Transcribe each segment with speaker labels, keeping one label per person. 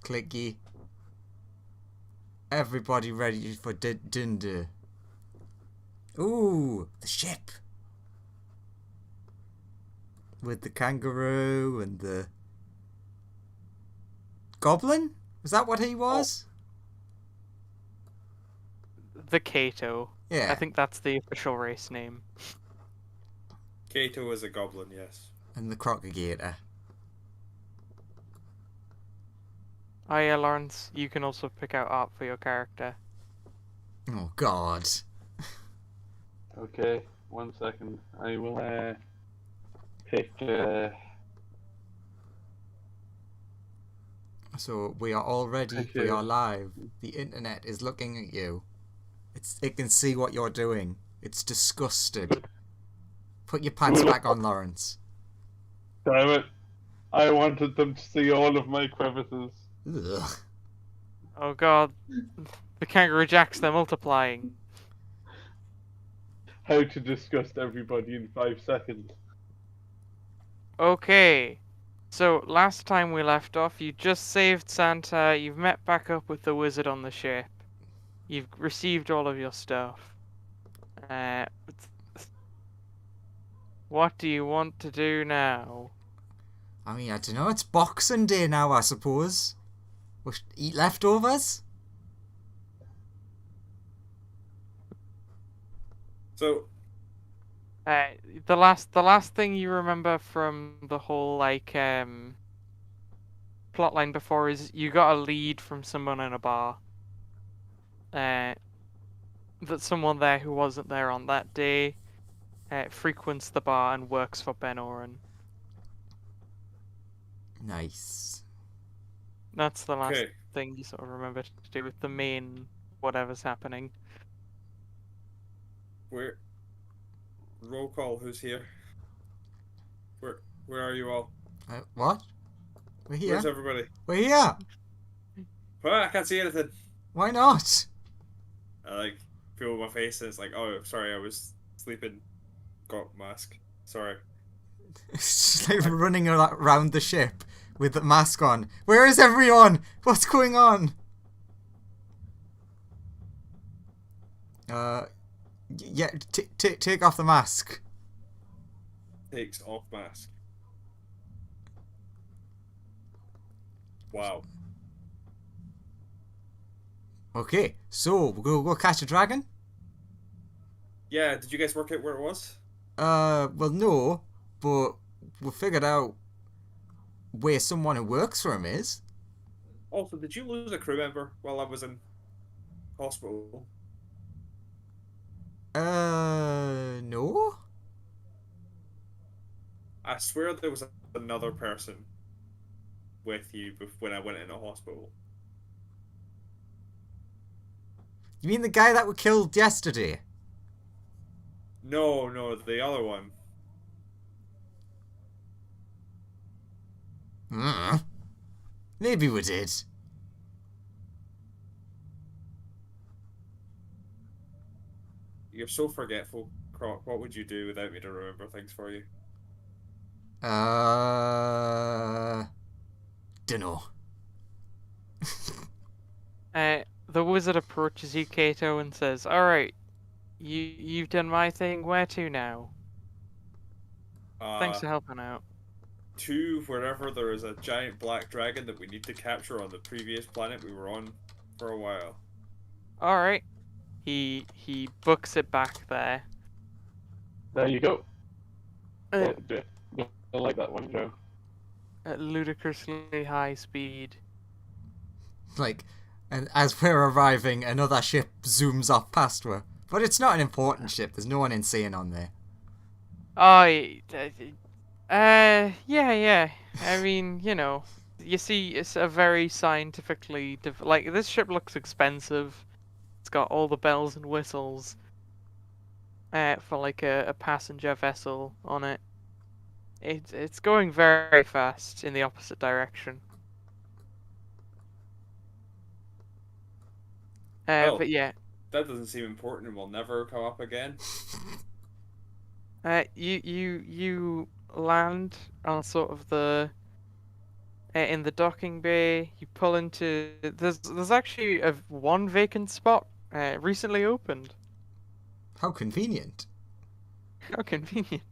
Speaker 1: Clicky. Everybody ready for dinner. Ooh, the ship. With the kangaroo and the goblin? Was that what he was?
Speaker 2: The Kato.
Speaker 1: Yeah.
Speaker 2: I think that's the official race name.
Speaker 3: Kato is a goblin, yes.
Speaker 1: And the crocagator.
Speaker 2: Oh yeah, Lawrence, you can also pick out art for your character.
Speaker 1: Oh God.
Speaker 4: Okay, 1 second. I will pick.
Speaker 1: So we are all ready.
Speaker 4: Okay.
Speaker 1: We are live. The internet is looking at you. It can see what you're doing. It's disgusted. Put your pants back on, Lawrence.
Speaker 4: Damn it! I wanted them to see all of my crevices.
Speaker 1: Ugh.
Speaker 2: Oh god, the kangaroo jacks, they're multiplying.
Speaker 4: How to disgust everybody in 5 seconds.
Speaker 2: Okay, so last time we left off, you just saved Santa, you've met back up with the wizard on the ship, you've received all of your stuff. What do you want to do now?
Speaker 1: I mean, I don't know. It's Boxing Day now, I suppose. We'll eat leftovers.
Speaker 3: So,
Speaker 2: The last thing you remember from the whole plotline before is you got a lead from someone in a bar. That someone there who wasn't there on that day frequents the bar and works for Ben Oren.
Speaker 1: Nice.
Speaker 2: That's the last
Speaker 3: okay.
Speaker 2: thing you sort of remember to do with the main whatever's happening.
Speaker 3: Roll call, who's here? Where are you all?
Speaker 1: What? We're here.
Speaker 3: Where's everybody?
Speaker 1: We're here.
Speaker 3: Well, I can't see anything.
Speaker 1: Why not?
Speaker 3: I feel my face and it's like, oh, sorry, I was sleeping. Got mask. Sorry.
Speaker 1: It's just like running around the ship with the mask on. Where is everyone? What's going on? Yeah, take off the mask.
Speaker 3: Takes off mask. Wow.
Speaker 1: Okay, so we'll go catch a dragon?
Speaker 3: Yeah, did you guys work out where it was?
Speaker 1: Well, no, but we figured out where someone who works for him is.
Speaker 3: Also, did you lose a crew member while I was in hospital?
Speaker 1: No?
Speaker 3: I swear there was another person with you when I went into hospital.
Speaker 1: You mean the guy that we killed yesterday?
Speaker 3: No, the other one.
Speaker 1: Maybe we did.
Speaker 3: You're so forgetful, Croc. What would you do without me to remember things for you?
Speaker 1: Dunno.
Speaker 2: The wizard approaches you, Kato, and says, "Alright, you've done my thing, where to now? Thanks for helping out."
Speaker 3: To wherever there is a giant black dragon that we need to capture on the previous planet we were on for a while.
Speaker 2: Alright. He books it back there.
Speaker 4: There you go.
Speaker 2: Uh,
Speaker 4: I like that one, Joe.
Speaker 2: At ludicrously high speed.
Speaker 1: And as we're arriving, another ship zooms off past her. But it's not an important ship. There's no one insane on there.
Speaker 2: Oh, yeah. I mean, you see, it's a very scientifically this ship looks expensive. It's got all the bells and whistles. For a passenger vessel on it. It's going very fast in the opposite direction. But yeah.
Speaker 3: That doesn't seem important and will never come up again.
Speaker 2: You land on sort of the in the docking bay. You pull into there's actually one vacant spot recently opened.
Speaker 1: How convenient.
Speaker 2: How convenient.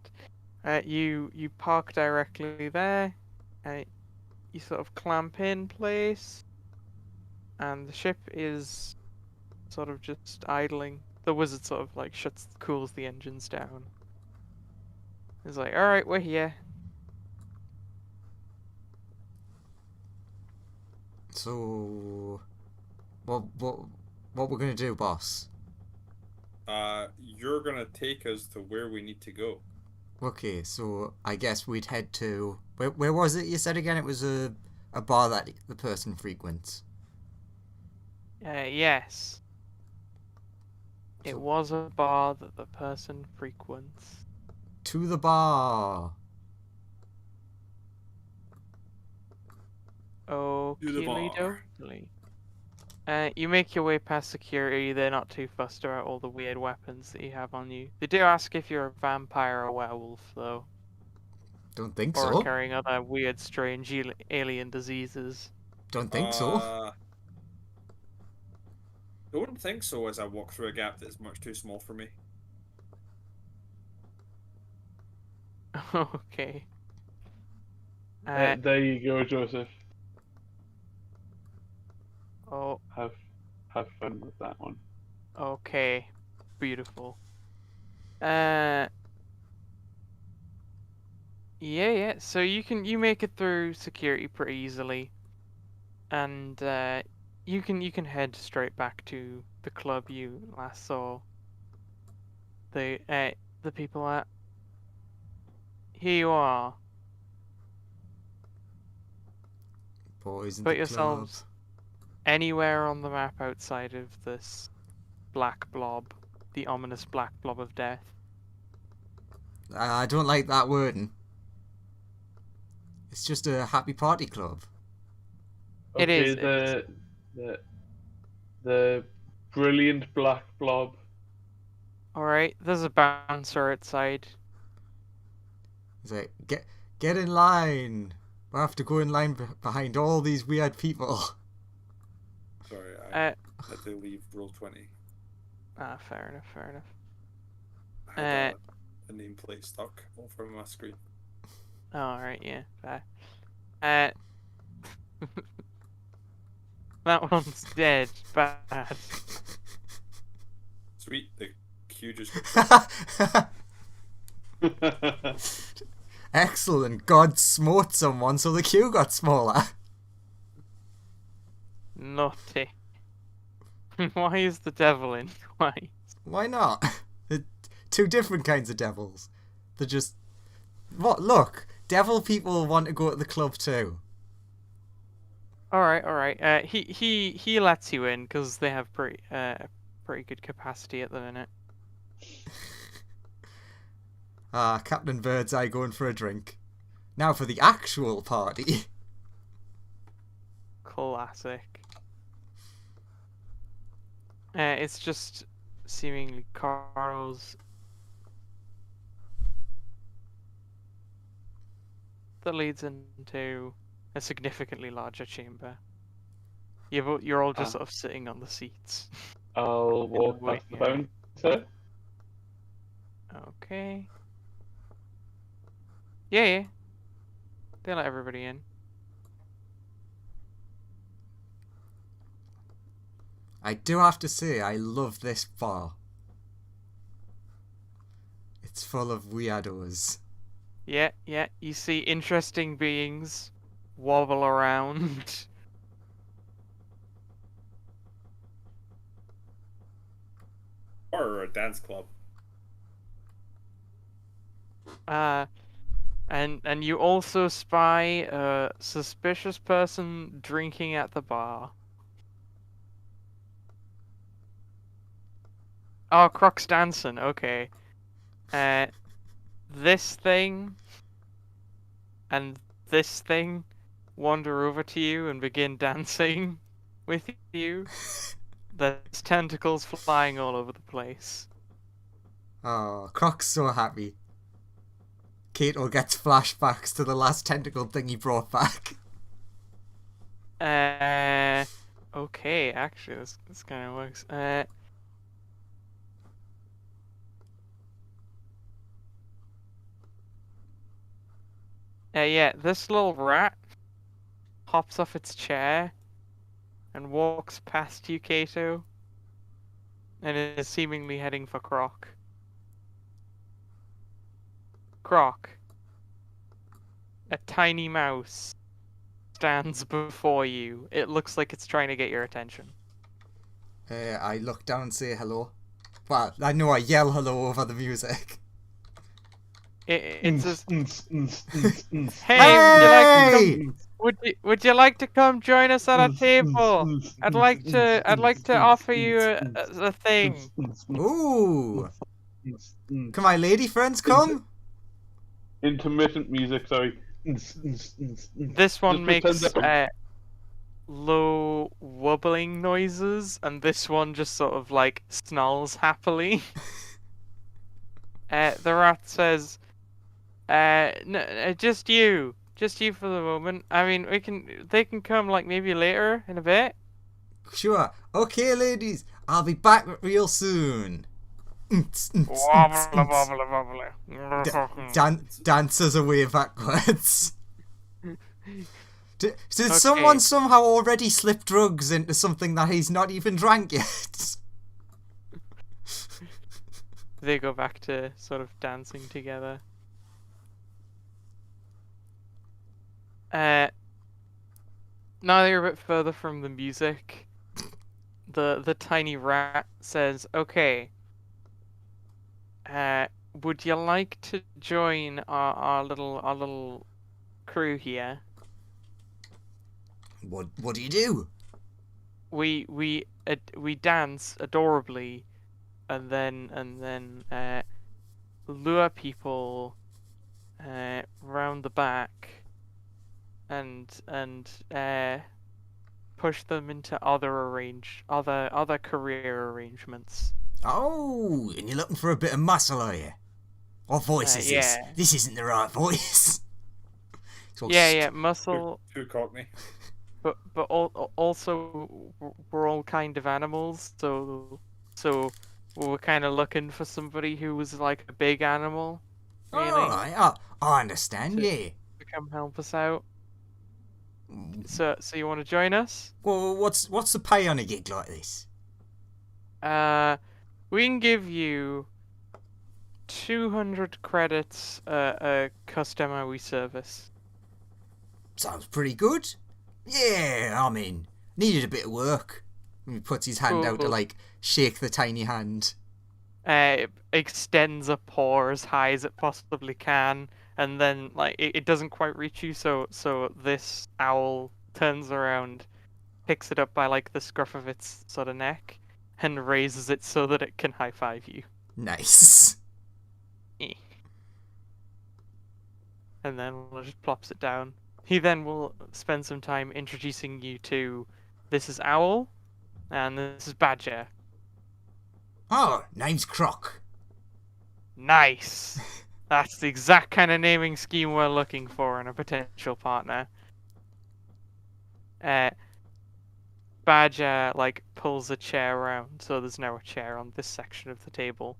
Speaker 2: You park directly there. You sort of clamp in place, and the ship is sort of just idling. The wizard sort of like cools the engines down. It's like, all right, we're here.
Speaker 1: So, what we're gonna do, boss?
Speaker 3: You're gonna take us to where we need to go.
Speaker 1: Okay, so I guess we'd head to where was it? You said again it was a bar that the person frequents.
Speaker 2: Yes. It
Speaker 1: So-
Speaker 2: was a bar that the person frequents.
Speaker 1: To the bar.
Speaker 2: Okay,
Speaker 3: bar.
Speaker 2: You make your way past security. They're not too fussed about all the weird weapons that you have on you. They do ask if you're a vampire or a werewolf, though,
Speaker 1: Don't think
Speaker 2: or
Speaker 1: so.
Speaker 2: carrying other weird, strange alien diseases.
Speaker 1: Don't think so.
Speaker 3: Don't think so as I walk through a gap that's much too small for me.
Speaker 2: Okay.
Speaker 4: There you go, Joseph.
Speaker 2: Oh,
Speaker 4: Have fun with that one.
Speaker 2: okay. Beautiful. Yeah. So you make it through security pretty easily, and you can head straight back to the club you last saw. The people at. Here you are.
Speaker 1: Boys in
Speaker 2: Put
Speaker 1: the
Speaker 2: yourselves anywhere on the map outside of this black blob, the ominous black blob of death.
Speaker 1: club. I don't like that wording. It's just a happy party club.
Speaker 2: It
Speaker 4: Okay,
Speaker 2: is.
Speaker 4: the brilliant black blob.
Speaker 2: All right, there's a bouncer outside.
Speaker 1: It's like get in line. We have to go in line behind all these weird people.
Speaker 3: Sorry, I
Speaker 2: Uh,
Speaker 3: had to leave roll 20.
Speaker 2: Fair enough. Fair enough.
Speaker 3: I had a nameplate stuck over my screen.
Speaker 2: All right, yeah, fair. That one's dead. Bad.
Speaker 3: Sweet, the queue just got
Speaker 1: Excellent. God smote someone, so the queue got smaller.
Speaker 2: Naughty. Why is the devil in? Why?
Speaker 1: Why not? Two different kinds of devils. They're just... What? Look, devil people want to go to the club too.
Speaker 2: All right. He lets you in because they have pretty good capacity at the minute.
Speaker 1: Captain Birdseye going for a drink. Now for the actual party.
Speaker 2: Classic. It's just seemingly Carl's that leads into a significantly larger chamber. You're all just sort of sitting on the seats.
Speaker 4: I'll walk past the bouncer.
Speaker 2: Okay. Yeah. They let everybody in.
Speaker 1: I do have to say, I love this bar. It's full of weirdos.
Speaker 2: Yeah. You see interesting beings wobble around.
Speaker 3: or a dance club.
Speaker 2: And you also spy a suspicious person drinking at the bar. Oh, Croc's dancing. Okay. This thing and this thing wander over to you and begin dancing with you. There's tentacles flying all over the place.
Speaker 1: Oh, Croc's so happy. Kato gets flashbacks to the last tentacle thing he brought back.
Speaker 2: Okay, actually, this kind of works. Yeah, this little rat hops off its chair and walks past you, Kato, and is seemingly heading for Croc. Croc, a tiny mouse stands before you. It looks like it's trying to get your attention.
Speaker 1: I look down and say hello. Well, I know I yell hello over the music.
Speaker 2: It says,
Speaker 4: Hey,
Speaker 1: Hey!
Speaker 2: would you like to come join us at our table? I'd like to offer you a thing.
Speaker 1: Ooh! Can my lady friends come?
Speaker 4: Intermittent music, sorry.
Speaker 2: This one
Speaker 4: Just
Speaker 2: makes
Speaker 4: pretend that-
Speaker 2: low wobbling noises, and this one just sort of like snarls happily. The rat says, no, just you for the moment. I mean, they can come like maybe later in a bit.
Speaker 1: Sure. Okay, ladies. I'll be back real soon.
Speaker 2: Wobbly, wobbly, wobbly.
Speaker 1: Dances away backwards. Did
Speaker 2: Okay.
Speaker 1: someone somehow already slip drugs into something that he's not even drank yet?
Speaker 2: They go back to sort of dancing together. Now that you're a bit further from the music, the tiny rat says, "Okay, would you like to join our little crew here?
Speaker 1: What do you do?
Speaker 2: We dance adorably, and then lure people round the back, and push them into other career arrangements."
Speaker 1: Oh, and you're looking for a bit of muscle, are you? What voice is this?
Speaker 2: Yeah.
Speaker 1: This isn't the right voice.
Speaker 2: Yeah, muscle.
Speaker 3: Too cockney.
Speaker 2: But also we're all kind of animals, so we're kind of looking for somebody who was like a big animal, really,
Speaker 1: Alright, I understand, yeah.
Speaker 2: to come help us out. So you want to join us?
Speaker 1: Well, what's the pay on a gig like this?
Speaker 2: We can give you 200 credits a customary service.
Speaker 1: Sounds pretty good. Yeah, I mean, needed a bit of work. He puts his hand out to,
Speaker 2: Cool.
Speaker 1: like, shake the tiny hand.
Speaker 2: It extends a paw as high as it possibly can, and then like it doesn't quite reach you, so this owl turns around, picks it up by like the scruff of its sort of neck, and raises it so that it can high five you.
Speaker 1: Nice.
Speaker 2: And then just plops it down. He then will spend some time introducing you to, this is Owl, and this is Badger.
Speaker 1: Oh, name's Croc.
Speaker 2: Nice! That's the exact kind of naming scheme we're looking for in a potential partner. Badger, like, pulls a chair around, so there's now a chair on this section of the table.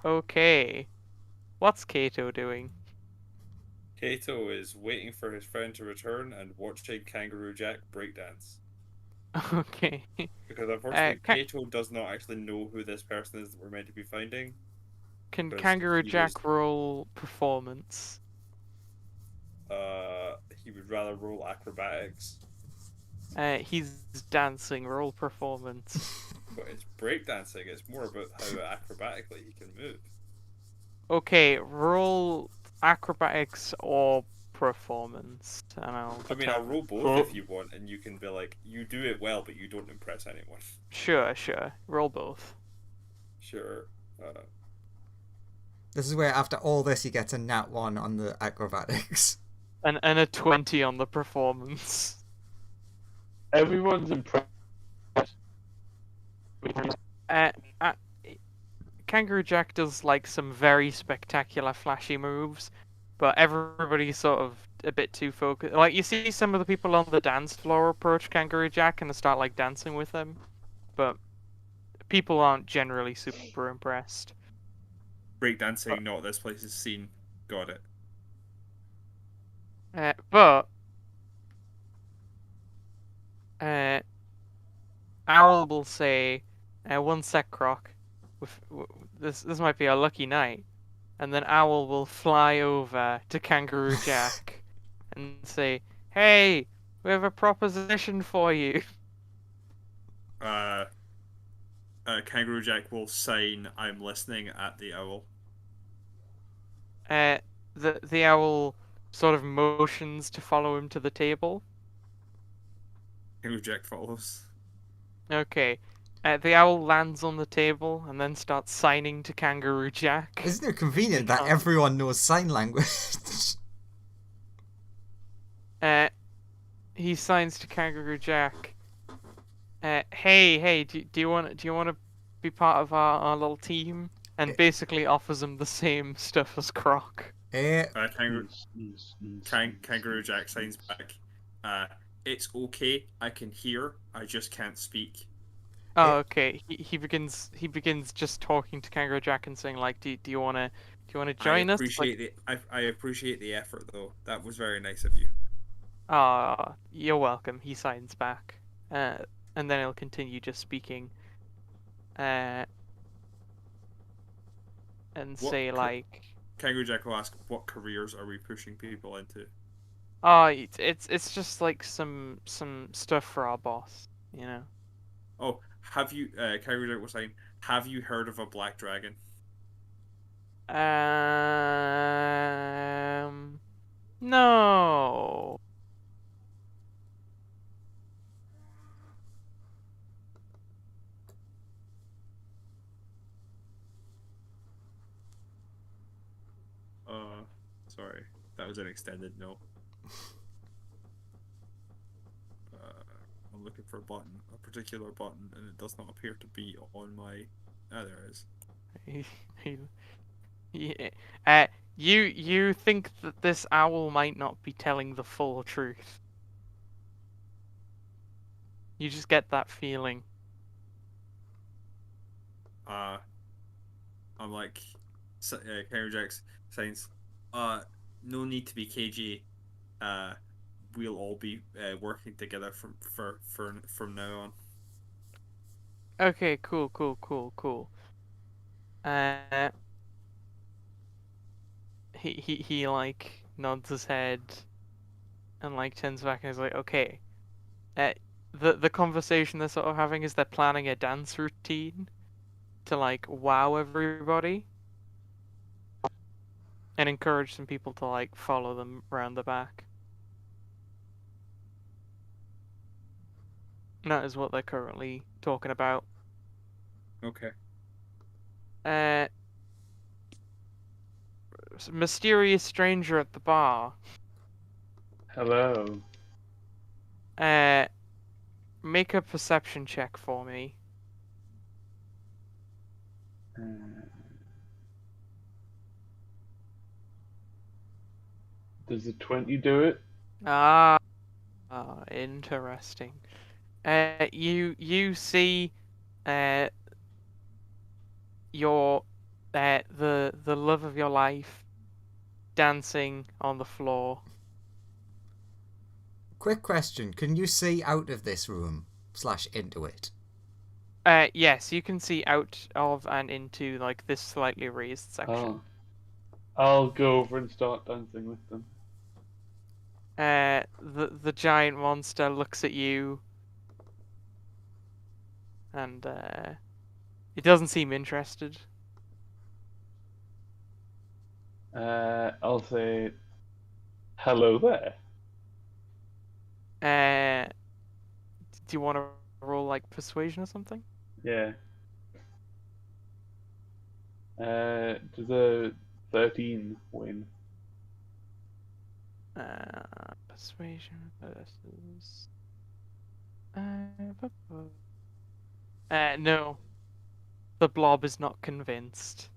Speaker 2: Okay. What's Kato doing?
Speaker 3: Kato is waiting for his friend to return and watching Kangaroo Jack breakdance.
Speaker 2: Okay.
Speaker 3: Because unfortunately,
Speaker 2: Ka-
Speaker 3: Kato does not actually know who this person is that we're meant to be finding.
Speaker 2: Can
Speaker 3: Because
Speaker 2: Kangaroo
Speaker 3: he
Speaker 2: Jack roll performance?
Speaker 3: He would rather roll acrobatics,
Speaker 2: He's dancing, roll performance.
Speaker 3: but it's breakdancing. It's more about how acrobatically he can move.
Speaker 2: Okay, roll acrobatics or performance, and I'll
Speaker 3: I mean, I'll
Speaker 2: determine.
Speaker 3: roll both if you want, and you can be like, you do it well, but you don't impress anyone.
Speaker 2: Sure. Roll both.
Speaker 3: Sure.
Speaker 1: This is where after all this he gets a nat 1 on the acrobatics.
Speaker 2: And a 20 on the performance.
Speaker 4: Everyone's impressed.
Speaker 2: Kangaroo Jack does like some very spectacular flashy moves, but everybody sort of a bit too focused. Like you see some of the people on the dance floor approach Kangaroo Jack and start like dancing with him, but people aren't generally super impressed.
Speaker 3: Breakdancing, not this place's scene. Got it.
Speaker 2: But Owl will say, "One sec, Croc. This might be a lucky night." And then Owl will fly over to Kangaroo Jack and say, "Hey, we have a proposition for you."
Speaker 3: Kangaroo Jack will sign "I'm listening" at the owl.
Speaker 2: The owl sort of motions to follow him to the table.
Speaker 3: Kangaroo Jack follows.
Speaker 2: Okay. The owl lands on the table and then starts signing to Kangaroo Jack.
Speaker 1: Isn't it convenient that everyone knows sign language?
Speaker 2: He signs to Kangaroo Jack. Hey, do you want to be part of our little team? And basically offers him the same stuff as Croc.
Speaker 3: Kangaroo Jack signs back. It's okay. I can hear. I just can't speak.
Speaker 2: Oh, okay. He begins just talking to Kangaroo Jack and saying like, do you wanna join us?
Speaker 3: I appreciate the effort though. That was very nice of you.
Speaker 2: You're welcome. He signs back, and then he'll continue just speaking, and say like,
Speaker 3: Kangaroo Jack will ask, "What careers are we pushing people into?"
Speaker 2: It's just like some stuff for our boss, you know.
Speaker 3: Oh, have you? Kangaroo Jack was saying, "Have you heard of a black dragon?"
Speaker 2: No.
Speaker 3: Sorry, that was an extended no. I'm looking for a particular button, and it does not appear to be on my. Ah, there it is.
Speaker 2: Yeah. You think that this owl might not be telling the full truth. You just get that feeling.
Speaker 3: I'm like, Kangaroo Jack's signs. No need to be KG. We'll all be working together from now on.
Speaker 2: Okay, cool. He like nods his head and like turns back and is like, okay. The conversation they're sort of having is they're planning a dance routine to like wow everybody and encourage some people to like follow them around the back. That is what they're currently talking about.
Speaker 3: Okay.
Speaker 2: Mysterious stranger at the bar.
Speaker 4: Hello.
Speaker 2: Make a perception check for me.
Speaker 4: Does a 20 do it?
Speaker 2: Interesting. You see, your the love of your life dancing on the floor.
Speaker 1: Quick question: can you see out of this room / into it?
Speaker 2: Yes, you can see out of and into like this slightly raised section.
Speaker 4: Oh. I'll go over and start dancing with them.
Speaker 2: The giant monster looks at you, and it doesn't seem interested.
Speaker 4: I'll say, hello there.
Speaker 2: Do you want to roll like persuasion or something?
Speaker 4: Yeah. Does a 13 win?
Speaker 2: Persuasion versus. No. The blob is not convinced.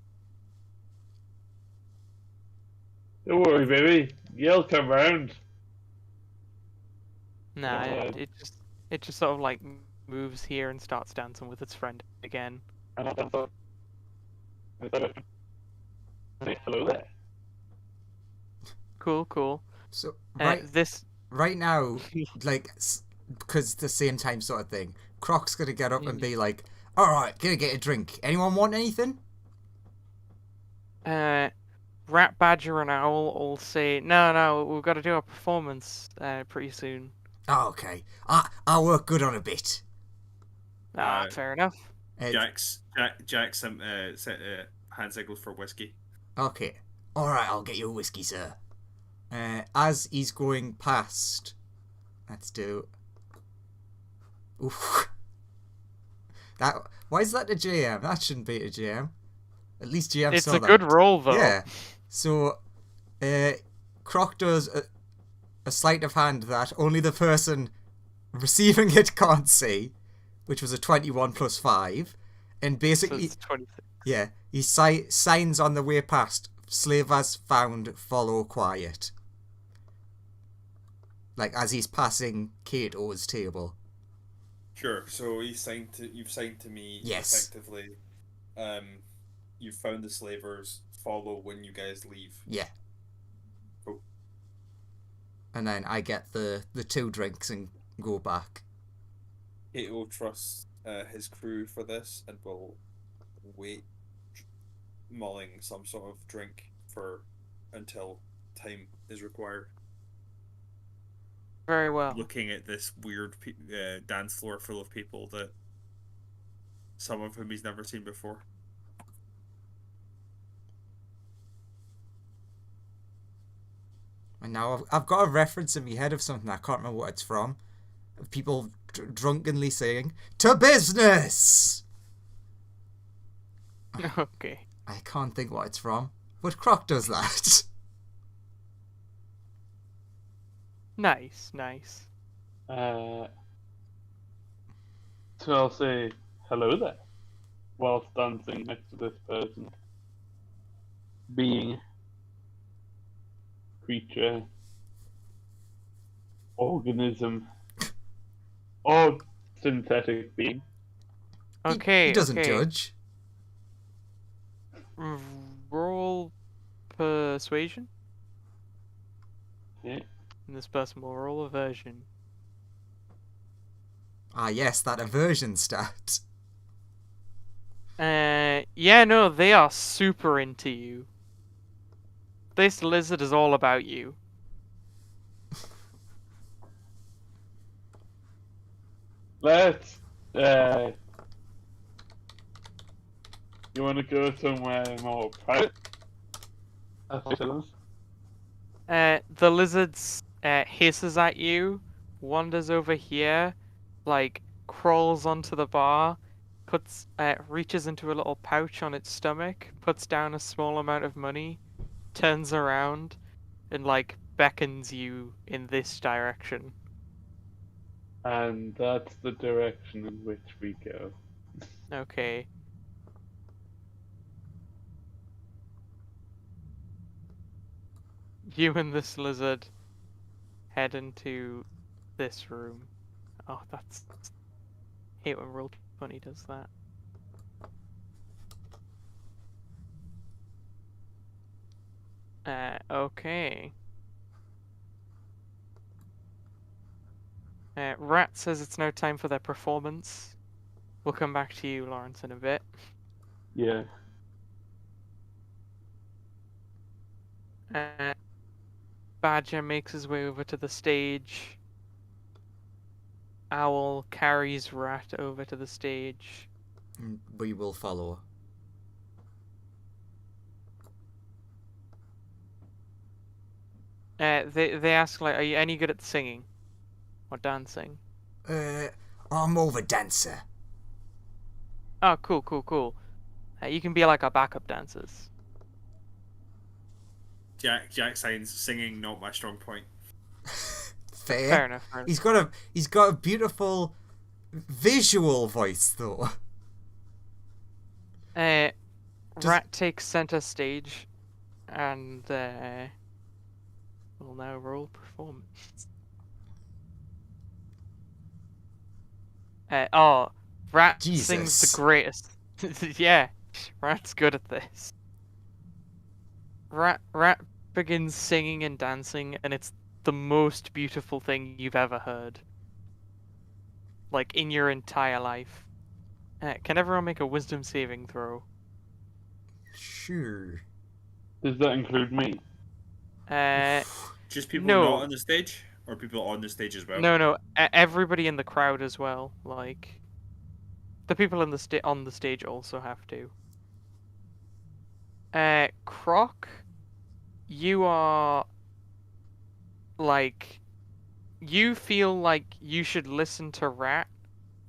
Speaker 4: Don't worry, baby. You'll come round.
Speaker 2: Nah,
Speaker 4: Uh,
Speaker 2: it just sort of like moves here and starts dancing with its friend again.
Speaker 4: And I thought, say hello there.
Speaker 2: Cool.
Speaker 1: So
Speaker 2: This
Speaker 1: right now, like, because the same time sort of thing, Croc's gonna get up and be like, "All right, gonna get a drink. Anyone want anything?"
Speaker 2: Rat, Badger, and Owl all say, "No, we've got to do a performance pretty soon."
Speaker 1: Oh, okay. I'll work good on a bit.
Speaker 2: Fair enough.
Speaker 3: Jack's hand signals for whiskey.
Speaker 1: Okay. All right, I'll get you a whiskey, sir. As he's going past, let's do. Oof. Why is that a GM? That shouldn't be a GM. At least GM
Speaker 2: It's
Speaker 1: saw
Speaker 2: a
Speaker 1: that.
Speaker 2: good roll, though.
Speaker 1: Yeah. So, Croc does a sleight of hand that only the person receiving it can't see, which was a 21 plus 5, and
Speaker 2: So
Speaker 1: basically,
Speaker 2: it's 26.
Speaker 1: yeah, he signs on the way past. Slave has found. Follow quiet. Like as he's passing Kato's table.
Speaker 3: Sure. So you've signed to me.
Speaker 1: Yes.
Speaker 3: Effectively, you've found the slavers. Follow when you guys leave.
Speaker 1: Yeah.
Speaker 3: Cool.
Speaker 1: And then I get the 2 drinks and go back.
Speaker 3: Kato trusts his crew for this and will wait, mulling some sort of drink until time is required.
Speaker 2: Very well.
Speaker 3: Looking at this weird dance floor full of people that some of whom he's never seen before.
Speaker 1: And now I've got a reference in my head of something. I can't remember what it's from. People drunkenly saying, "To business!"
Speaker 2: Okay.
Speaker 1: I can't think what it's from. But Croc does that.
Speaker 2: Nice.
Speaker 4: So I'll say hello there, whilst dancing next to this person. Being, creature, organism, or synthetic being.
Speaker 2: Okay.
Speaker 1: He doesn't
Speaker 2: okay.
Speaker 1: judge.
Speaker 2: Roll persuasion.
Speaker 4: Yeah.
Speaker 2: And this person will roll aversion.
Speaker 1: Ah, yes, that aversion stat.
Speaker 2: Yeah, no, they are super into you. This lizard is all about you.
Speaker 4: Let's. You want to go somewhere more private?
Speaker 2: The lizard hisses at you, wanders over here, like crawls onto the bar, reaches into a little pouch on its stomach, puts down a small amount of money, turns around, and like beckons you in this direction.
Speaker 4: And that's the direction in which we go.
Speaker 2: Okay. You and this lizard head into this room. Oh, that's... hate when Roll20 does that. Okay. Rat says it's now time for their performance. We'll come back to you, Lawrence, in a bit.
Speaker 4: Yeah.
Speaker 2: Badger makes his way over to the stage. Owl carries Rat over to the stage.
Speaker 1: We will follow.
Speaker 2: They ask, like, are you any good at singing? Or dancing?
Speaker 1: I'm more of a dancer.
Speaker 2: Oh, cool. You can be like our backup dancers.
Speaker 3: Jack signs singing not my strong point.
Speaker 1: Fair
Speaker 2: enough.
Speaker 1: He's got a beautiful visual voice though.
Speaker 2: Rat takes center stage and We'll now roll performance. Rat sings the
Speaker 1: Jesus.
Speaker 2: greatest. Yeah, Rat's good at this. Rat begins singing and dancing, and it's the most beautiful thing you've ever heard. Like, in your entire life. Can everyone make a wisdom saving throw?
Speaker 1: Sure.
Speaker 4: Does that include me?
Speaker 3: Just people not
Speaker 2: No.
Speaker 3: on the stage, or people on the stage as well.
Speaker 2: No. Everybody in the crowd as well. Like, the people in on the stage also have to. Croc, you are like, you feel like you should listen to Rat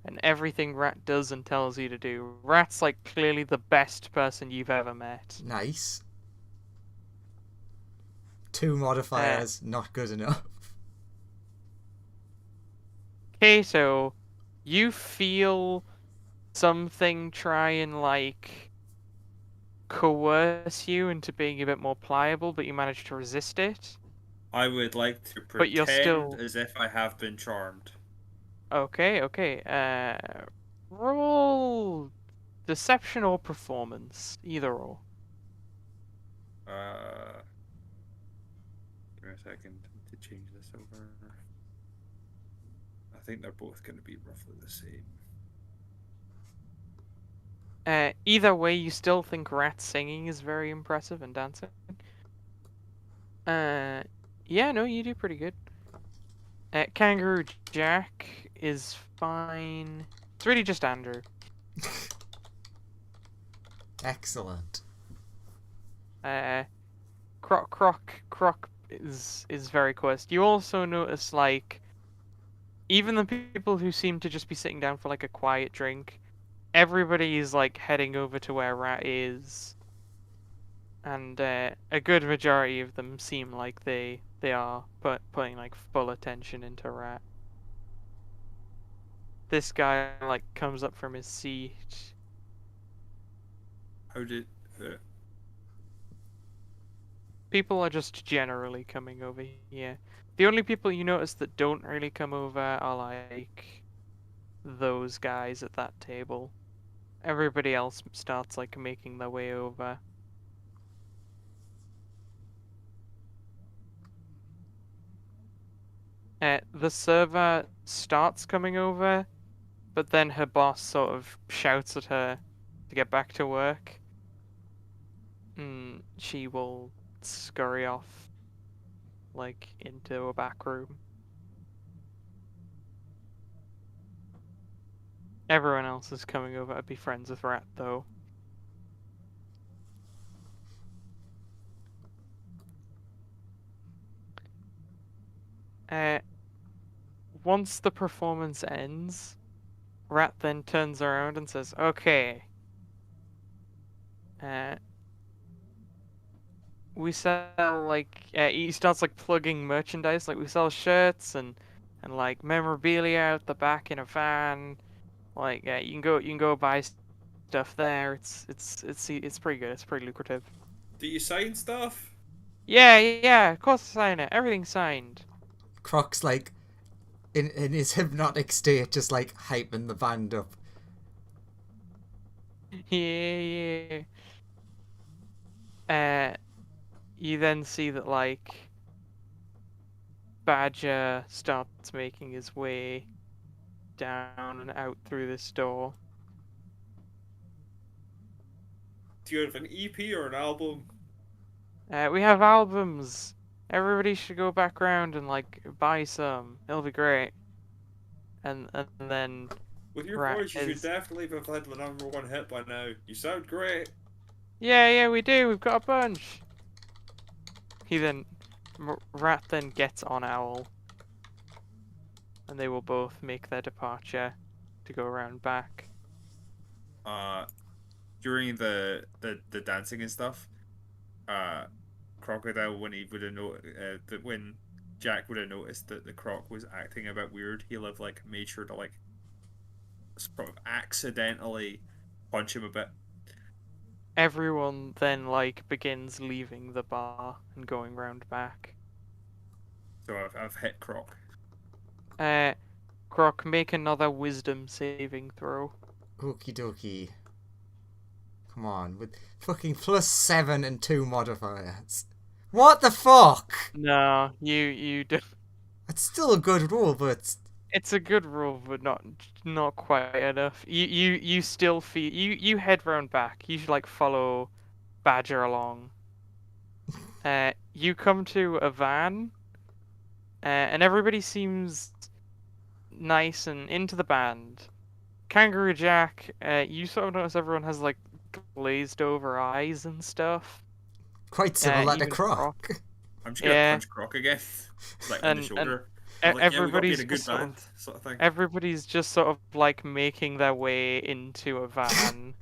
Speaker 2: and everything Rat does and tells you to do. Rat's like clearly the best person you've ever met.
Speaker 1: Nice. 2 modifiers, not good enough.
Speaker 2: Kato, you feel something try and like coerce you into being a bit more pliable, but you manage to resist it.
Speaker 3: I would like to
Speaker 2: But you're
Speaker 3: pretend
Speaker 2: still
Speaker 3: as if I have been charmed.
Speaker 2: okay. Roll deception or performance, either or.
Speaker 3: Give me a second to change this over. I think they're both going to be roughly the same.
Speaker 2: Either way, you still think Rat singing is very impressive and dancing. Yeah, no, you do pretty good. Kangaroo Jack is fine. It's really just Andrew.
Speaker 1: Excellent.
Speaker 2: Croc is very quest. You also notice like even the people who seem to just be sitting down for like a quiet drink, everybody is like heading over to where Rat is, and a good majority of them seem like they are putting like full attention into Rat. This guy like comes up from his seat.
Speaker 3: How did?
Speaker 2: People are just generally coming over here. The only people you notice that don't really come over are like those guys at that table. Everybody else starts like making their way over. The server starts coming over, but then her boss sort of shouts at her to get back to work. She will scurry off, like, into a back room. Everyone else is coming over to be friends with Rat, though. Once the performance ends, Rat then turns around and says, "Okay. We sell like he starts like plugging merchandise. Like we sell shirts and like memorabilia out the back in a van. Like you can go buy stuff there. It's pretty good. It's pretty lucrative.
Speaker 3: Do you sign stuff?
Speaker 2: Yeah. Of course, I sign it. Everything's signed.
Speaker 1: Croc's like in his hypnotic state, just like hyping the band up.
Speaker 2: Yeah. You then see that like Badger starts making his way down and out through this door.
Speaker 3: Do you have an EP or an album?
Speaker 2: We have albums. Everybody should go back around and like buy some. It'll be great. And then
Speaker 3: With your
Speaker 2: Rat
Speaker 3: voice, you should
Speaker 2: is
Speaker 3: definitely have had the #1 hit by now. You sound great.
Speaker 2: yeah, we do. We've got a bunch. Rat then gets on Owl, and they will both make their departure to go around back.
Speaker 3: During the dancing and stuff, Crocodile, when he would have that when Jack would have noticed that the Croc was acting a bit weird, he'll have like made sure to like sort of accidentally punch him a bit.
Speaker 2: Everyone then like begins leaving the bar and going round back.
Speaker 3: So I've hit Croc.
Speaker 2: Croc, make another wisdom saving throw.
Speaker 1: Okie dokie. Come on, with fucking +7 and 2 modifiers. What the fuck?
Speaker 2: No, you do.
Speaker 1: It's still a good roll, but
Speaker 2: It's a good roll, but not quite enough. You still feel you head round back. You should like follow Badger along. You come to a van, and everybody seems nice and into the band. Kangaroo Jack, you sort of notice everyone has like glazed over eyes and stuff.
Speaker 1: quite similar to
Speaker 2: even
Speaker 1: Croc.
Speaker 3: I'm just gonna
Speaker 2: Yeah.
Speaker 3: punch Croc again, like on the
Speaker 2: And-
Speaker 3: shoulder.
Speaker 2: E-
Speaker 3: I'm like, yeah, we got
Speaker 2: everybody's
Speaker 3: being a good
Speaker 2: just sort
Speaker 3: band,
Speaker 2: of-
Speaker 3: sort of thing.
Speaker 2: Everybody's just sort of like making their way into a van.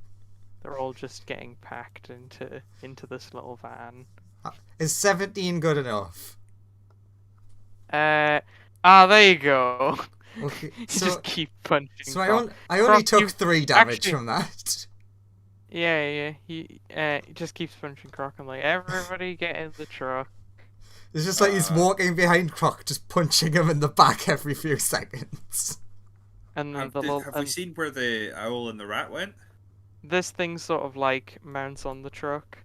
Speaker 2: They're all just getting packed into this little van.
Speaker 1: Is 17 good enough?
Speaker 2: There you go.
Speaker 1: Okay,
Speaker 2: You
Speaker 1: so
Speaker 2: just keep punching.
Speaker 1: so I,
Speaker 2: Croc.
Speaker 1: I only
Speaker 2: Croc,
Speaker 1: took
Speaker 2: you-
Speaker 1: 3 damage
Speaker 2: actually-
Speaker 1: from that.
Speaker 2: Yeah. He just keeps punching Croc. I'm like, everybody get in the truck.
Speaker 1: It's just like he's walking behind Croc, just punching him in the back every few seconds.
Speaker 2: And then
Speaker 3: Have we seen where the owl and the rat went?
Speaker 2: this thing sort of like mounts on the truck.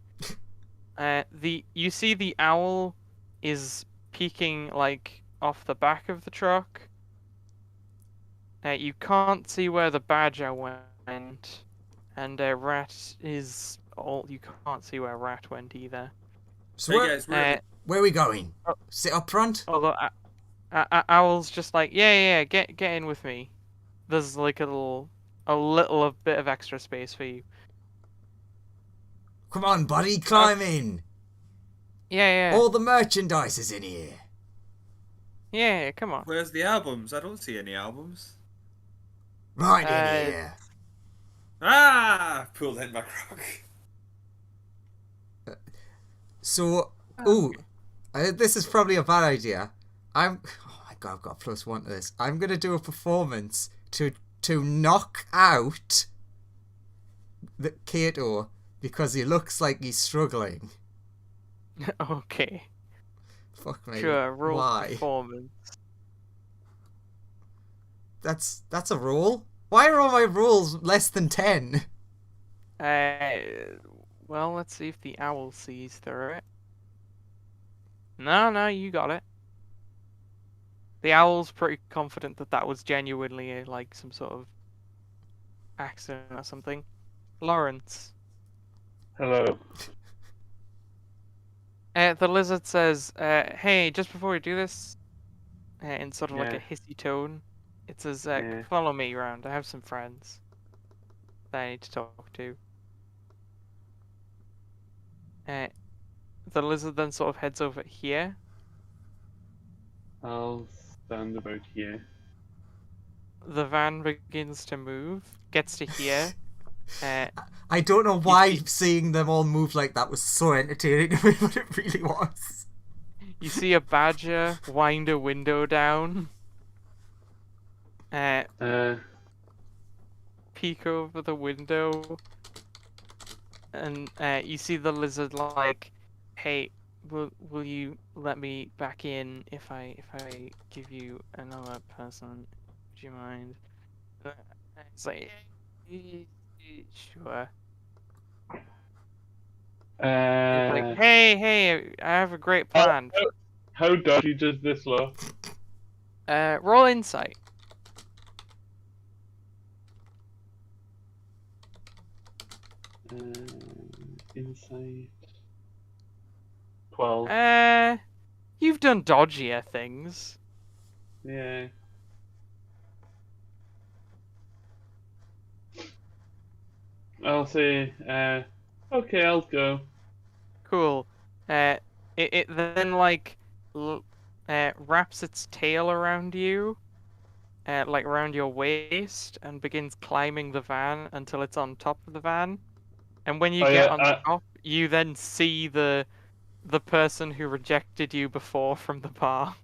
Speaker 2: You see the owl is peeking like off the back of the truck. You can't see where the badger went, and rat is all. You can't see where rat went either.
Speaker 1: So
Speaker 3: Hey
Speaker 1: where,
Speaker 3: guys, where
Speaker 1: where are we going?
Speaker 2: Oh.
Speaker 1: Sit up front?
Speaker 2: Although owl's just like, yeah, get in with me. There's like a little bit of extra space for you.
Speaker 1: Come on, buddy, climb in.
Speaker 2: Yeah.
Speaker 1: All the merchandise is in here.
Speaker 2: Yeah, come on.
Speaker 3: where's the albums? I don't see any albums.
Speaker 1: Right
Speaker 2: Uh,
Speaker 1: in here.
Speaker 3: Ah! Pulled in my Croc.
Speaker 1: So, ooh, this is probably a bad idea. Oh my god, I've got +1 to this. I'm gonna do a performance to knock out the Kato because he looks like he's struggling.
Speaker 2: Okay.
Speaker 1: Fuck me.
Speaker 2: Sure, roll
Speaker 1: Why?
Speaker 2: performance.
Speaker 1: That's a roll. Why are all my rolls less than 10?
Speaker 2: Well, let's see if the owl sees through it. No, you got it. The owl's pretty confident that was genuinely like some sort of accident or something. Lawrence.
Speaker 4: Hello.
Speaker 2: The lizard says, hey, just before we do this, in sort of like a
Speaker 4: Yeah.
Speaker 2: hissy tone, it says,
Speaker 4: Yeah.
Speaker 2: follow me around. I have some friends that I need to talk to. The lizard then sort of heads over here.
Speaker 4: I'll stand about here.
Speaker 2: The van begins to move, gets to here.
Speaker 1: I don't know why seeing them all move like that was so entertaining to me, but it really was.
Speaker 2: You see a badger wind a window down. Peek over the window. And you see the lizard like, hey, will you let me back in if I give you another person? Would you mind? It's like, sure. It's like, hey, I have a great plan.
Speaker 4: How dodgy does this look?
Speaker 2: Roll insight.
Speaker 4: Insight. 12.
Speaker 2: You've done dodgier things.
Speaker 4: Yeah. I'll say, okay, I'll go.
Speaker 2: Cool. It then like wraps its tail around you, like around your waist, and begins climbing the van until it's on top of the van. And when you
Speaker 4: Oh,
Speaker 2: get
Speaker 4: yeah,
Speaker 2: on top, you then see the person who rejected you before from the bar.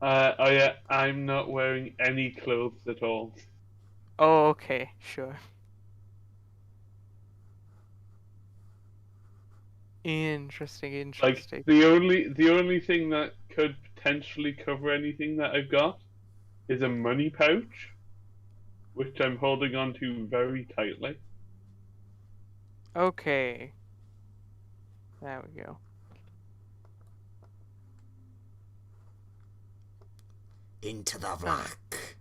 Speaker 4: Oh yeah, I'm not wearing any clothes at all.
Speaker 2: Oh, okay, sure. Interesting.
Speaker 4: Like the only thing that could potentially cover anything that I've got is a money pouch, which I'm holding onto very tightly.
Speaker 2: Okay. There we go.
Speaker 1: Into the black.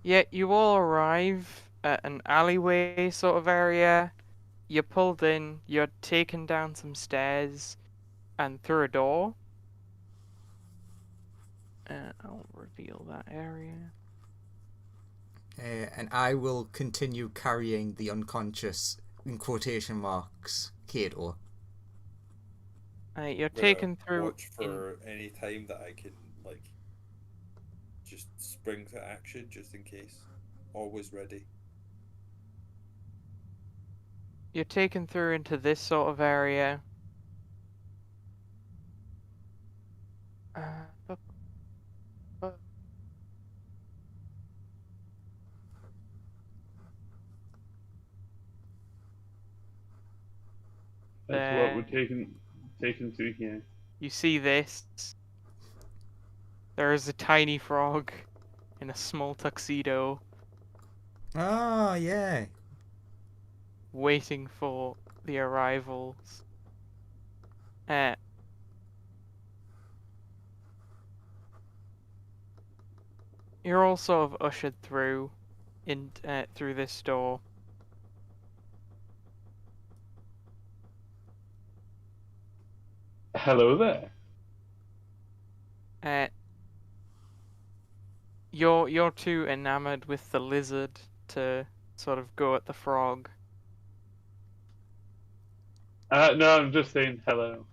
Speaker 2: Yeah, you all arrive at an alleyway sort of area. You're pulled in, you're taken down some stairs and through a door. I'll reveal that area.
Speaker 1: And I will continue carrying the unconscious, in quotation marks, Kato.
Speaker 2: You're
Speaker 3: I'm gonna
Speaker 2: taken through.
Speaker 3: watch for any time that I can, like, just spring to action, just in case. Always ready.
Speaker 2: You're taken through into this sort of area. Bu- bu-
Speaker 4: That's
Speaker 2: There.
Speaker 4: what we're taken through here.
Speaker 2: You see this. There is a tiny frog in a small tuxedo
Speaker 1: Oh, yeah.
Speaker 2: waiting for the arrivals. You're all sort of ushered through through this door.
Speaker 4: Hello there.
Speaker 2: You're too enamored with the lizard to sort of go at the frog.
Speaker 4: No, I'm just saying hello.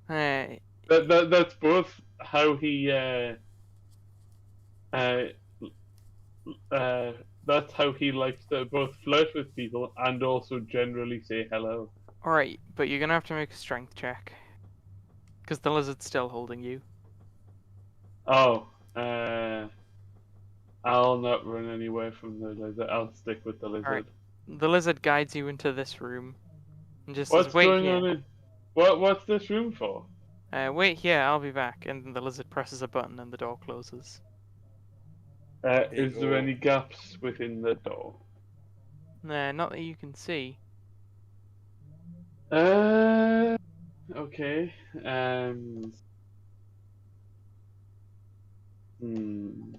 Speaker 2: Uh,
Speaker 4: That's both how he that's how he likes to both flirt with people and also generally say hello.
Speaker 2: Alright, but you're gonna have to make a strength check. Because the lizard's still holding you.
Speaker 4: Oh, I'll not run anywhere from the lizard. I'll stick with the lizard.
Speaker 2: Alright. The lizard guides you into this room. And just
Speaker 4: What's
Speaker 2: says, wait
Speaker 4: going
Speaker 2: here.
Speaker 4: on in? What's this room for?
Speaker 2: Wait here, I'll be back. And the lizard presses a button and the door closes.
Speaker 4: Is there any gaps within the door?
Speaker 2: Nah, not that you can see.
Speaker 4: Okay. Hmm.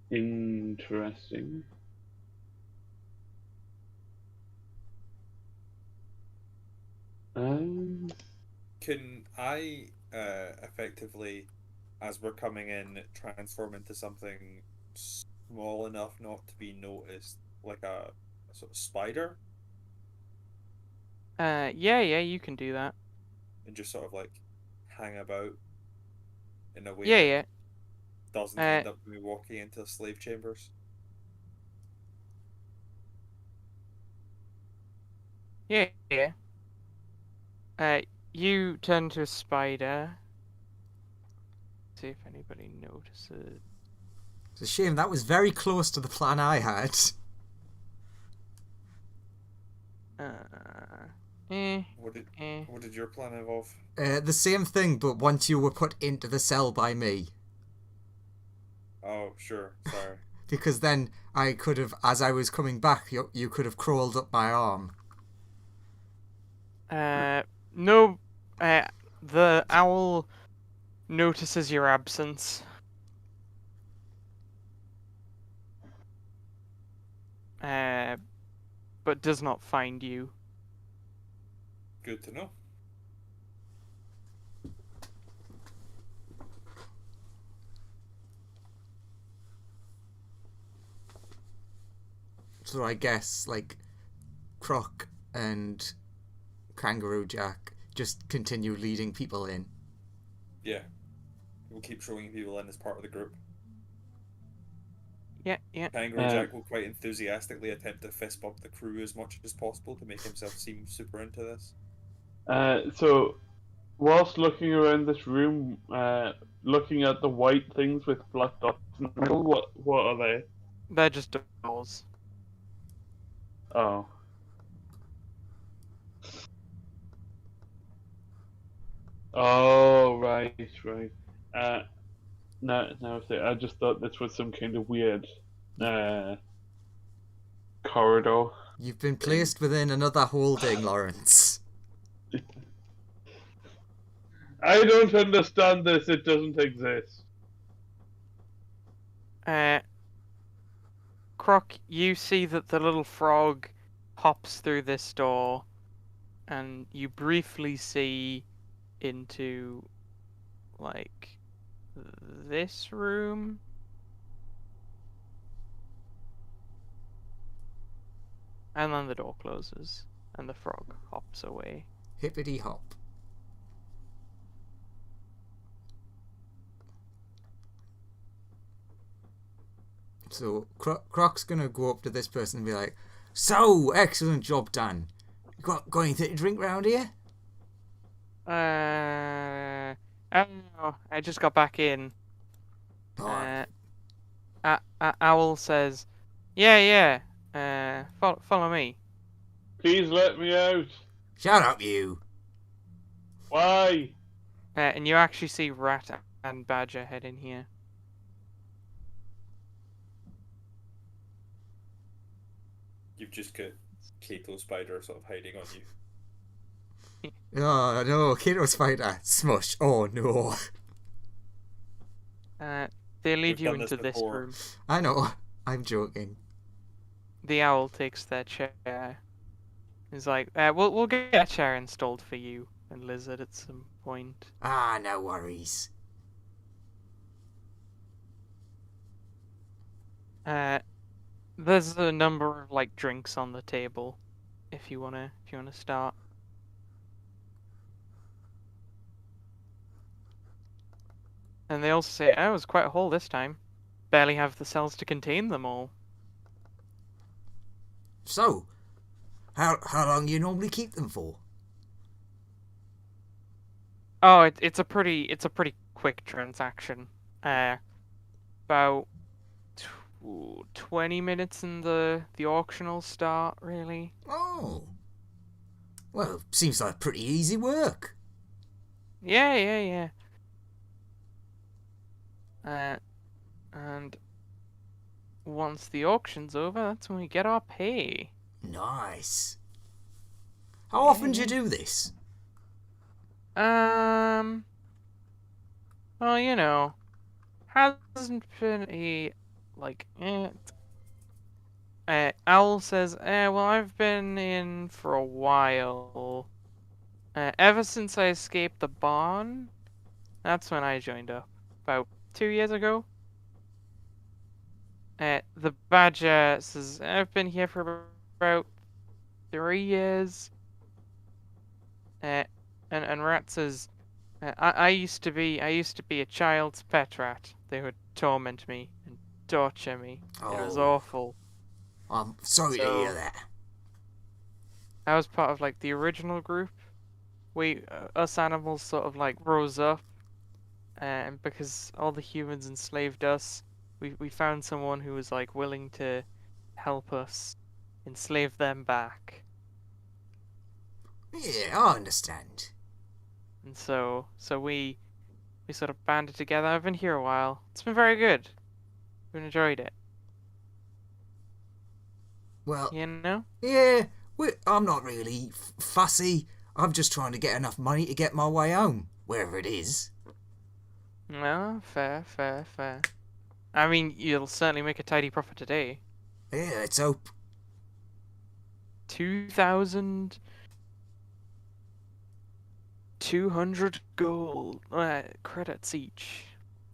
Speaker 4: Interesting.
Speaker 3: Can I effectively, as we're coming in, transform into something small enough not to be noticed, like a sort of spider,
Speaker 2: Yeah, you can do that.
Speaker 3: and just sort of like hang about in a way
Speaker 2: Yeah,
Speaker 3: that
Speaker 2: yeah.
Speaker 3: doesn't end up me walking into slave chambers?
Speaker 2: Yeah, yeah. You turn to a spider. See if anybody notices.
Speaker 1: It's a shame, that was very close to the plan I had.
Speaker 3: What did your plan involve?
Speaker 1: The same thing, but once you were put into the cell by me.
Speaker 3: Oh, sure. Sorry.
Speaker 1: Because then I could have, as I was coming back, you could have crawled up my arm.
Speaker 2: No. The owl notices your absence. But does not find you.
Speaker 3: Good to know.
Speaker 1: So I guess, like, Croc and Kangaroo Jack just continue leading people in.
Speaker 3: Yeah. We'll keep throwing people in as part of the group.
Speaker 2: Yeah.
Speaker 3: Kangaroo Jack will quite enthusiastically attempt to fist bump the crew as much as possible to make himself seem super into this.
Speaker 4: So, whilst looking around this room, looking at the white things with black dots in the middle, what are they?
Speaker 2: They're just doors.
Speaker 4: Oh. Oh, right. No, I just thought this was some kind of weird corridor.
Speaker 1: You've been placed within another holding, Lawrence.
Speaker 4: I don't understand this. It doesn't exist.
Speaker 2: Croc, you see that the little frog hops through this door, and you briefly see into, like, this room. And then the door closes, and the frog hops away.
Speaker 1: Hippity hop. So Croc's gonna go up to this person and be like, "So, excellent job done. You got anything to drink round here?"
Speaker 2: I don't know. I just got back in.
Speaker 1: Oh,
Speaker 2: Owl says, "Yeah. Follow me."
Speaker 4: Please let me out.
Speaker 1: shut up, you.
Speaker 4: Why?
Speaker 2: And you actually see Rat and Badger head in here.
Speaker 3: You've just got Kato Spider sort of hiding on you.
Speaker 1: Oh no, Kato Spider. Smush. Oh no.
Speaker 2: They lead
Speaker 3: We've
Speaker 2: you
Speaker 3: done this
Speaker 2: into this
Speaker 3: before.
Speaker 2: room.
Speaker 1: I know. I'm joking.
Speaker 2: The owl takes their chair. He's like, we'll get a chair installed for you and Lizard at some point.
Speaker 1: Ah, no worries.
Speaker 2: There's a number of like drinks on the table, if you wanna start. And they also say, "Oh, it was quite a haul this time. Barely have the cells to contain them all."
Speaker 1: So, how long you normally keep them for?
Speaker 2: Oh, it's a pretty quick transaction. About 20 minutes and the auction will start, really.
Speaker 1: Oh. Well, seems like pretty easy work.
Speaker 2: Yeah. And once the auction's over, that's when we get our pay.
Speaker 1: Nice. How often do you do this?
Speaker 2: Well, hasn't been a like. Owl says, well, I've been in for a while. Ever since I escaped the barn, that's when I joined up. About 2 years ago. The Badger says, I've been here for about 3 years. And Rat says, I used to be a child's pet rat. They would torment me and torture me. It was
Speaker 1: Oh.
Speaker 2: awful.
Speaker 1: I'm sorry to hear that.
Speaker 2: I was part of like the original group. Us animals sort of like rose up, and because all the humans enslaved us, we found someone who was like willing to help us enslave them back.
Speaker 1: Yeah, I understand.
Speaker 2: And so we sort of banded together. I've been here a while. It's been very good. We've enjoyed it.
Speaker 1: Well,
Speaker 2: You know?
Speaker 1: yeah, I'm not really fussy. I'm just trying to get enough money to get my way home, wherever it is.
Speaker 2: Well, fair. I mean, you'll certainly make a tidy profit today.
Speaker 1: Yeah, let's hope.
Speaker 2: 2,200 gold credits each.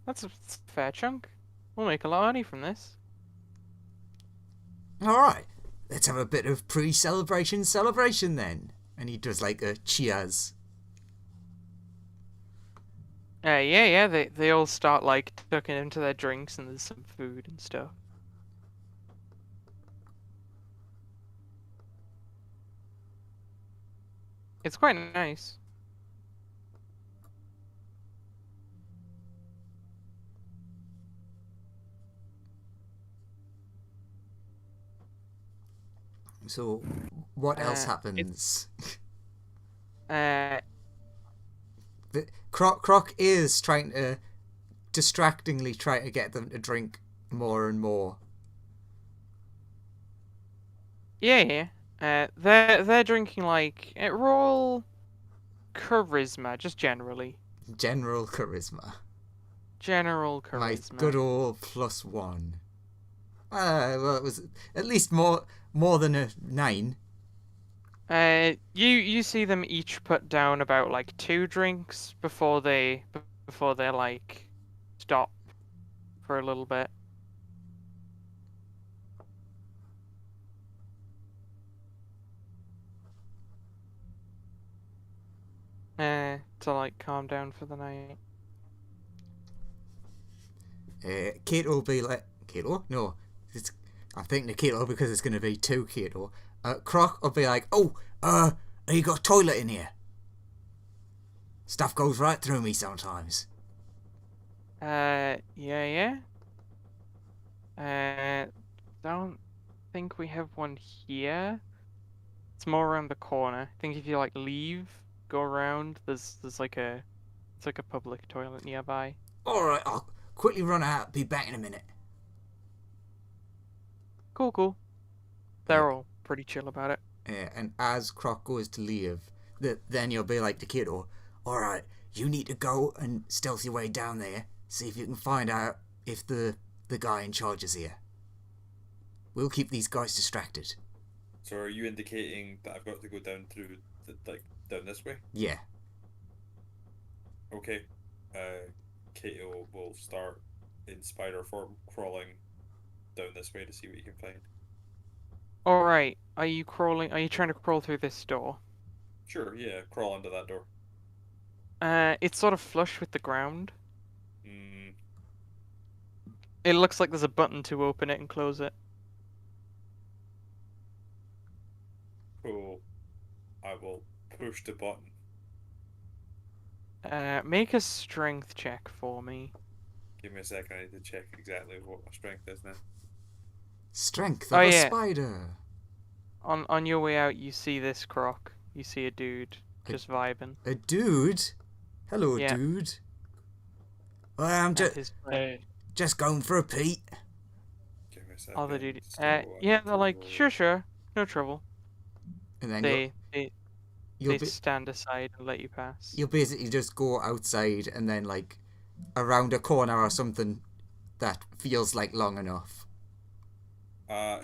Speaker 2: That's a fair chunk. We'll make a lot of money from this.
Speaker 1: Alright, let's have a bit of pre-celebration then. And he does like a cheers.
Speaker 2: Yeah. They all start like tucking into their drinks, and there's some food and stuff. It's quite nice.
Speaker 1: So, what else
Speaker 2: Uh,
Speaker 1: happens?
Speaker 2: Uh,
Speaker 1: Croc is trying to distractingly try to get them to drink more and more.
Speaker 2: Yeah. They're drinking like roll charisma, just generally.
Speaker 1: General charisma.
Speaker 2: General
Speaker 1: My
Speaker 2: charisma.
Speaker 1: good old +1. Well, it was at least more than a 9.
Speaker 2: You see them each put down about like 2 drinks before they like stop for a little bit. To like calm down for the night.
Speaker 1: Kate will be like, Kato? No, I'm thinking of Kato because it's going to be 2 Kato. Croc will be like, oh, you got a toilet in here? Stuff goes right through me sometimes.
Speaker 2: Yeah. Don't think we have one here. It's more around the corner. I think if you like leave, go around, there's like it's like a public toilet nearby.
Speaker 1: Alright, I'll quickly run out, be back in a minute.
Speaker 2: Cool. They're all pretty chill about it.
Speaker 1: And as Croc goes to leave, then you'll be like to Kato, alright, you need to go and stealth your way down there, see if you can find out if the guy in charge is here. We'll keep these guys distracted.
Speaker 3: So are you indicating that I've got to go down through, down this way?
Speaker 1: Yeah.
Speaker 3: Okay. Kato will start in spider form crawling down this way to see what you can find.
Speaker 2: Alright, are you trying to crawl through this door?
Speaker 3: Sure, yeah, crawl under that door.
Speaker 2: It's sort of flush with the ground.
Speaker 3: Mm,
Speaker 2: It looks like there's a button to open it and close it.
Speaker 3: cool. I will push the button.
Speaker 2: Make a strength check for me.
Speaker 3: Give me a second, I need to check exactly what my strength is now.
Speaker 1: Strength of a spider.
Speaker 2: On your way out, you see this Croc. You see a dude just vibing.
Speaker 1: A dude? Hello,
Speaker 2: Yeah.
Speaker 1: dude. Well, I'm just going for a peek.
Speaker 3: Give me a second.
Speaker 2: Other dude.
Speaker 3: Still,
Speaker 2: Yeah, they're like, sure, no trouble.
Speaker 1: And then
Speaker 2: They stand aside and let you pass.
Speaker 1: you'll basically just go outside and then like around a corner or something that feels like long enough.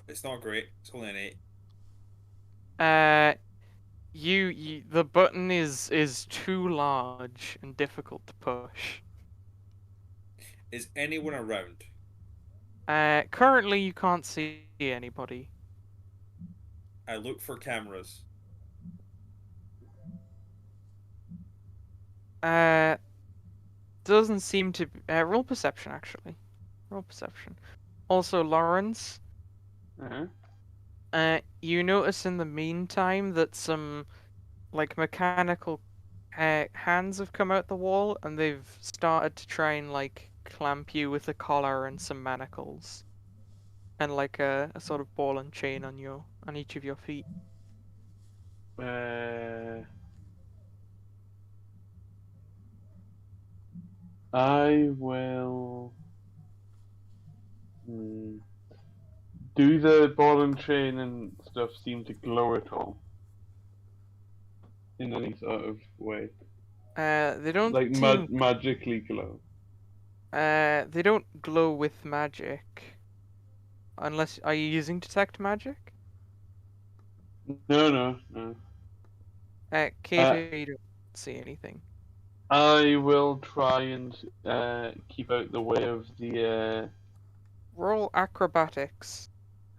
Speaker 3: It's not great. It's only an 8.
Speaker 2: The button is too large and difficult to push.
Speaker 3: Is anyone around?
Speaker 2: Currently you can't see anybody.
Speaker 3: I look for cameras.
Speaker 2: Doesn't seem to be, roll perception actually. Roll perception. Also, Lawrence, you notice in the meantime that some like mechanical hands have come out the wall and they've started to try and like clamp you with a collar and some manacles. And like a sort of ball and chain on each of your feet.
Speaker 4: I will. Do the ball and chain and stuff seem to glow at all? In any sort of way?
Speaker 2: They don't
Speaker 4: Like
Speaker 2: seem,
Speaker 4: magically glow?
Speaker 2: they don't glow with magic. Unless, are you using detect magic?
Speaker 4: No.
Speaker 2: Kato, you don't see anything.
Speaker 4: I will try and keep out the way of the
Speaker 2: Roll acrobatics.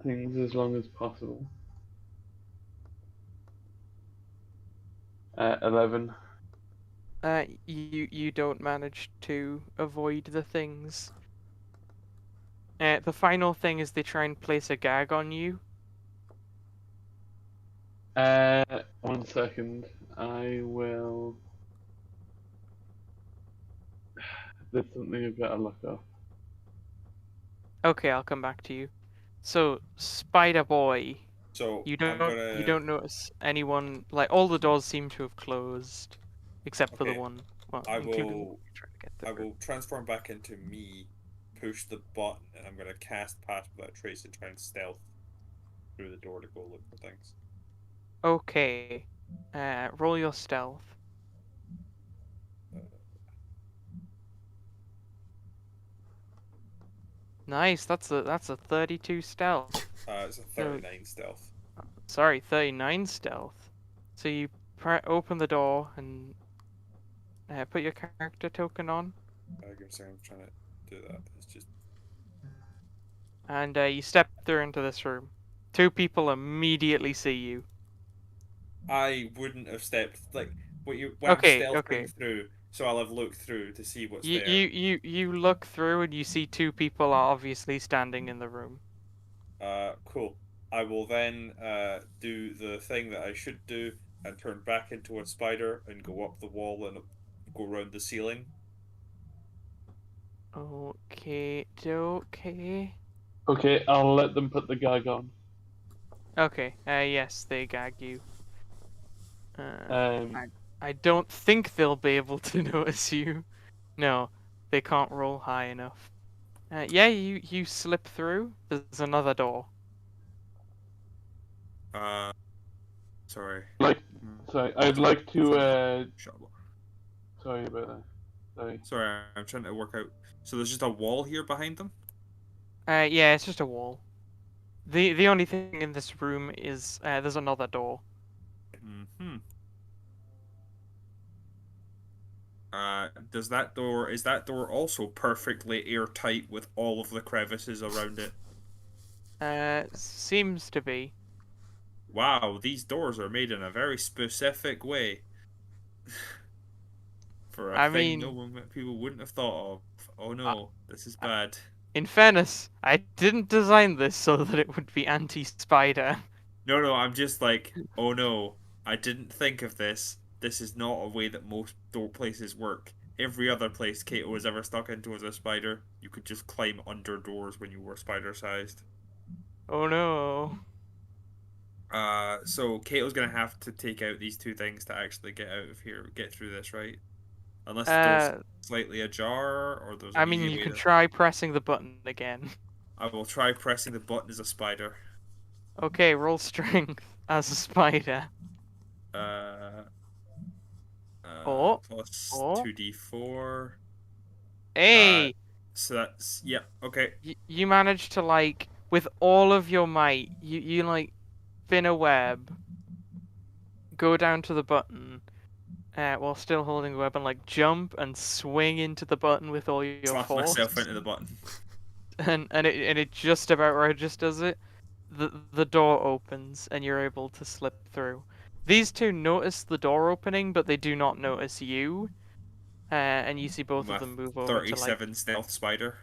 Speaker 4: things as long as possible. 11.
Speaker 2: You don't manage to avoid the things. The final thing is they try and place a gag on you.
Speaker 4: 1 second. I will. There's something I've got to look up.
Speaker 2: Okay, I'll come back to you. So, Spider Boy,
Speaker 3: So
Speaker 2: you
Speaker 3: I'm
Speaker 2: don't notice anyone. Like all the doors seem to have closed, except for the
Speaker 3: Okay.
Speaker 2: one. Well,
Speaker 3: I
Speaker 2: including the
Speaker 3: will.
Speaker 2: one you're trying to get
Speaker 3: I
Speaker 2: through.
Speaker 3: will transform back into me, push the button, and I'm gonna cast Pass Without Trace and try and stealth through the door to go look for things.
Speaker 2: Okay. Roll your stealth.
Speaker 3: Uh,
Speaker 2: Nice. That's a 32 stealth.
Speaker 3: it's a
Speaker 2: So
Speaker 3: 39 stealth.
Speaker 2: sorry, 39 stealth. So you open the door and put your character token on,
Speaker 3: I guess I'm trying to do that. It's just
Speaker 2: and you step through into this room. Two people immediately see you.
Speaker 3: I wouldn't have stepped like when I'm
Speaker 2: Okay,
Speaker 3: stealthing
Speaker 2: okay.
Speaker 3: through, so I'll have looked through to see what's
Speaker 2: You
Speaker 3: there.
Speaker 2: you you you look through and you see two people are obviously standing in the room.
Speaker 3: Cool. I will then do the thing that I should do and turn back into a spider and go up the wall and go around the ceiling.
Speaker 2: Okay, okay.
Speaker 4: Okay, I'll let them put the gag on.
Speaker 2: Okay, yes, they gag you.
Speaker 4: Um,
Speaker 2: I don't think they'll be able to notice you. No, they can't roll high enough. Yeah, you slip through. There's another door.
Speaker 3: Uh, sorry.
Speaker 4: like, sorry, I'd like to.
Speaker 3: Shut up.
Speaker 4: Sorry about that. Sorry.
Speaker 3: Sorry, I'm trying to work out. So there's just a wall here behind them.
Speaker 2: Yeah, it's just a wall. The only thing in this room is there's another door.
Speaker 3: Hmm. Is that door also perfectly airtight with all of the crevices around it?
Speaker 2: Seems to be.
Speaker 3: Wow, these doors are made in a very specific way for a
Speaker 2: I
Speaker 3: thing
Speaker 2: mean,
Speaker 3: people wouldn't have thought of. Oh
Speaker 2: I,
Speaker 3: no, this is
Speaker 2: I,
Speaker 3: bad.
Speaker 2: in fairness, I didn't design this so that it would be anti-spider.
Speaker 3: No, no, I'm just like, oh no, I didn't think of this. This is not a way that most door places work. Every other place Kato was ever stuck into as a spider, you could just climb under doors when you were spider sized.
Speaker 2: Oh no.
Speaker 3: So Kato's gonna have to take out these two things to actually get out of here, get through this, right? Unless the door's
Speaker 2: Uh,
Speaker 3: slightly ajar, or there's
Speaker 2: I
Speaker 3: an
Speaker 2: mean,
Speaker 3: easy
Speaker 2: you
Speaker 3: way
Speaker 2: can
Speaker 3: to.
Speaker 2: try pressing the button again.
Speaker 3: I will try pressing the button as a spider.
Speaker 2: Okay, roll strength as a spider.
Speaker 3: Uh,
Speaker 2: Oh,
Speaker 3: plus
Speaker 2: oh.
Speaker 3: 2d4.
Speaker 2: Hey,
Speaker 3: So that's yeah, okay.
Speaker 2: you managed to like, with all of your might, you like, spin a web, go down to the button, while still holding the web, and like jump and swing into the button with all your
Speaker 3: Slap
Speaker 2: force,
Speaker 3: myself into the button.
Speaker 2: and it just about registers it. The door opens and you're able to slip through. These two notice the door opening, but they do not notice you. And you see both of
Speaker 3: My
Speaker 2: them move over to like
Speaker 3: 37 stealth spider.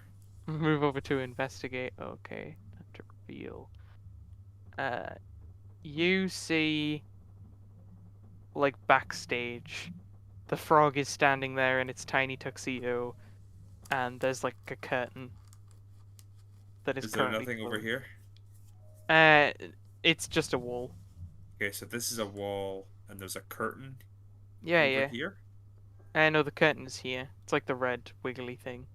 Speaker 2: move over to investigate. Okay, time to reveal. Uh, you see like backstage. The frog is standing there in its tiny tuxedo, and there's like a curtain that is
Speaker 3: Is there
Speaker 2: currently
Speaker 3: nothing over
Speaker 2: closed.
Speaker 3: here?
Speaker 2: Uh, it's just a wall.
Speaker 3: Okay, so this is a wall, and there's a curtain
Speaker 2: Yeah,
Speaker 3: over
Speaker 2: yeah.
Speaker 3: here.
Speaker 2: No, the curtain is here. It's like the red wiggly thing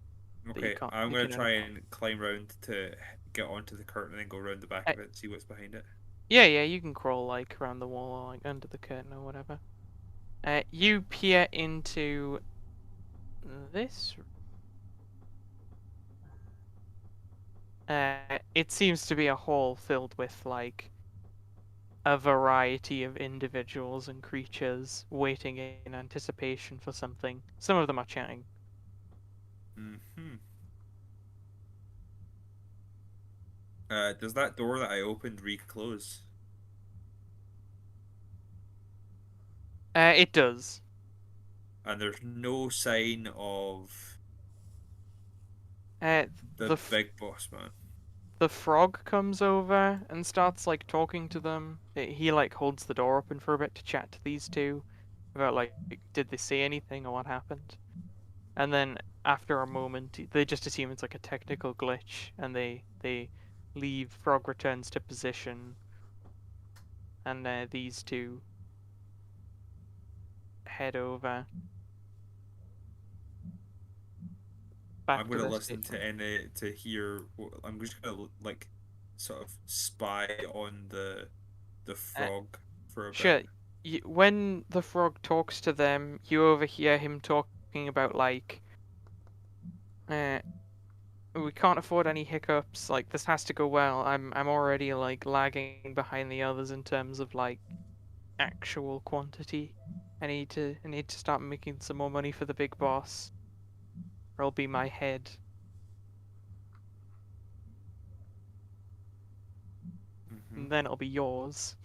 Speaker 2: that you
Speaker 3: Okay,
Speaker 2: can't.
Speaker 3: I'm
Speaker 2: you
Speaker 3: gonna
Speaker 2: can
Speaker 3: try
Speaker 2: unlock.
Speaker 3: and climb round to get onto the curtain and go around the back
Speaker 2: Uh,
Speaker 3: of it and see what's behind it.
Speaker 2: yeah, yeah. You can crawl like around the wall or like under the curtain or whatever. You peer into this. It seems to be a hall filled with like a variety of individuals and creatures waiting in anticipation for something. Some of them are chatting.
Speaker 3: Hmm. Does that door that I opened reclose?
Speaker 2: It does.
Speaker 3: And there's no sign of
Speaker 2: Uh,
Speaker 3: the
Speaker 2: the f-
Speaker 3: big boss man.
Speaker 2: the frog comes over and starts like talking to them. He like holds the door open for a bit to chat to these two about like did they say anything or what happened. And then after a moment, they just assume it's like a technical glitch, and they leave. Frog returns to position, and these two head over. back
Speaker 3: I'm
Speaker 2: to
Speaker 3: gonna
Speaker 2: this
Speaker 3: listen
Speaker 2: station.
Speaker 3: to hear. I'm just gonna like sort of spy on the
Speaker 2: Uh,
Speaker 3: frog for a bit.
Speaker 2: sure. When the frog talks to them, you overhear him talking about like, uh, we can't afford any hiccups. Like this has to go well. I'm already like lagging behind the others in terms of like actual quantity. I need to start making some more money for the big boss, or I'll be my head.
Speaker 3: Mm-hmm.
Speaker 2: And then it'll be yours.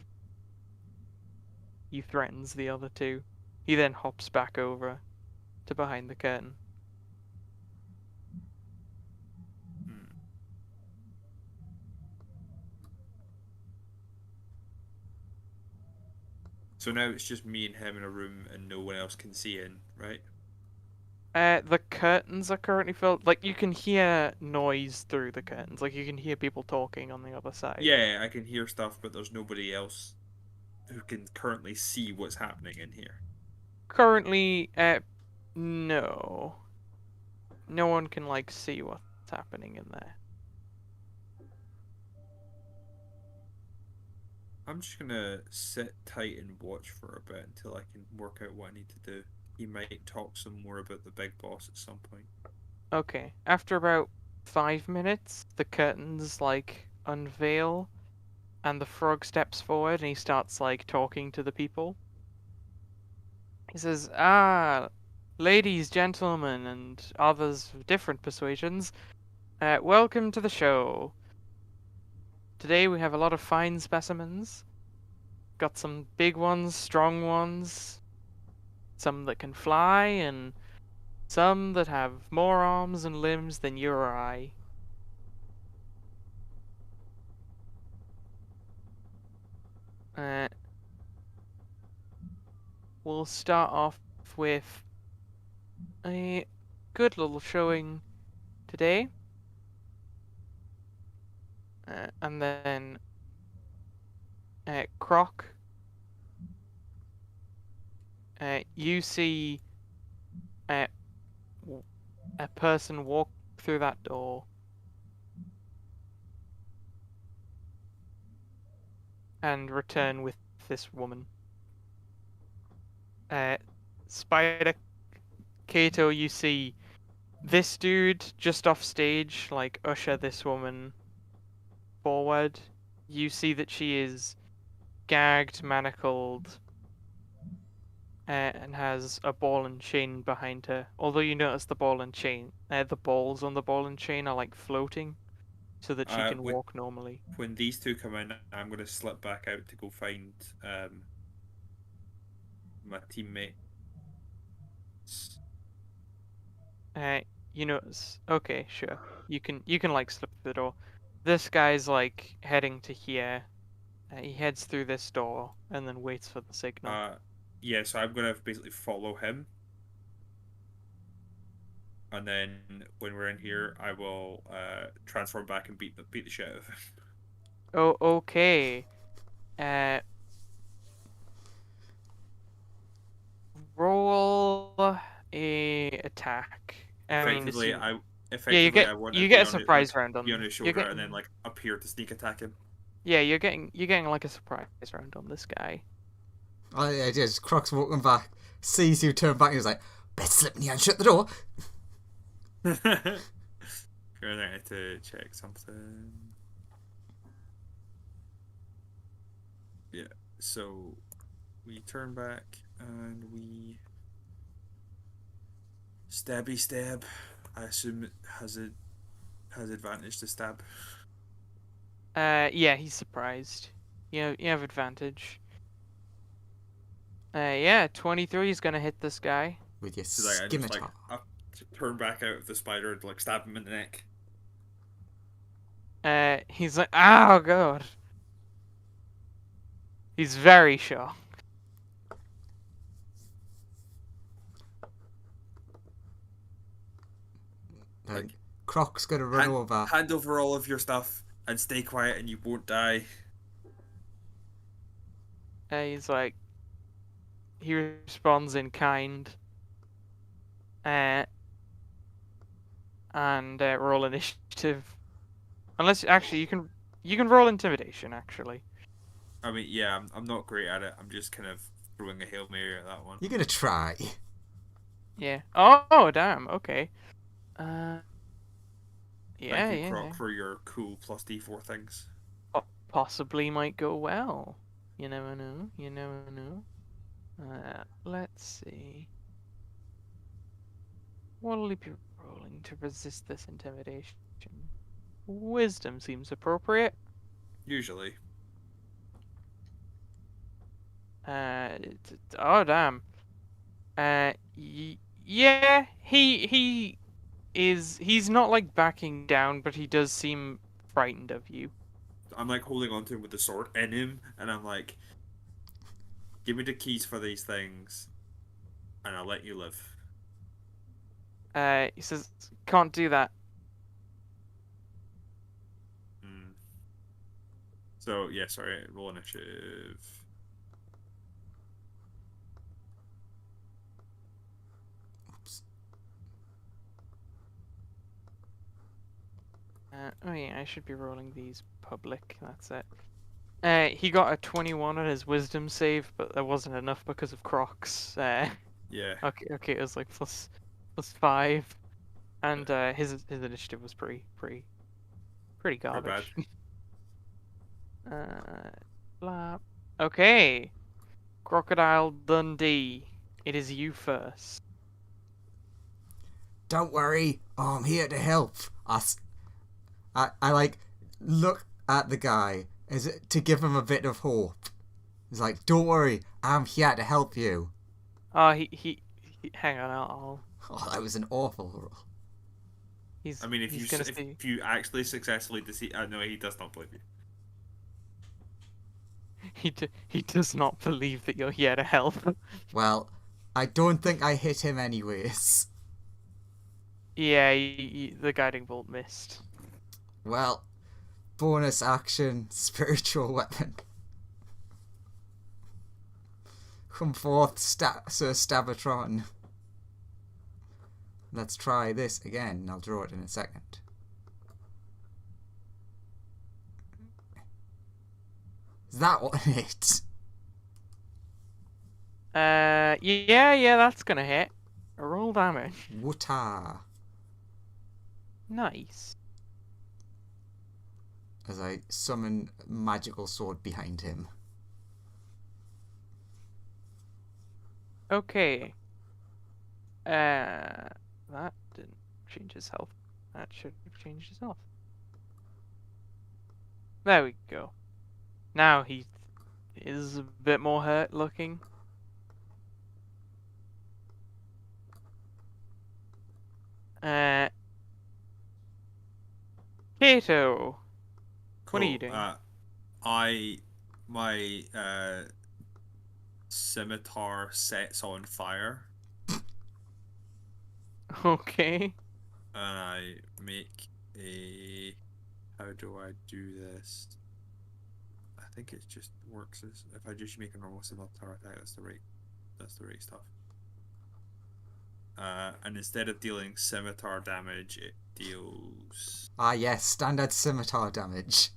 Speaker 2: He threatens the other two. He then hops back over to behind the curtain.
Speaker 3: Hmm. So now it's just me and him in a room, and no one else can see in, right?
Speaker 2: The curtains are currently filled. Like you can hear noise through the curtains. Like you can hear people talking on the other side.
Speaker 3: Yeah, I can hear stuff, but there's nobody else who can currently see what's happening in here.
Speaker 2: Currently, no. No one can like see what's happening in there.
Speaker 3: I'm just gonna sit tight and watch for a bit until I can work out what I need to do. He might talk some more about the big boss at some point.
Speaker 2: Okay. After about 5 minutes, the curtains like unveil, and the frog steps forward and he starts like talking to the people. He says, "Ah, ladies, gentlemen, and others of different persuasions, welcome to the show. Today we have a lot of fine specimens. Got some big ones, strong ones, some that can fly, and some that have more arms and limbs than you or I. Uh, we'll start off with a good little showing today, and then Croc, you see uh, a person walk through that door and return with this woman. Uh, Spider Kato, you see this dude just off stage, like usher this woman forward. You see that she is gagged, manacled, and has a ball and chain behind her. Although you notice the ball and chain, the balls on the ball and chain are like floating, so that she can
Speaker 3: When
Speaker 2: walk normally.
Speaker 3: these two come in, I'm gonna slip back out to go find my teammate.
Speaker 2: Uh, you notice. Okay, sure. You can like slip through the door. This guy's like heading to here. He heads through this door and then waits for the signal.
Speaker 3: Yeah, so I'm gonna basically follow him, and then when we're in here, I will transform back and beat the shit out of him.
Speaker 2: Oh, okay. Uh, roll a attack. I mean,
Speaker 3: Effectively,
Speaker 2: yeah, you get
Speaker 3: I want to
Speaker 2: you get
Speaker 3: be
Speaker 2: a
Speaker 3: on it,
Speaker 2: surprise round
Speaker 3: be
Speaker 2: on
Speaker 3: on his
Speaker 2: you're
Speaker 3: shoulder and then
Speaker 2: getting
Speaker 3: like appear to sneak attack him.
Speaker 2: yeah you're getting like a surprise round on this guy.
Speaker 1: Oh, yeah, it is. Croc's walking back, sees you turn back, and he's like, "Best slip me and shut the door."
Speaker 3: Sure, I need to check something. Yeah, so we turn back and we stabby stab. I assume it has advantage to stab.
Speaker 2: Yeah, he's surprised. You have advantage. Yeah, 23 is gonna hit this guy.
Speaker 1: With your
Speaker 3: So like I just like
Speaker 1: scimitar.
Speaker 3: I turn back out of the spider and like stab him in the neck.
Speaker 2: He's like, oh god. He's very shocked.
Speaker 1: Like, Croc's gonna run over.
Speaker 3: Hand over all of your stuff and stay quiet and you won't die.
Speaker 2: He's like, he responds in kind. Uh, and roll initiative. Unless actually you can roll intimidation actually.
Speaker 3: I mean, yeah, I'm not great at it. I'm just kind of throwing a Hail Mary at that one.
Speaker 1: You're gonna try.
Speaker 2: Yeah. Oh damn. Okay. Uh. Yeah,
Speaker 3: Thank you,
Speaker 2: yeah,
Speaker 3: Croc,
Speaker 2: yeah.
Speaker 3: for your cool plus D4 things.
Speaker 2: Possibly might go well. You never know. You never know. Let's see. What'll he be rolling to resist this intimidation? Wisdom seems appropriate.
Speaker 3: Usually.
Speaker 2: Oh damn. Yeah, he's not like backing down, but he does seem frightened of you.
Speaker 3: I'm like holding on to him with the sword in him, and I'm like, give me the keys for these things, and I'll let you live.
Speaker 2: He says, can't do that.
Speaker 3: Mm. So, yeah, sorry, roll initiative.
Speaker 1: Oops.
Speaker 2: Oh yeah, I should be rolling these public. That's it. He got a 21 on his wisdom save, but there wasn't enough because of Crocs.
Speaker 3: Yeah.
Speaker 2: Okay, it was like +5, and his initiative was pretty
Speaker 3: Pretty bad.
Speaker 2: garbage. Blah. Okay, Crocodile Dundee. It is you first.
Speaker 1: Don't worry, I'm here to help. I like look at the guy as to give him a bit of hope. He's like, don't worry, I'm here to help you.
Speaker 2: Oh, he hang on, I'll
Speaker 1: Oh, that was an awful roll.
Speaker 2: he's
Speaker 3: I mean, if
Speaker 2: he's
Speaker 3: you
Speaker 2: gonna
Speaker 3: if,
Speaker 2: see.
Speaker 3: if you actually successfully deceive, no, he does not believe you.
Speaker 2: He does not believe that you're here to help.
Speaker 1: Well, I don't think I hit him anyways.
Speaker 2: Yeah, the guiding bolt missed.
Speaker 1: Well, bonus action, spiritual weapon. Come forth, Sir Stabatron. Let's try this again. I'll draw it in a second. Is that what it?
Speaker 2: Yeah, that's gonna hit. Roll damage.
Speaker 1: Wota.
Speaker 2: Nice.
Speaker 1: As I summon magical sword behind him.
Speaker 2: Okay. That didn't change his health. That should have changed his health. There we go. Now he is a bit more hurt looking. Kato, what are you
Speaker 3: Cool.
Speaker 2: doing?
Speaker 3: My scimitar sets on fire,
Speaker 2: Okay.
Speaker 3: and I make a. How do I do this? I think it just works as if I just make a normal scimitar attack. That's the right stuff. And instead of dealing scimitar damage, it deals
Speaker 1: Ah yes, standard scimitar damage.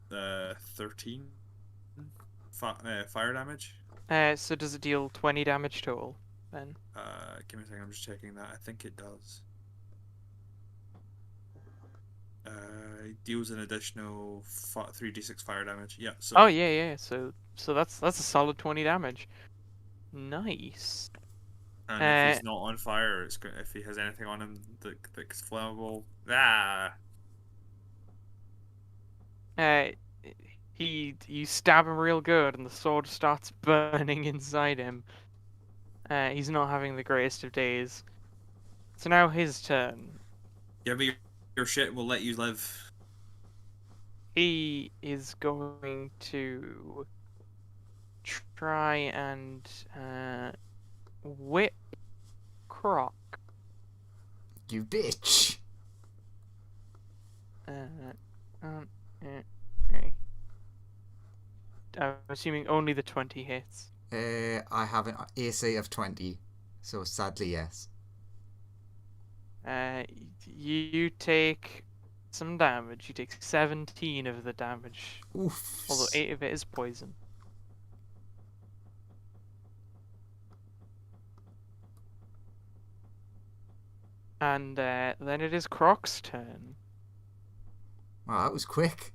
Speaker 3: 13 fire damage.
Speaker 2: So does it deal 20 damage total then?
Speaker 3: Give me a second. I'm just checking that. I think it does. It deals an additional 3d6 fire damage. Yeah. So.
Speaker 2: Oh yeah. So that's a solid 20 damage. Nice.
Speaker 3: And if he's not on fire, if he has anything on him that's flammable,
Speaker 2: you stab him real good, and the sword starts burning inside him. He's not having the greatest of days. So now his turn.
Speaker 3: give me your shit and we'll let you live.
Speaker 2: He is going to try and whip Croc.
Speaker 1: You bitch.
Speaker 2: I'm assuming only the 20 hits.
Speaker 1: I have an AC of 20, so sadly yes.
Speaker 2: You take some damage. You take 17 of the damage,
Speaker 1: Oof.
Speaker 2: although 8 of it is poison. And then it is Croc's turn.
Speaker 1: Wow, that was quick.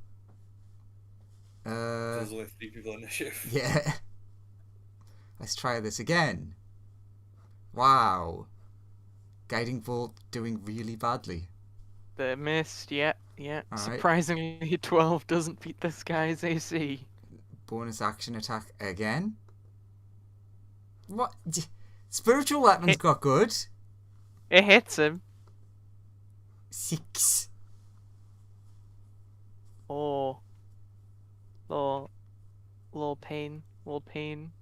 Speaker 3: There's only 3 people initiative.
Speaker 1: Yeah. Let's try this again. Wow. Guiding Bolt doing really badly.
Speaker 2: The missed, yeah.
Speaker 1: Alright.
Speaker 2: Surprisingly, 12 doesn't beat this guy's AC.
Speaker 1: Bonus action attack again. What? Spiritual weapons got good.
Speaker 2: It hits him.
Speaker 1: 6.
Speaker 2: Oh. Little pain. Little pain.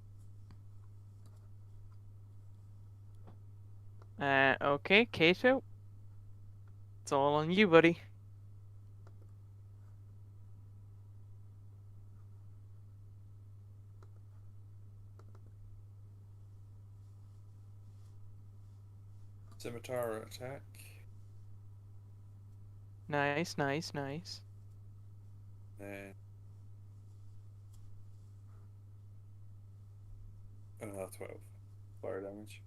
Speaker 2: Okay, Kato. It's all on you, buddy.
Speaker 3: Scimitar attack.
Speaker 2: Nice.
Speaker 3: Then another 12 fire damage.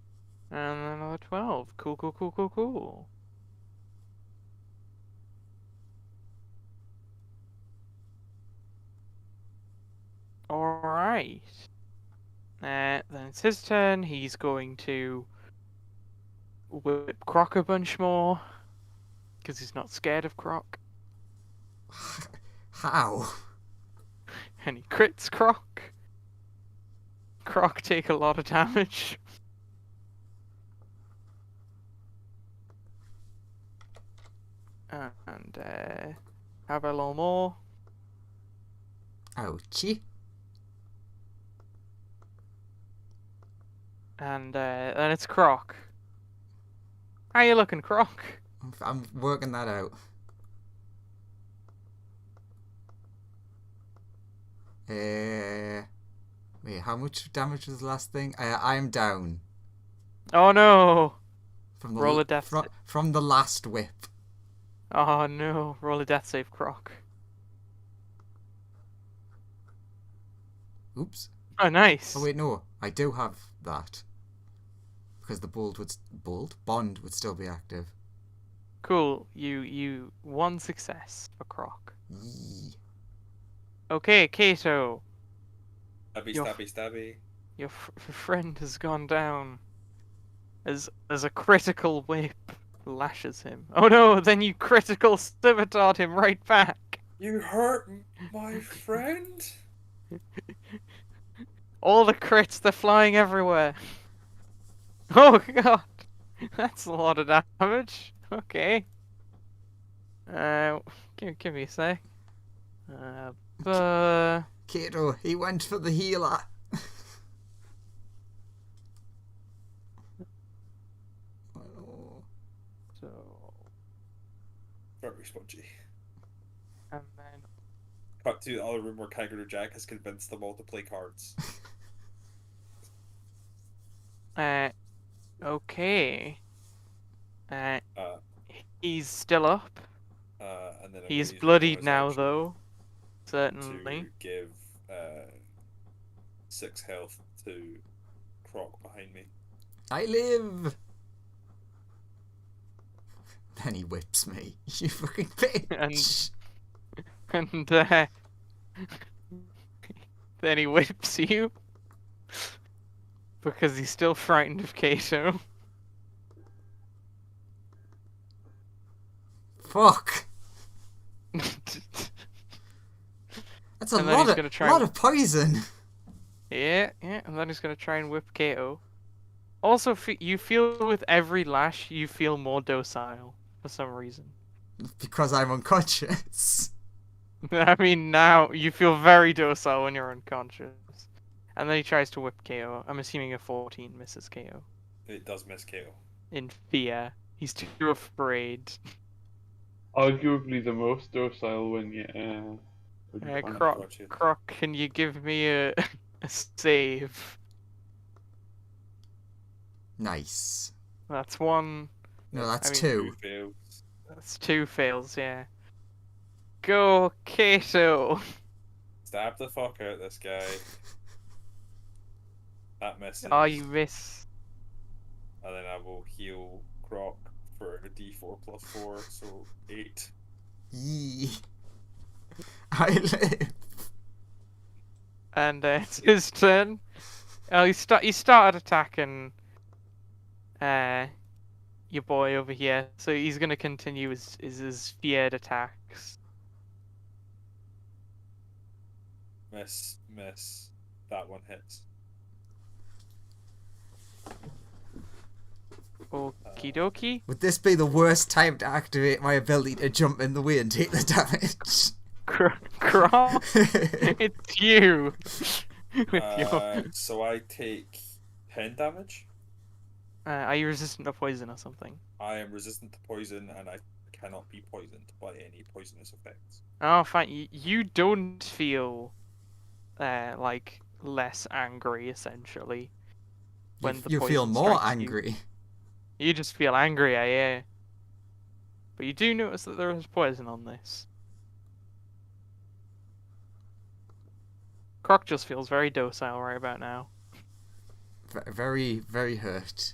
Speaker 2: And another 12. Cool. Alright. Then it's his turn. He's going to whip Croc a bunch more. Because he's not scared of Croc.
Speaker 1: How?
Speaker 2: And he crits Croc. Croc take a lot of damage. And how about a little more?
Speaker 1: Ouchie.
Speaker 2: And then it's Croc. How you looking, Croc?
Speaker 1: I'm working that out. Wait, how much damage was the last thing? I'm down.
Speaker 2: Oh no!
Speaker 1: From the
Speaker 2: Roll a death
Speaker 1: from the last whip.
Speaker 2: Oh no! Roll a death save, Croc.
Speaker 1: Oops.
Speaker 2: Oh, nice.
Speaker 1: Oh wait, no, I do have that because the bond would still be active.
Speaker 2: Cool. You one success for Croc.
Speaker 1: Yee.
Speaker 2: Okay, Kato.
Speaker 3: Stabby.
Speaker 2: Your friend has gone down as a critical whip lashes him. Oh no! Then you critical scimitard him right back.
Speaker 3: You hurt my friend?
Speaker 2: All the crits, they're flying everywhere. Oh god, that's a lot of damage. Okay. Give me a sec.
Speaker 1: Kato, he went for the healer. Oh.
Speaker 2: So,
Speaker 3: Very spongy.
Speaker 2: and then
Speaker 3: Cut to the other room where Kangaroo Jack has convinced them all to play cards.
Speaker 2: okay. He's still up.
Speaker 3: And then
Speaker 2: He's
Speaker 3: use
Speaker 2: bloodied
Speaker 3: bonus
Speaker 2: now,
Speaker 3: action
Speaker 2: though. Certainly.
Speaker 3: to give 6 health to Croc behind me.
Speaker 1: I live. Then he whips me. You fucking bitch.
Speaker 2: And then he whips you because he's still frightened of Kato.
Speaker 1: Fuck. That's a
Speaker 2: And then
Speaker 1: lot
Speaker 2: he's
Speaker 1: of
Speaker 2: gonna
Speaker 1: lot of poison.
Speaker 2: Yeah, and then he's gonna try and whip Kato. Also, you feel with every lash, you feel more docile for some reason.
Speaker 1: Because I'm unconscious.
Speaker 2: I mean, now you feel very docile when you're unconscious. And then he tries to whip KO. I'm assuming a 14 misses KO.
Speaker 3: It does miss KO.
Speaker 2: In fear. He's too afraid.
Speaker 4: Arguably the most docile when you.
Speaker 2: Croc, can you give me a save?
Speaker 1: Nice.
Speaker 2: That's one
Speaker 1: No, that's
Speaker 2: I mean,
Speaker 1: two.
Speaker 3: fails.
Speaker 2: That's 2 fails, yeah. Go, Kato!
Speaker 3: Stab the fuck out this guy. That misses.
Speaker 2: Oh, you miss.
Speaker 3: And then I will heal Croc for a d4 plus 4, so 8.
Speaker 1: Yee. I live.
Speaker 2: And it's his turn. Oh, he started attacking your boy over here, so he's gonna continue his feared attacks.
Speaker 3: Miss. That one hits.
Speaker 2: Okie dokie.
Speaker 1: Would this be the worst time to activate my ability to jump in the way and take the damage?
Speaker 2: Croc, it's you. With your...
Speaker 3: So I take 10 damage.
Speaker 2: Are you resistant to poison or something?
Speaker 3: I am resistant to poison and I cannot be poisoned by any poisonous effects.
Speaker 2: Oh, fine. You don't feel like less angry, essentially. When the
Speaker 1: you feel
Speaker 2: poison
Speaker 1: more
Speaker 2: strikes
Speaker 1: angry.
Speaker 2: You just feel angrier, yeah. But you do notice that there is poison on this. Croc just feels very docile right about now.
Speaker 1: Very, very hurt.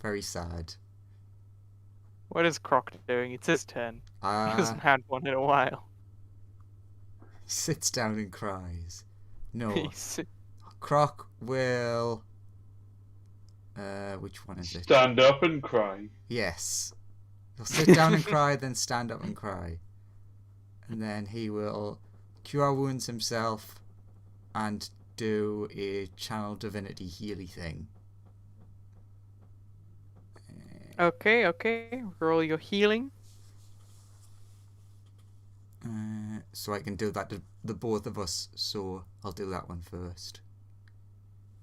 Speaker 1: Very sad.
Speaker 2: What is Croc doing? It's his turn. He hasn't had one in a while.
Speaker 1: Sits down and cries. No.
Speaker 2: He's...
Speaker 1: Croc will... which one is it?
Speaker 4: Stand up and cry.
Speaker 1: Yes. He'll sit down and cry, then stand up and cry. And then he will cure wounds himself and do a channel divinity healy thing.
Speaker 2: Okay. Roll your healing.
Speaker 1: So I can do that to the both of us, so I'll do that one first.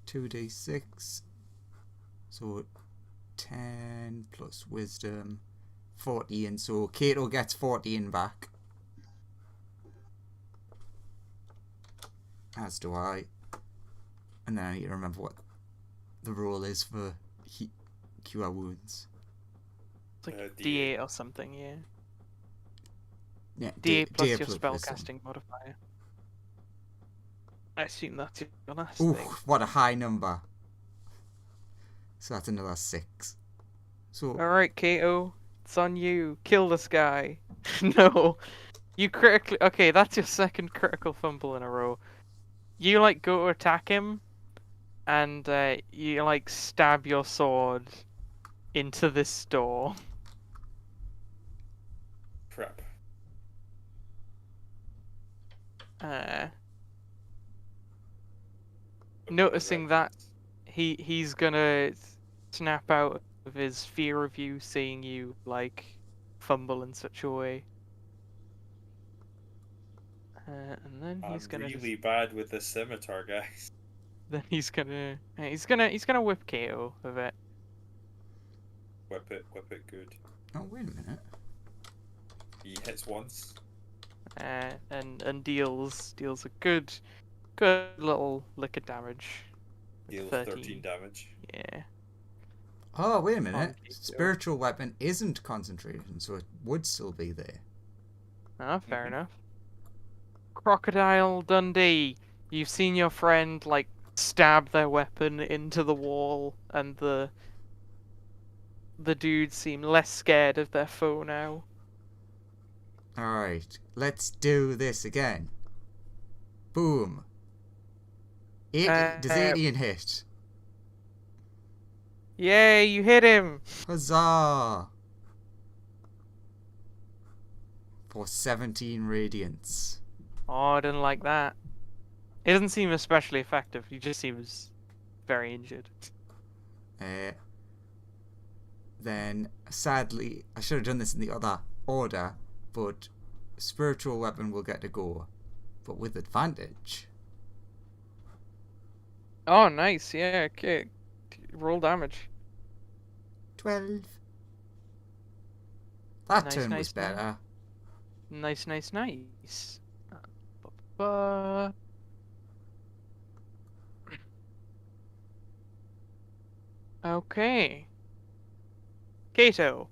Speaker 1: 2d6. So 10 plus wisdom, 14. So Kato gets 14 back. As do I. And then I need to remember what the roll is for cure wounds.
Speaker 2: It's like
Speaker 3: D8.
Speaker 2: D8 or something, yeah.
Speaker 1: Yeah,
Speaker 2: D8 plus your
Speaker 1: wisdom.
Speaker 2: spellcasting modifier. I assume that's your last
Speaker 1: Ooh,
Speaker 2: thing.
Speaker 1: what a high number. So that's another 6. So
Speaker 2: Alright, Kato. It's on you. Kill this guy. No. You critically... Okay, that's your second critical fumble in a row. You, like, go to attack him, and you, like, stab your sword into this door.
Speaker 3: Crap.
Speaker 2: Noticing that, he's gonna snap out of his fear of you, seeing you, like, fumble in such a way. And then he's
Speaker 3: I'm
Speaker 2: gonna
Speaker 3: really bad with the scimitar, guys.
Speaker 2: then he's gonna whip KO of it.
Speaker 3: Whip it good.
Speaker 1: oh, wait a minute.
Speaker 3: He hits once.
Speaker 2: And deals a good little lick of damage.
Speaker 3: Deals
Speaker 2: 13.
Speaker 3: 13 damage.
Speaker 2: Yeah.
Speaker 1: Oh, wait a minute.
Speaker 2: On Kato.
Speaker 1: Spiritual weapon isn't concentration, so it would still be there.
Speaker 2: Ah, fair enough. Crocodile Dundee, you've seen your friend like stab their weapon into the wall, and the dudes seem less scared of their foe now.
Speaker 1: Alright, let's do this again. Boom. Does 18 hit?
Speaker 2: Yay, you hit him!
Speaker 1: Huzzah! For 17 radiance.
Speaker 2: Oh, I didn't like that. It doesn't seem especially effective. He just seems very injured.
Speaker 1: Then, sadly, I should have done this in the other order, but spiritual weapon will get to go, but with advantage.
Speaker 2: Oh, nice. Yeah, okay. Roll damage.
Speaker 1: 12. That
Speaker 2: Nice,
Speaker 1: turn
Speaker 2: nice,
Speaker 1: was better.
Speaker 2: Nice. Okay. Kato,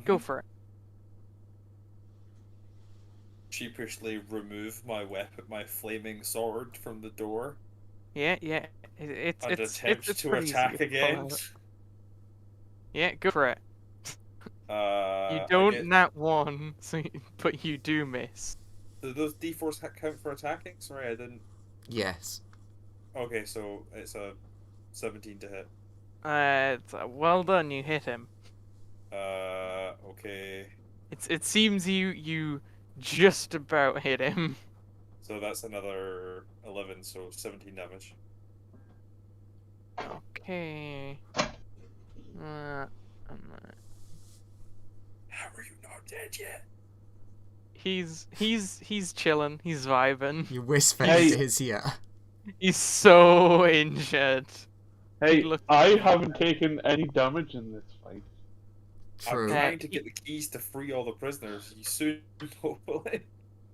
Speaker 2: Go
Speaker 3: Mhm.
Speaker 2: for it.
Speaker 3: Sheepishly remove my weapon, my flaming sword, from the door
Speaker 2: Yeah, yeah.
Speaker 3: and attempt
Speaker 2: It's
Speaker 3: to
Speaker 2: pretty easy to
Speaker 3: attack again.
Speaker 2: pull out. Yeah, go for it. You
Speaker 3: I
Speaker 2: don't
Speaker 3: get.
Speaker 2: nat one, but you do miss.
Speaker 3: Do those D4s count for attacking? Sorry, I didn't.
Speaker 1: Yes.
Speaker 3: Okay, so it's a 17 to hit.
Speaker 2: Well done, you hit him.
Speaker 3: Okay.
Speaker 2: It seems you just about hit him.
Speaker 3: So that's another 11, so 17 damage.
Speaker 2: Okay. Um,
Speaker 3: How are you not dead yet?
Speaker 2: he's chilling. He's vibing.
Speaker 1: You whisper
Speaker 4: Hey.
Speaker 1: into his ear.
Speaker 2: He's so injured.
Speaker 4: Hey,
Speaker 2: look-
Speaker 4: I haven't taken any damage in this fight.
Speaker 1: True.
Speaker 3: I'm trying to
Speaker 2: he-
Speaker 3: get the keys to free all the prisoners. You soon, hopefully.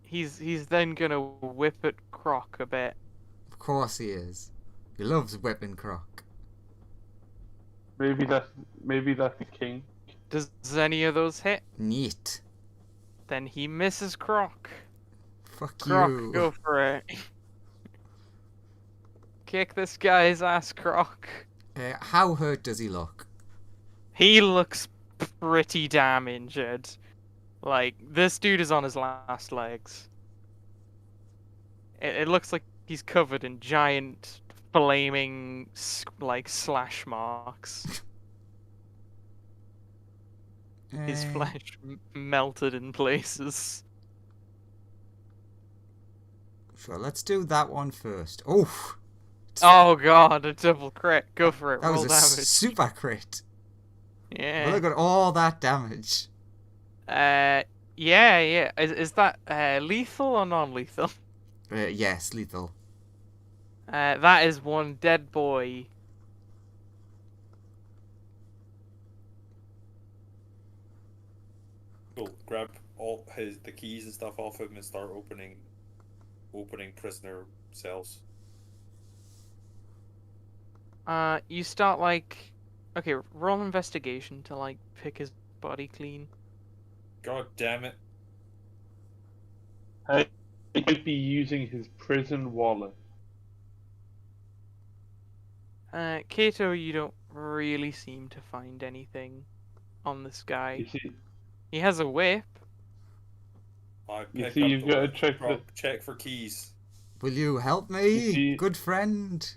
Speaker 2: He's then gonna whip at Croc a bit.
Speaker 1: Of course he is. He loves whipping Croc.
Speaker 4: Maybe that's the king.
Speaker 2: Does any of those hit?
Speaker 1: Neat.
Speaker 2: Then he misses Croc.
Speaker 1: Fuck
Speaker 2: Croc,
Speaker 1: you.
Speaker 2: go for it. Kick this guy's ass, Croc.
Speaker 1: How hurt does he look?
Speaker 2: He looks pretty damn injured. Like, this dude is on his last legs. It looks like he's covered in giant, flaming, like, slash marks. His
Speaker 1: Eh,
Speaker 2: flesh melted in places.
Speaker 1: Sure, let's do that one first. Oh,
Speaker 2: Oh god, a double crit. Go for it.
Speaker 1: that was
Speaker 2: Roll
Speaker 1: a
Speaker 2: damage.
Speaker 1: super crit.
Speaker 2: Yeah.
Speaker 1: Look at all that damage.
Speaker 2: Yeah. Is that lethal or non-lethal?
Speaker 1: Yes, lethal.
Speaker 2: That is one dead boy.
Speaker 3: Cool. Grab all the keys and stuff off him and start opening prisoner cells.
Speaker 2: You start like, okay, roll investigation to like pick his body clean.
Speaker 3: God damn it.
Speaker 4: Hey, he might be using his prison wallet.
Speaker 2: Kato, you don't really seem to find anything on this guy.
Speaker 4: You see,
Speaker 2: He has a whip.
Speaker 3: I
Speaker 4: You
Speaker 3: pick
Speaker 4: see,
Speaker 3: up
Speaker 4: you've
Speaker 3: the
Speaker 4: gotta
Speaker 3: weapon
Speaker 4: check
Speaker 3: drop, check for keys.
Speaker 1: Will you help
Speaker 4: You
Speaker 1: me,
Speaker 4: see-
Speaker 1: good friend?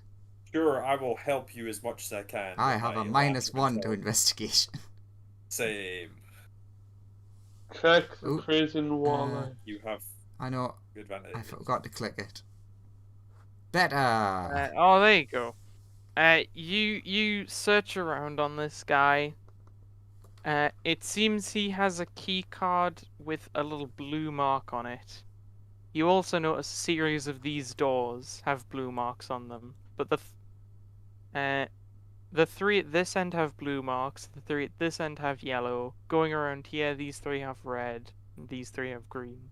Speaker 3: Sure, I will help you as much as I can.
Speaker 1: I
Speaker 3: with
Speaker 1: have
Speaker 3: my
Speaker 1: a
Speaker 3: lack of
Speaker 1: -1 to
Speaker 3: intelligence.
Speaker 1: investigation.
Speaker 3: Same.
Speaker 4: check the
Speaker 1: Ooh,
Speaker 4: prison wallet.
Speaker 3: You have
Speaker 1: I know.
Speaker 3: advantage.
Speaker 1: I forgot to click it. Better.
Speaker 2: Oh, there you go. You search around on this guy. It seems he has a key card with a little blue mark on it. You also notice a series of these doors have blue marks on them, but the three at this end have blue marks, the three at this end have yellow. Going around here, these three have red, and these three have green.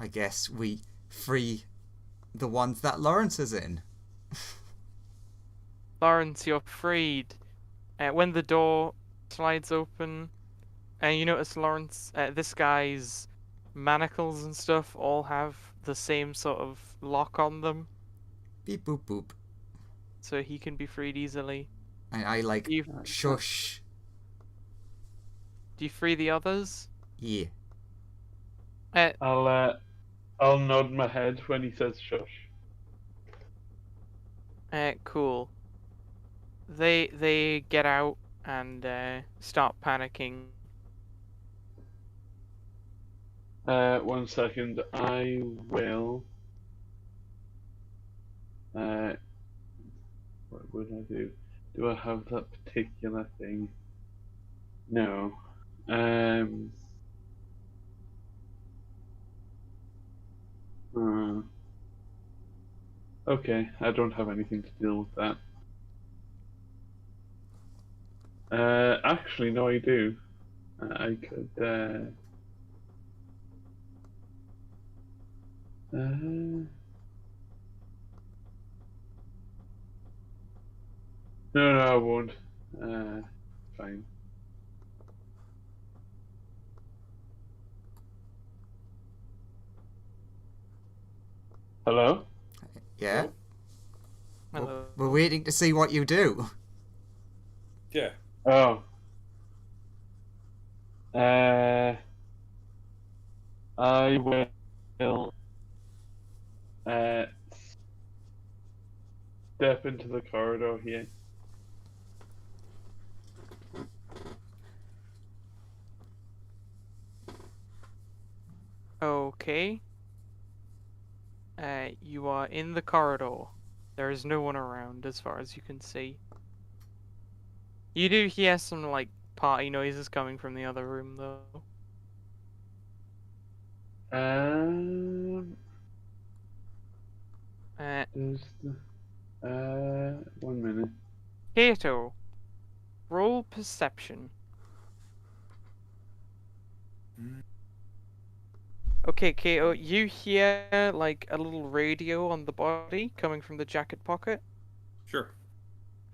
Speaker 1: I guess we free the ones that Lawrence is in.
Speaker 2: Lawrence, you're freed. When the door slides open, and you notice Lawrence, this guy's manacles and stuff all have the same sort of lock on them,
Speaker 1: Beep boop boop.
Speaker 2: so he can be freed easily.
Speaker 1: And I like
Speaker 2: You,
Speaker 1: shush.
Speaker 2: do you free the others?
Speaker 1: Yeah.
Speaker 4: I'll nod my head when he says shush.
Speaker 2: Cool. They get out and start panicking.
Speaker 4: 1 second, I will. What would I do? Do I have that particular thing? No. Okay, I don't have anything to deal with that. Actually, no, I do. I could. No, I won't. Fine. Hello?
Speaker 1: Yeah.
Speaker 2: Hello.
Speaker 1: We're waiting to see what you do.
Speaker 3: Yeah.
Speaker 4: Oh. I will step into the corridor here.
Speaker 2: Okay. You are in the corridor. There is no one around as far as you can see. You do hear some like party noises coming from the other room though.
Speaker 4: Um,
Speaker 2: Uh,
Speaker 4: there's the, 1 minute.
Speaker 2: Kato, roll perception. Okay, Kato, you hear like a little radio on the body coming from the jacket pocket.
Speaker 3: Sure.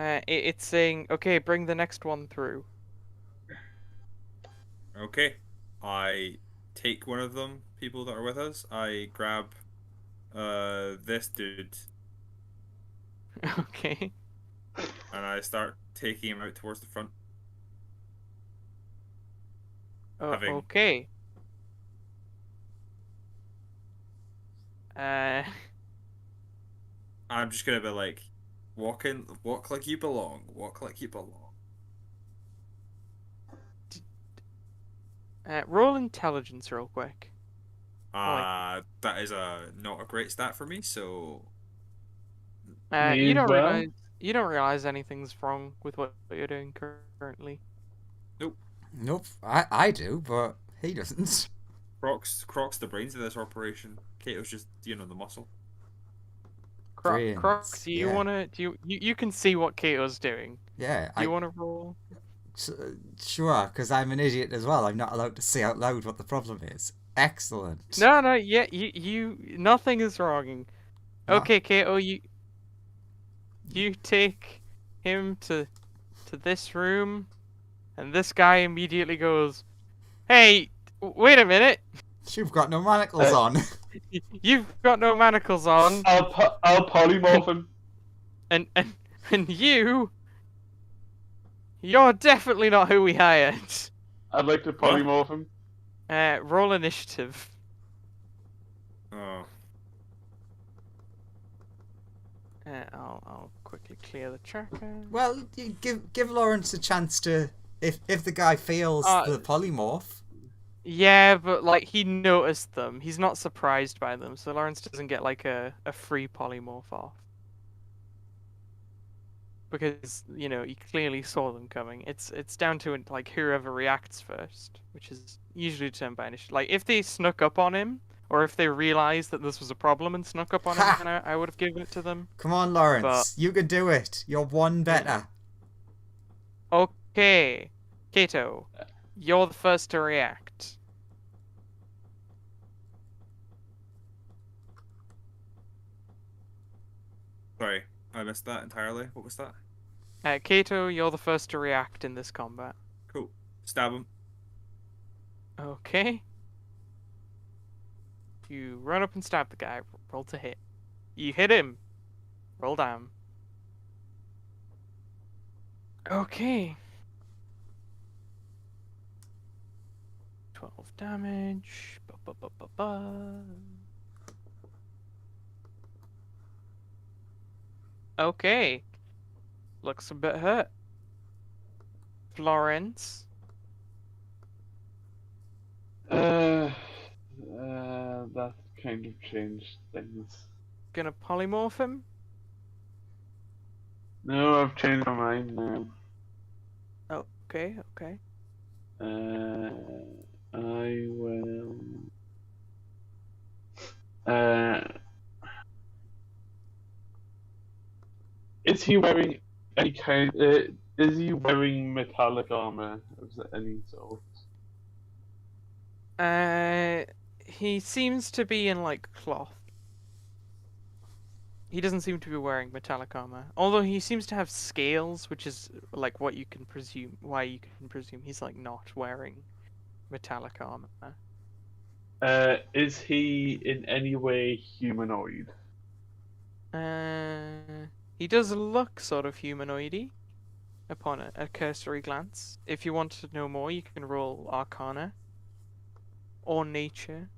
Speaker 2: It's saying, "Okay, bring the next one through."
Speaker 3: Okay. I take one of them, people that are with us. I grab this dude
Speaker 2: Okay.
Speaker 3: and I start taking him out towards the front. Having
Speaker 2: Okay.
Speaker 3: I'm just gonna be like, walk like you belong, walk like you belong.
Speaker 2: Roll intelligence real quick.
Speaker 3: That is not a great stat for me, so
Speaker 4: Me
Speaker 2: You
Speaker 4: as
Speaker 2: don't
Speaker 4: well?
Speaker 2: realize anything's wrong with what you're doing currently.
Speaker 3: nope.
Speaker 1: Nope, I do, but he doesn't.
Speaker 3: Croc's the brains of this operation. Kato's just, the muscle.
Speaker 1: Brains,
Speaker 2: Crocs, do you
Speaker 1: yeah.
Speaker 2: wanna you can see what Kato's doing.
Speaker 1: Yeah,
Speaker 2: Do you wanna roll?
Speaker 1: sure, because I'm an idiot as well. I'm not allowed to say out loud what the problem is. Excellent.
Speaker 2: No, yeah, nothing is wrong.
Speaker 1: No.
Speaker 2: Okay, Kato, you take him to this room, and this guy immediately goes, "Hey, wait a minute!
Speaker 1: You've got no manacles on.
Speaker 2: You've got no manacles on,
Speaker 4: I'll polymorph him.
Speaker 2: and you're definitely not who we hired."
Speaker 4: I'd like to
Speaker 3: What?
Speaker 4: polymorph him.
Speaker 2: Roll initiative.
Speaker 3: Oh.
Speaker 2: I'll quickly clear the tracker.
Speaker 1: Well, you give Lawrence a chance to, if the guy fails the polymorph.
Speaker 2: Yeah, but like he noticed them. He's not surprised by them, so Lawrence doesn't get like a free polymorph off. Because, he clearly saw them coming. It's down to like whoever reacts first, which is usually determined by initiative. Like if they snuck up on him, or if they realized that this was a problem and snuck up on him,
Speaker 1: Ha!
Speaker 2: then I would have given it to them.
Speaker 1: Come on, Lawrence. You can do it. You're one better.
Speaker 2: Okay, Kato, you're the first to react.
Speaker 3: Sorry, I missed that entirely. What was that?
Speaker 2: Kato, you're the first to react in this combat.
Speaker 3: Cool. Stab him.
Speaker 2: Okay. You run up and stab the guy. Roll to hit. You hit him. Roll down. Okay. 12 damage. Okay. Looks a bit hurt. Florence.
Speaker 4: That kind of changed things.
Speaker 2: Gonna polymorph him?
Speaker 4: No, I've changed my mind now.
Speaker 2: Okay.
Speaker 4: I will. Is he wearing any kind? Is he wearing metallic armor of any sort?
Speaker 2: He seems to be in like cloth. He doesn't seem to be wearing metallic armor, although he seems to have scales, which is like what you can presume. Why you can presume he's like not wearing metallic armor.
Speaker 4: Is he in any way humanoid?
Speaker 2: He does look sort of humanoidy upon a cursory glance. If you want to know more, you can roll Arcana or Nature.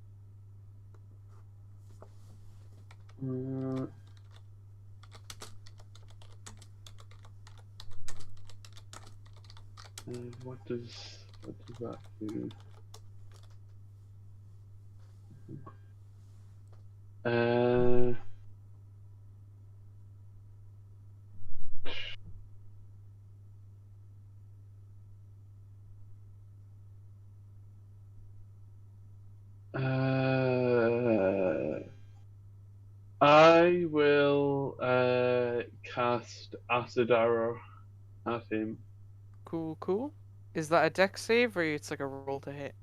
Speaker 4: Uh, what does that do? Uh, I will cast Acid Arrow at him.
Speaker 2: Cool, cool. Is that a dex save or it's like a roll to hit?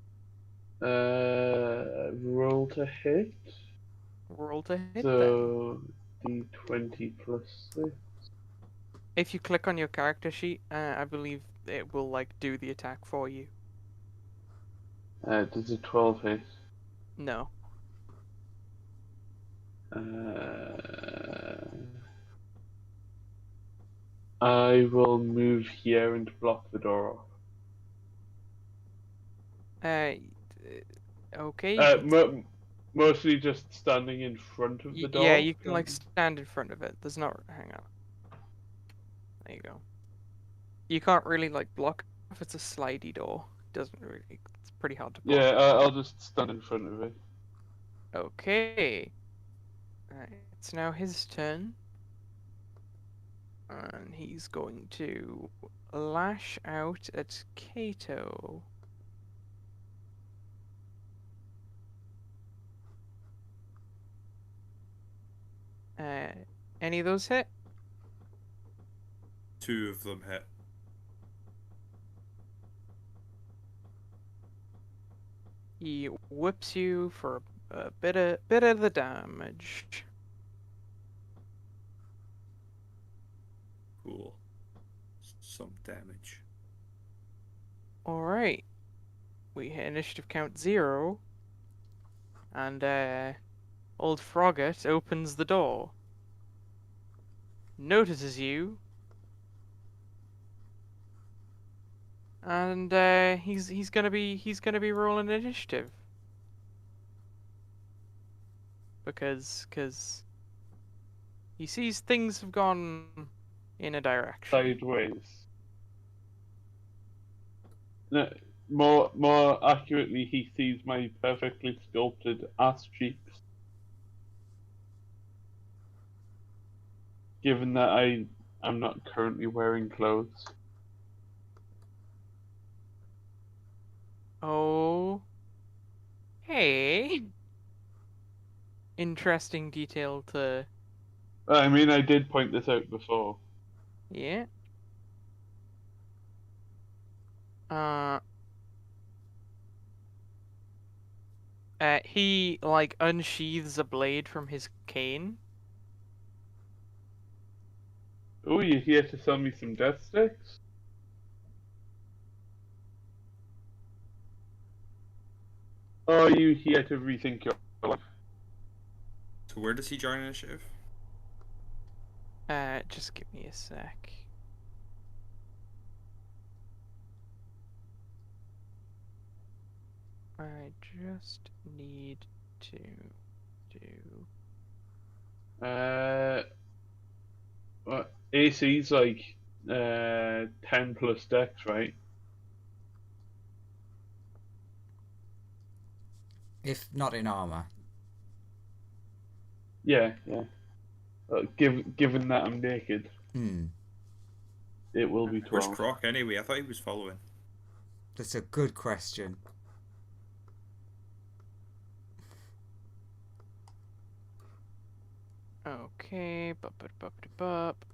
Speaker 4: Roll to hit.
Speaker 2: Roll to hit then.
Speaker 4: So D20 plus 6.
Speaker 2: If you click on your character sheet, I believe it will like do the attack for you.
Speaker 4: Does a 12 hit?
Speaker 2: No.
Speaker 4: I will move here and block the door off.
Speaker 2: Okay. You can,
Speaker 4: Mostly just standing in front of the door.
Speaker 2: yeah, you can like stand in front of it. There's not. Hang on. There you go. You can't really like block if it's a slidey door. Doesn't really. It's pretty hard to block.
Speaker 4: Yeah, I'll just stand in front of it.
Speaker 2: Okay. Alright, it's now his turn. And he's going to lash out at Kato. Any of those hit?
Speaker 3: 2 of them hit.
Speaker 2: He whips you for a bit of the damage.
Speaker 3: Cool. Some damage.
Speaker 2: Alright. We hit initiative count 0. And old Frogget opens the door. Notices you. And he's gonna be rolling initiative. Because he sees things have gone in a direction.
Speaker 4: Sideways. No, more accurately, he sees my perfectly sculpted ass cheeks. Given that I am not currently wearing clothes.
Speaker 2: Oh. Hey. Interesting detail to...
Speaker 4: I mean, I did point this out before.
Speaker 2: Yeah. He, like, unsheathes a blade from his cane.
Speaker 4: Oh, you here to sell me some death sticks? Or are you here to rethink your life?
Speaker 3: So where does he join initiative?
Speaker 2: Just give me a sec. I just need to do...
Speaker 4: What? AC's like 10 plus dex, right?
Speaker 1: If not in armor.
Speaker 4: Yeah. Given that I'm naked, it will be 12.
Speaker 3: Where's Croc anyway? I thought he was following.
Speaker 1: That's a good question.
Speaker 2: Okay, bup.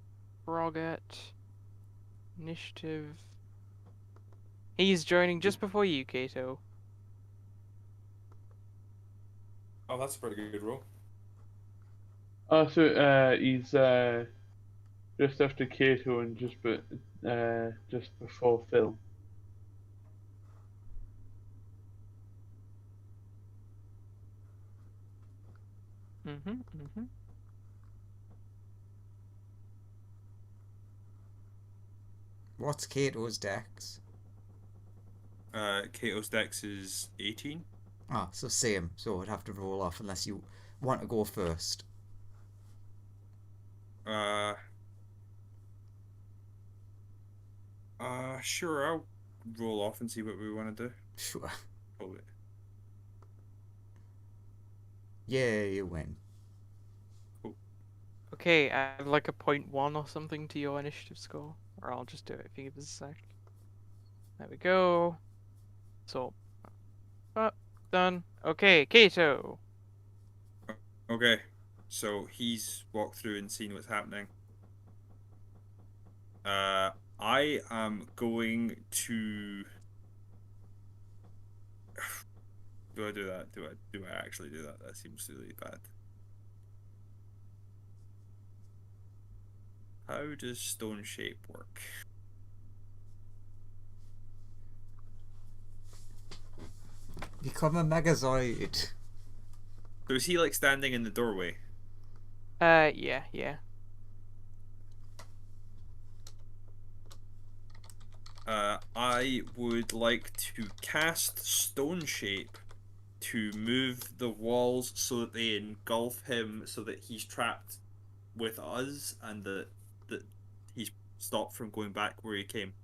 Speaker 2: Roget. Initiative. He's joining just before you, Kato.
Speaker 3: Oh, that's a pretty good roll.
Speaker 4: Oh, so he's just after Kato and just before Phil.
Speaker 2: Mm-hmm.
Speaker 1: What's Kato's dex?
Speaker 3: Kato's dex is 18.
Speaker 1: Ah, so same. So I'd have to roll off unless you want to go first.
Speaker 3: Uh, sure, I'll roll off and see what we want to do.
Speaker 1: Sure.
Speaker 3: Probably.
Speaker 1: Yeah, you win.
Speaker 3: Cool.
Speaker 2: Okay, I have like a 0.1 or something to your initiative score. Or I'll just do it if you give us a sec. There we go. So, done. Okay, Kato.
Speaker 3: Okay, so he's walked through and seen what's happening. I am going to. Do I do that? Do I actually do that? That seems really bad. How does stone shape work?
Speaker 1: Become a Megazord.
Speaker 3: So is he like standing in the doorway?
Speaker 2: Yeah.
Speaker 3: I would like to cast stone shape to move the walls so that they engulf him, so that he's trapped with us, and that he's stopped from going back where he came.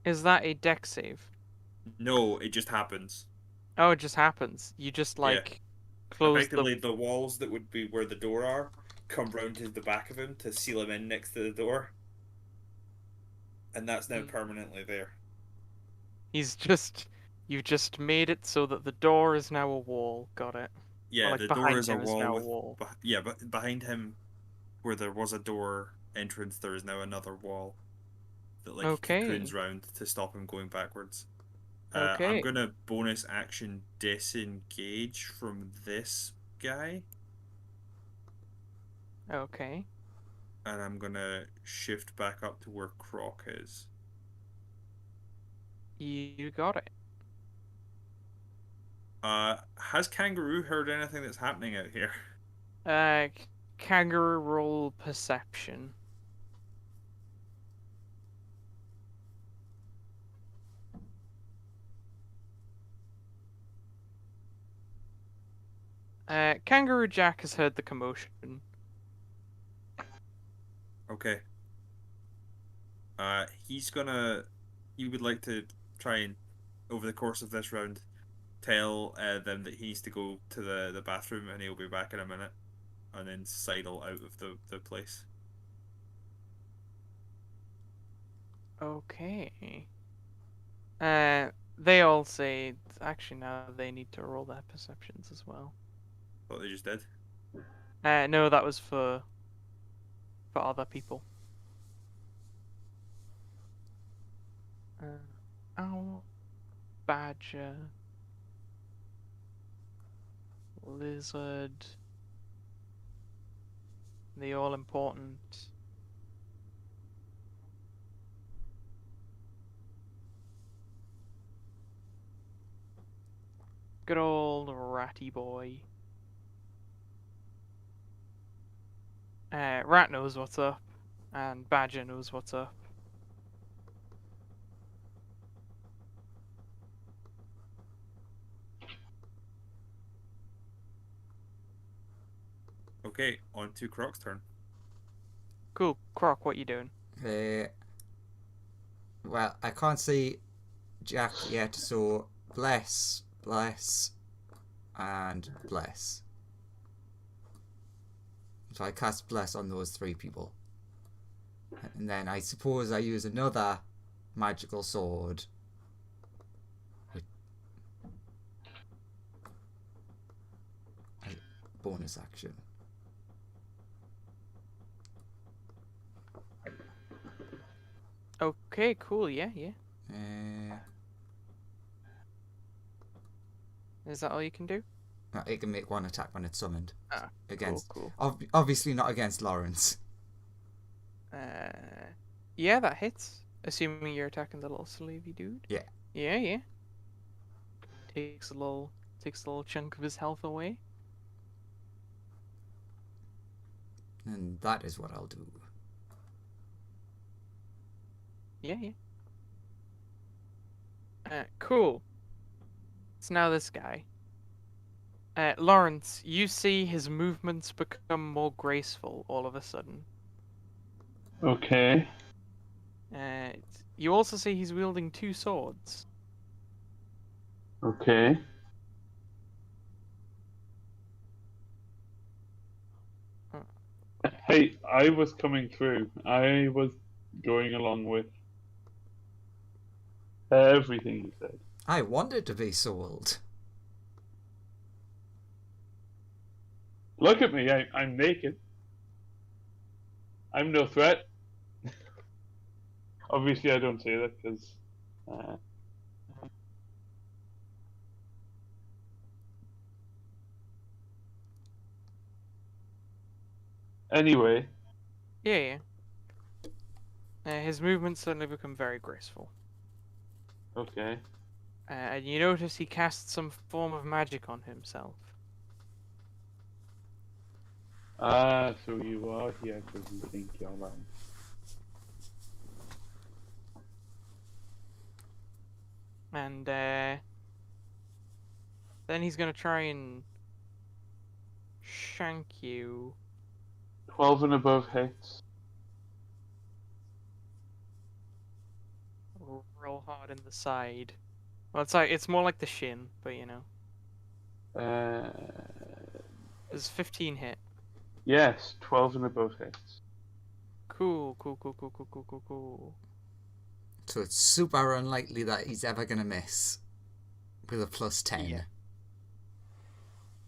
Speaker 2: Is that a deck save?
Speaker 3: No, it just happens.
Speaker 2: Oh, it just happens. You just
Speaker 3: Yeah.
Speaker 2: like close
Speaker 3: Effectively, the walls that would be where the door are come round to the back of him to seal him in next to the door, and that's now
Speaker 2: Mm.
Speaker 3: permanently there.
Speaker 2: You've just made it so that the door is now a wall. Got it. Or
Speaker 3: Yeah,
Speaker 2: like
Speaker 3: the door
Speaker 2: behind
Speaker 3: is a
Speaker 2: him is
Speaker 3: wall
Speaker 2: now a
Speaker 3: with,
Speaker 2: wall.
Speaker 3: yeah, but behind him, where there was a door entrance, there is now another wall that like
Speaker 2: Okay.
Speaker 3: cocoons round to stop him going backwards. I'm
Speaker 2: Okay.
Speaker 3: gonna bonus action disengage from this guy,
Speaker 2: Okay.
Speaker 3: and I'm gonna shift back up to where Croc is.
Speaker 2: You got it.
Speaker 3: Has Kangaroo heard anything that's happening out here?
Speaker 2: Kangaroo roll perception. Kangaroo Jack has heard the commotion.
Speaker 3: Okay. He's gonna. He would like to try and, over the course of this round, tell them that he needs to go to the bathroom and he'll be back in a minute, and then sidle out of the place.
Speaker 2: Okay. They all say actually now they need to roll their perceptions as well.
Speaker 3: Thought they just did.
Speaker 2: No, that was for other people. Owl, badger, lizard, the all important. Good old ratty boy. Rat knows what's up, and Badger knows what's up.
Speaker 3: Okay, on to Croc's turn.
Speaker 2: Cool, Croc, what you doing?
Speaker 1: Well, I can't see Jack yet, so bless, and bless. So I cast bless on those three people. And then I suppose I use another magical sword. Bonus action.
Speaker 2: Okay, cool, yeah.
Speaker 1: Uh,
Speaker 2: Is that all you can do?
Speaker 1: It can make one attack when it's summoned.
Speaker 2: Ah,
Speaker 1: Against,
Speaker 2: cool.
Speaker 1: obviously not against Lawrence.
Speaker 2: Yeah, that hits. Assuming you're attacking the little slavey dude.
Speaker 1: Yeah.
Speaker 2: Yeah. Takes a little chunk of his health away.
Speaker 1: And that is what I'll do.
Speaker 2: Yeah. Cool. It's now this guy. Lawrence, you see his movements become more graceful all of a sudden.
Speaker 4: Okay.
Speaker 2: You also see he's wielding 2 swords.
Speaker 4: Okay. Hey, I was coming through. I was going along with everything you said.
Speaker 1: I wanted to be sold.
Speaker 4: Look at me, I'm naked. I'm no threat. Obviously, I don't say that because. Anyway.
Speaker 2: Yeah. His movements suddenly become very graceful.
Speaker 4: Okay.
Speaker 2: And you notice he casts some form of magic on himself.
Speaker 4: Ah, so you are here because you think you're right.
Speaker 2: And then he's gonna try and shank you.
Speaker 4: 12 and above hits.
Speaker 2: Real hard in the side. Well, it's more like the shin, but you know. Does 15 hit?
Speaker 4: Yes, 12 and above hits.
Speaker 2: Cool.
Speaker 1: So it's super unlikely that he's ever going to miss. With a plus 10.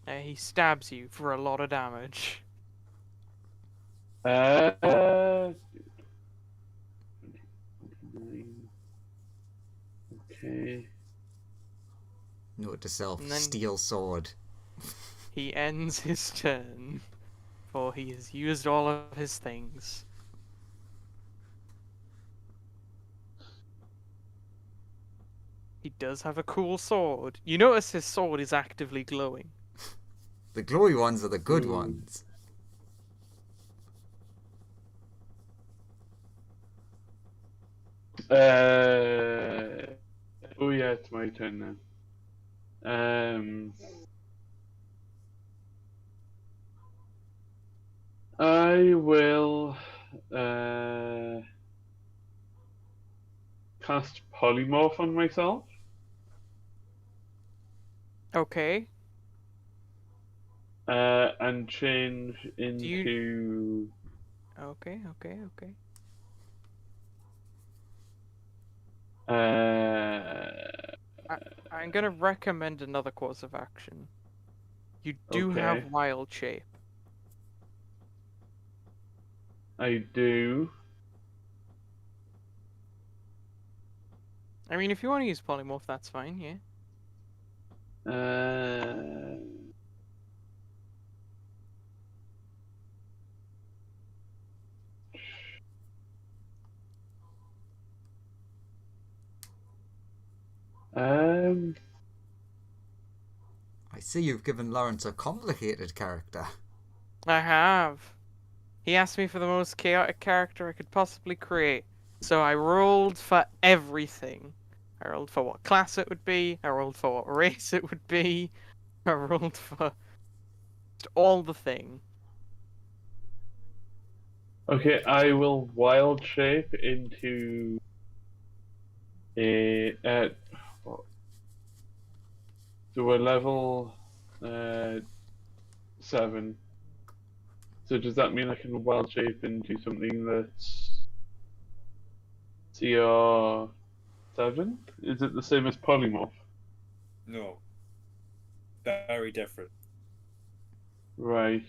Speaker 2: Yeah. He stabs you for a lot of damage.
Speaker 4: Okay.
Speaker 1: Note to self,
Speaker 2: And then-
Speaker 1: steel sword.
Speaker 2: He ends his turn, for he has used all of his things. He does have a cool sword. You notice his sword is actively glowing.
Speaker 1: The glowy ones are the good
Speaker 4: Ooh.
Speaker 1: ones.
Speaker 4: Oh yeah, it's my turn now. I will cast polymorph on myself.
Speaker 2: Okay.
Speaker 4: And change into.
Speaker 2: Okay. I'm gonna recommend another course of action. You do have
Speaker 4: Okay.
Speaker 2: wild shape.
Speaker 4: I do.
Speaker 2: I mean, if you want to use polymorph, that's fine, yeah.
Speaker 1: I see you've given Lawrence a complicated character.
Speaker 2: I have. He asked me for the most chaotic character I could possibly create, so I rolled for everything. I rolled for what class it would be, I rolled for what race it would be, I rolled for just all the thing.
Speaker 4: Okay, I will wild shape into a to a level 7. So does that mean I can wild shape into something that's CR 7? Is it the same as polymorph?
Speaker 3: No. Very different.
Speaker 4: Right.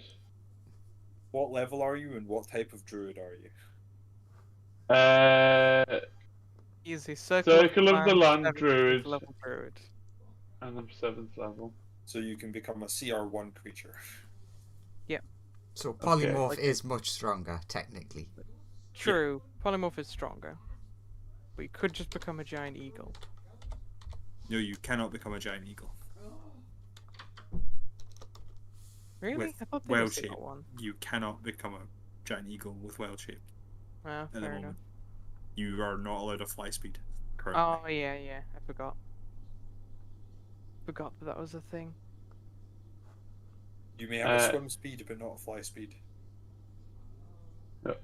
Speaker 3: What level are you and what type of druid are you?
Speaker 2: He's a Circle
Speaker 4: Circle of the Land
Speaker 2: 17th
Speaker 4: Druid.
Speaker 2: level druid.
Speaker 4: And I'm 7th level.
Speaker 3: So you can become a CR1 creature.
Speaker 1: So
Speaker 4: Okay,
Speaker 1: polymorph
Speaker 4: like-
Speaker 1: is much stronger, technically.
Speaker 2: True, polymorph is stronger. But you could just become a giant eagle.
Speaker 3: No, you cannot become a giant eagle.
Speaker 2: Really?
Speaker 3: With
Speaker 2: I thought they
Speaker 3: wild
Speaker 2: just
Speaker 3: shape,
Speaker 2: got one.
Speaker 3: you cannot become a giant eagle with wild shape
Speaker 2: Ah,
Speaker 3: at the
Speaker 2: fair
Speaker 3: moment.
Speaker 2: enough.
Speaker 3: You are not allowed a fly speed currently.
Speaker 2: Oh, yeah, I forgot. Forgot that was a thing.
Speaker 3: You may have a swim speed, but not a fly speed.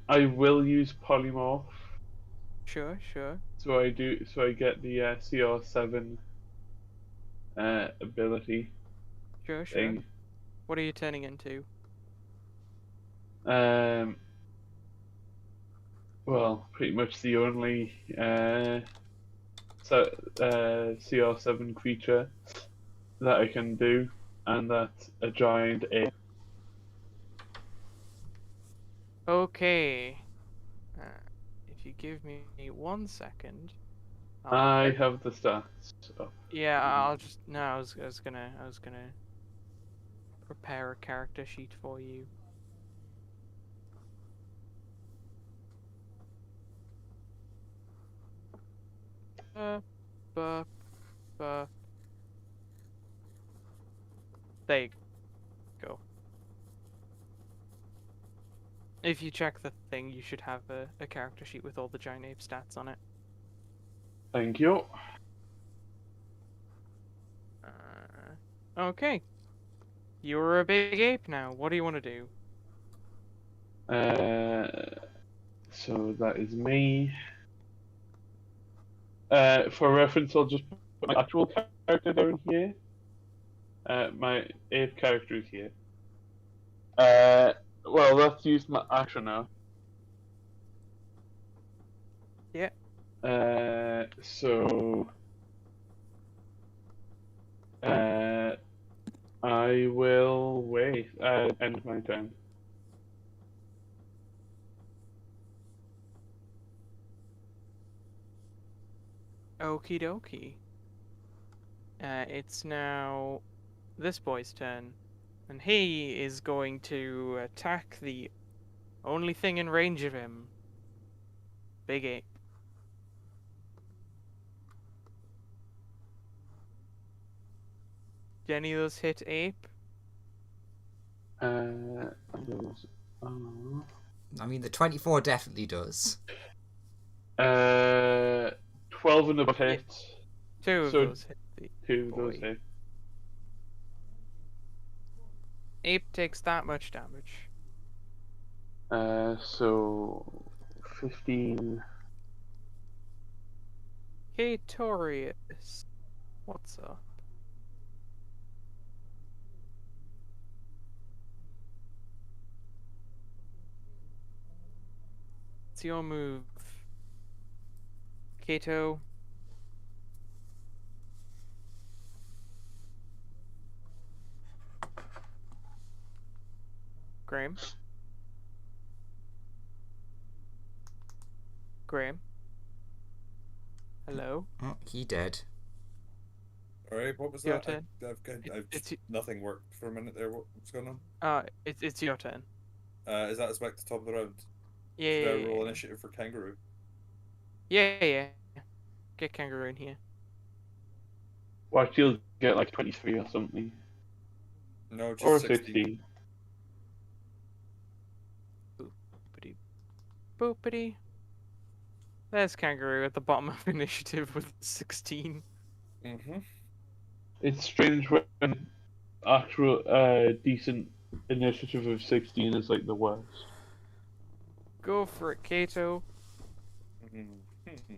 Speaker 4: I will use polymorph.
Speaker 2: Sure.
Speaker 4: So I get the CR7 ability
Speaker 2: Sure.
Speaker 4: thing.
Speaker 2: What are you turning into?
Speaker 4: Well, pretty much the only CR7 creature that I can do, and that's a giant ape.
Speaker 2: Okay. If you give me 1 second,
Speaker 4: I have the stats up.
Speaker 2: yeah, I'll just no. I was gonna prepare a character sheet for you. Bup, bup. There you go. If you check the thing, you should have a character sheet with all the giant ape stats on it.
Speaker 4: Thank you.
Speaker 2: Okay. You're a big ape now. What do you want to do?
Speaker 4: So that is me. For reference, I'll just put my actual character down here. My ape character is here. Well, let's use my action now.
Speaker 2: Yeah.
Speaker 4: So I will wait. End my turn.
Speaker 2: Okie dokie. It's now this boy's turn, and he is going to attack the only thing in range of him. Big ape. Do any of those hit ape?
Speaker 4: Those are...
Speaker 1: I mean, the 24 definitely does.
Speaker 4: 12 and above hits.
Speaker 2: Two of
Speaker 4: So
Speaker 2: those hit the
Speaker 4: Two of
Speaker 2: boy.
Speaker 4: those hit.
Speaker 2: Ape takes that much damage.
Speaker 4: So 15.
Speaker 2: Katorius. What's up? It's your move. Kato. Graham. Graham. Hello.
Speaker 1: Oh, he dead.
Speaker 3: Alright, what was
Speaker 2: Your
Speaker 3: that?
Speaker 2: turn.
Speaker 3: Nothing worked for a minute there. What's going on?
Speaker 2: It's your turn.
Speaker 3: Is that back to the top of the round?
Speaker 2: Yeah.
Speaker 3: Should I roll initiative for kangaroo?
Speaker 2: Yeah. Get kangaroo in here.
Speaker 4: Well, she'll get like 23 or something.
Speaker 3: No, just
Speaker 4: Or
Speaker 3: 16.
Speaker 4: 16.
Speaker 2: Boopity. Boopity. There's kangaroo at the bottom of initiative with 16.
Speaker 3: Mm-hmm.
Speaker 4: It's strange when actual decent initiative of 16 is like the worst.
Speaker 2: Go for it, Kato.
Speaker 3: Mm-hmm.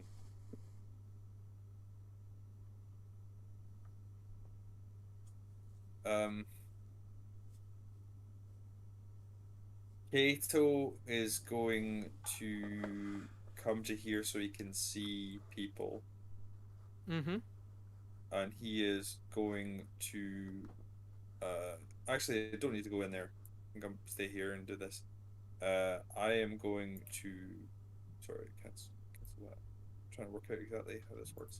Speaker 3: Kato is going to come to here so he can see people,
Speaker 2: Mm-hmm.
Speaker 3: and he is going to. Actually, I don't need to go in there. I'm gonna stay here and do this. I am going to. Sorry, cancel that. I'm trying to work out exactly how this works.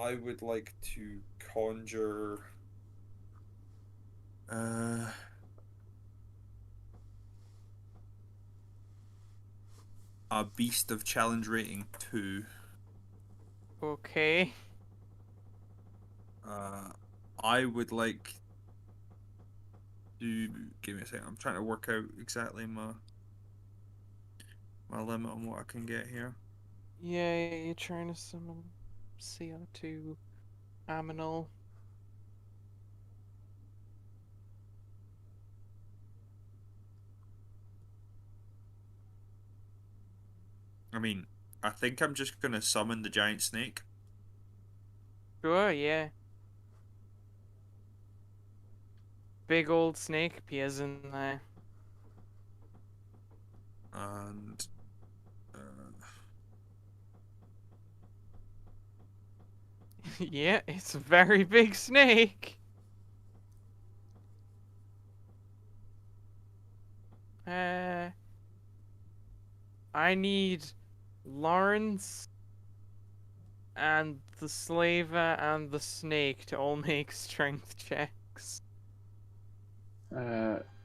Speaker 3: I would like to conjure a beast of challenge rating 2.
Speaker 2: Okay.
Speaker 3: I would like to give me a second. I'm trying to work out exactly my limit on what I can get here.
Speaker 2: Yeah, you're trying to summon CO2 Aminal.
Speaker 3: I mean, I think I'm just gonna summon the giant snake.
Speaker 2: Sure, yeah. Big old snake appears in there.
Speaker 3: And
Speaker 2: Yeah, it's a very big snake. I need Lawrence and the slaver and the snake to all make strength checks.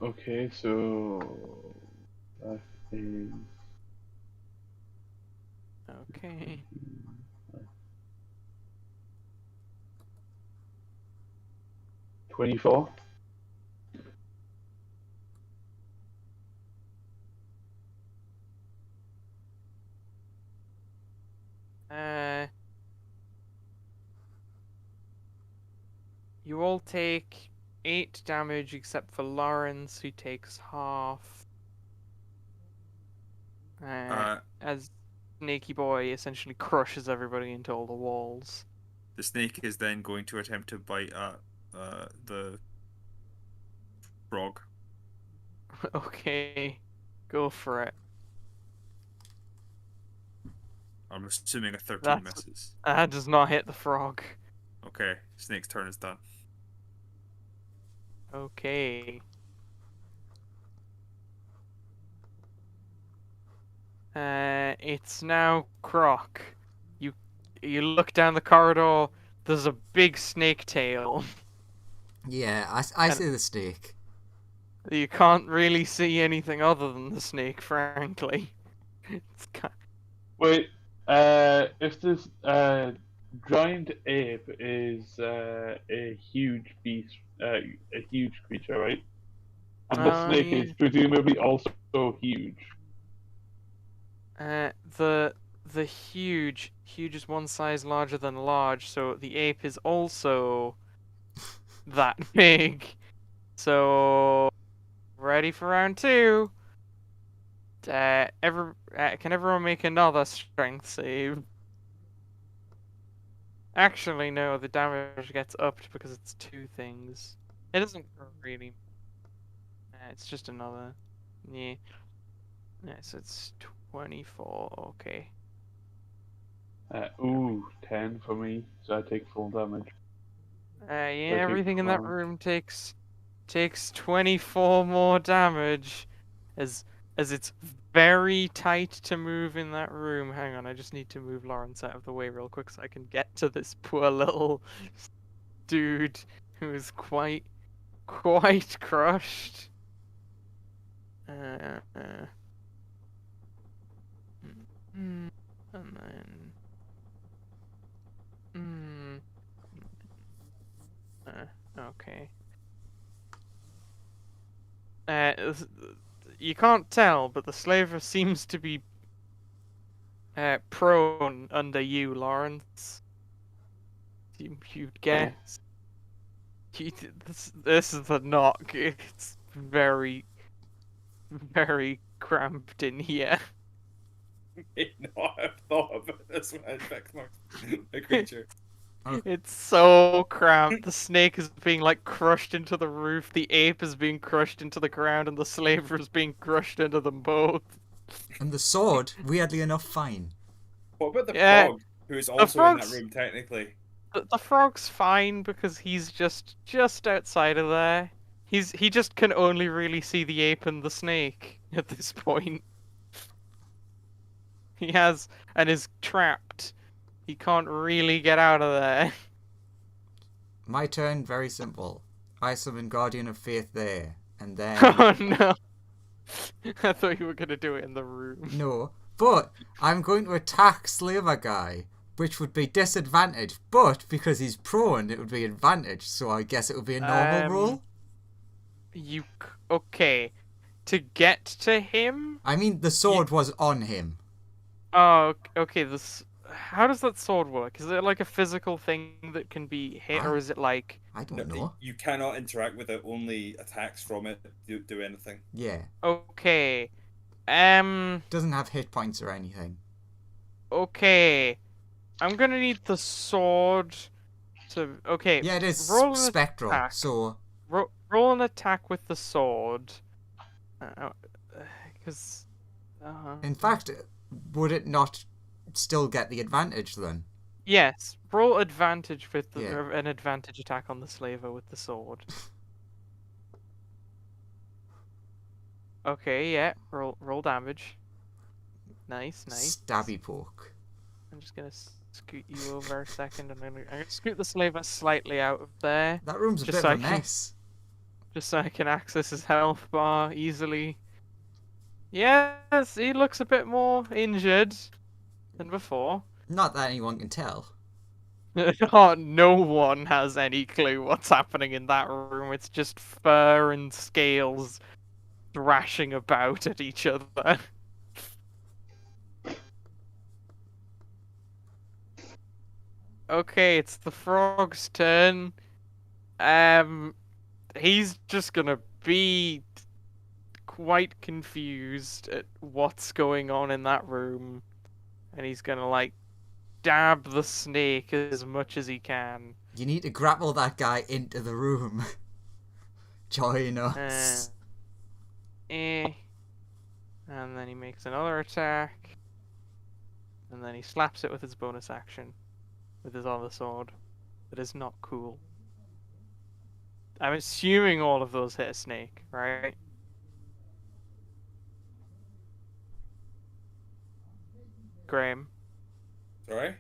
Speaker 4: Okay, so that is
Speaker 2: Okay.
Speaker 4: 24.
Speaker 2: You all take 8 damage except for Lawrence, who takes half. As Snaky Boy essentially crushes everybody into all the walls.
Speaker 3: the snake is then going to attempt to bite at the frog.
Speaker 2: Okay, go for it.
Speaker 3: I'm assuming a 13
Speaker 2: That's-
Speaker 3: misses.
Speaker 2: That does not hit the frog.
Speaker 3: Okay, snake's turn is done.
Speaker 2: Okay. It's now Croc. You look down the corridor. There's a big snake tail.
Speaker 1: Yeah, I see the snake.
Speaker 2: You can't really see anything other than the snake, frankly. It's
Speaker 4: Wait, if this giant ape is a huge beast, a huge creature, right? And the snake
Speaker 2: yeah.
Speaker 4: is presumably also huge.
Speaker 2: The huge is one size larger than large, so the ape is also that big. So ready for round 2. Can everyone make another strength save? Actually, no, the damage gets upped because it's 2 things. It doesn't really. It's just another. Yeah. Yeah, so it's 24. Okay.
Speaker 4: 10 for me, so I take full damage.
Speaker 2: Yeah,
Speaker 4: take
Speaker 2: everything in that
Speaker 4: 12.
Speaker 2: room takes 24 more damage, as it's very tight to move in that room. Hang on, I just need to move Lawrence out of the way real quick so I can get to this poor little dude who is quite crushed. And then okay. You can't tell, but the slaver seems to be prone under you, Lawrence. You'd guess. This is the knock. It's very cramped in here.
Speaker 3: No, I've thought about this when I affect my creature.
Speaker 2: It's so cramped. The snake is being like crushed into the roof. The ape is being crushed into the ground, and the slaver is being crushed into them both.
Speaker 1: And the sword, weirdly enough, fine.
Speaker 3: What about the
Speaker 2: Yeah,
Speaker 3: frog, who is also in that room technically?
Speaker 2: The frog's fine because he's just outside of there. He just can only really see the ape and the snake at this point. He has and is trapped. He can't really get out of there.
Speaker 1: My turn, very simple. I summon Guardian of Faith there, and then...
Speaker 2: Oh no. I thought you were gonna do it in the room.
Speaker 1: No, but I'm going to attack Slaver Guy, which would be disadvantage, but because he's prone, it would be advantage, so I guess it would be a normal roll?
Speaker 2: Okay. To get to him?
Speaker 1: I mean, the sword was on him.
Speaker 2: Oh, okay, how does that sword work? Is it like a physical thing that can be hit, or is it like...
Speaker 1: I don't know.
Speaker 3: You cannot interact with it, only attacks from it do anything.
Speaker 1: Yeah.
Speaker 2: Okay.
Speaker 1: Doesn't have hit points or anything.
Speaker 2: Okay. I'm gonna need the sword to... Okay.
Speaker 1: Yeah, it is
Speaker 2: roll an
Speaker 1: spectral,
Speaker 2: attack.
Speaker 1: so...
Speaker 2: Roll an attack with the sword. Because...
Speaker 1: In fact, would it not still get the advantage then?
Speaker 2: Yes. Roll advantage with
Speaker 1: Yeah.
Speaker 2: an advantage attack on the slaver with the sword. Okay, yeah. Roll damage. Nice.
Speaker 1: Stabby poke.
Speaker 2: I'm just gonna scoot you over a second, and I'm gonna scoot the slaver slightly out of there,
Speaker 1: That room's a
Speaker 2: Just
Speaker 1: bit
Speaker 2: so
Speaker 1: of a
Speaker 2: I can-
Speaker 1: mess.
Speaker 2: just so I can access his health bar easily. Yes, he looks a bit more injured than before.
Speaker 1: Not that anyone can tell.
Speaker 2: Oh, no one has any clue what's happening in that room. It's just fur and scales thrashing about at each other. Okay, it's the frog's turn. He's just gonna be quite confused at what's going on in that room, and he's gonna like dab the snake as much as he can.
Speaker 1: You need to grapple that guy into the room. Join us.
Speaker 2: And then he makes another attack, and then he slaps it with his bonus action, with his other sword. That is not cool. I'm assuming all of those hit a snake, right? Graham.
Speaker 3: Sorry?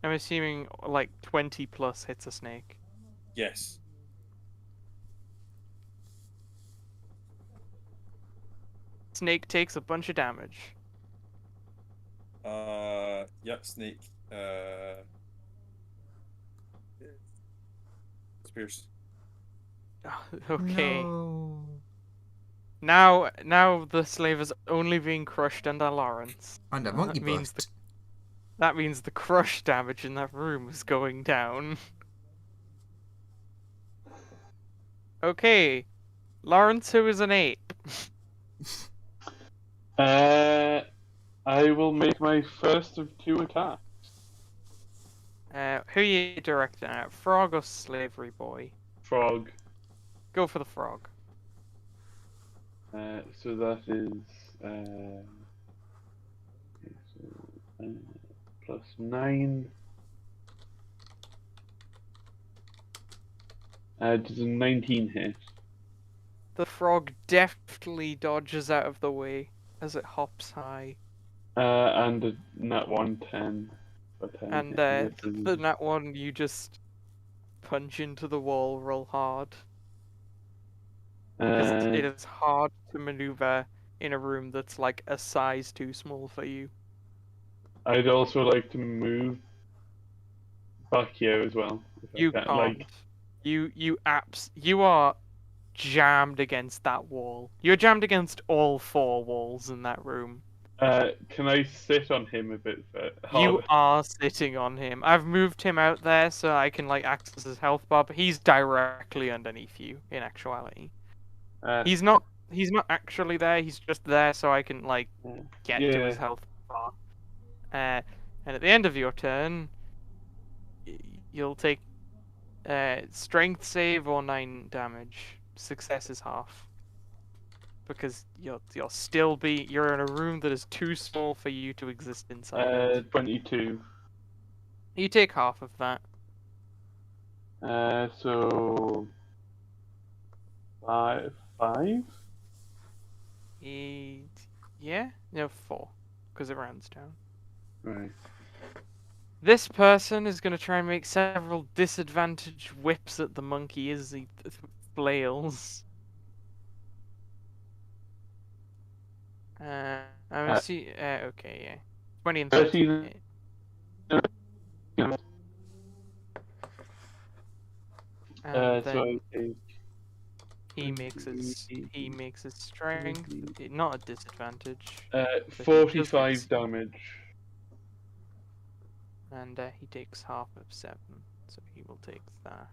Speaker 2: I'm assuming like 20 plus hits a snake.
Speaker 3: Yes.
Speaker 2: Snake takes a bunch of damage.
Speaker 3: Yep, snake. Spears.
Speaker 2: Okay.
Speaker 1: No.
Speaker 2: Now the slave is only being crushed under Lawrence.
Speaker 1: And a monkey
Speaker 2: means
Speaker 1: bust.
Speaker 2: That means the crush damage in that room is going down. Okay. Lawrence, who is an ape.
Speaker 4: I will make my first of 2 attacks.
Speaker 2: Who are you directing at? Frog or slavery boy?
Speaker 4: Frog.
Speaker 2: Go for the frog.
Speaker 4: So that is plus 9. Does a 19 hit?
Speaker 2: The frog deftly dodges out of the way as it hops high.
Speaker 4: And a nat 110 for 10.
Speaker 2: And the nat one you just punch into the wall real hard. Because it is hard to maneuver in a room that's like a size too small for you.
Speaker 4: I'd also like to move back here as well. if I
Speaker 2: You
Speaker 4: can,
Speaker 2: can't. You are jammed against that wall. You're jammed against all 4 walls in that room.
Speaker 4: Can I sit on him a bit harder?
Speaker 2: You are sitting on him. I've moved him out there so I can like access his health bar, but he's directly underneath you in actuality. He's not actually there, he's just there so I can like get to his health bar. And at the end of your turn, you'll take strength save or 9 damage. Success is half. Because you're in a room that is too small for you to exist inside.
Speaker 4: 22.
Speaker 2: You take half of that.
Speaker 4: So 5?
Speaker 2: Yeah? No, 4. Because it rounds down.
Speaker 4: Right.
Speaker 2: This person is going to try and make several disadvantage whips at the monkey as he flails. I'm gonna see. Okay, yeah. 20 and 30.
Speaker 4: 13.
Speaker 2: And
Speaker 4: So
Speaker 2: then
Speaker 4: I take
Speaker 2: he makes his strength, not a disadvantage. So he just
Speaker 4: 45
Speaker 2: gets-
Speaker 4: damage.
Speaker 2: And he takes half of 7, so he will take that.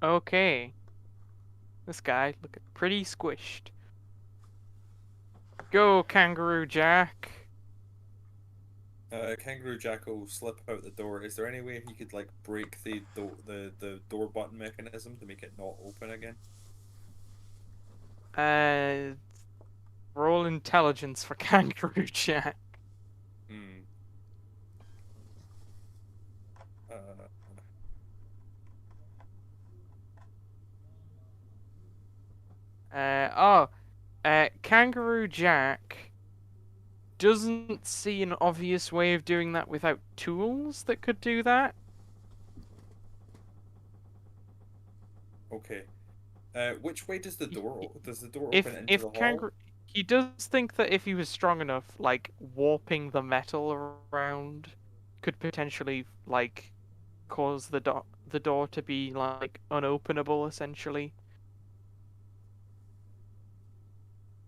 Speaker 2: Okay. This guy looking pretty squished. Go, Kangaroo Jack.
Speaker 3: Kangaroo Jack will slip out the door. Is there any way he could like break the door button mechanism to make it not open again?
Speaker 2: Roll intelligence for Kangaroo Jack.
Speaker 3: Hmm.
Speaker 2: Kangaroo Jack doesn't see an obvious way of doing that without tools that could do that.
Speaker 3: Okay. Which way does the door does the door
Speaker 2: If
Speaker 3: open into the hall?
Speaker 2: Kangaroo, he does think that if he was strong enough, like warping the metal around could potentially like cause the door to be like unopenable essentially.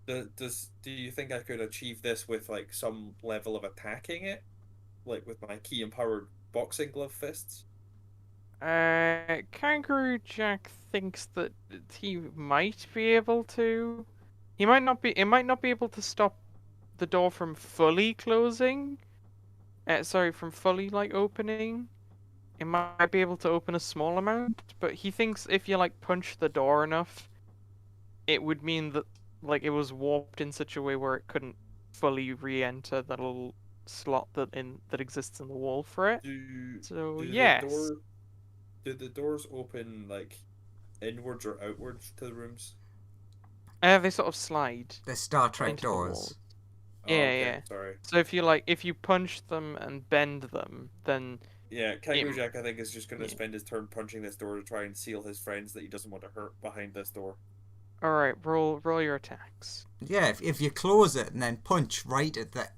Speaker 3: Do you think I could achieve this with like some level of attacking it, like with my key empowered boxing glove fists?
Speaker 2: Kangaroo Jack thinks that he might be able to. He might not be. It might not be able to stop the door from fully closing. Sorry, from fully like opening. It might be able to open a small amount, but he thinks if you like punch the door enough, it would mean that like it was warped in such a way where it couldn't fully re-enter that little slot that exists in the wall for it. So yes.
Speaker 3: Do the doors open like inwards or outwards to the rooms?
Speaker 2: They sort of slide
Speaker 1: They're Star Trek
Speaker 2: into the
Speaker 1: doors.
Speaker 2: wall.
Speaker 3: Oh,
Speaker 2: Yeah,
Speaker 3: okay,
Speaker 2: yeah.
Speaker 3: sorry.
Speaker 2: So if you punch them and bend them, then
Speaker 3: Yeah, Kangaroo Jack I think is just gonna
Speaker 2: yeah.
Speaker 3: spend his turn punching this door to try and seal his friends that he doesn't want to hurt behind this door.
Speaker 2: all right, roll your attacks.
Speaker 1: Yeah, if you close it and then punch right at the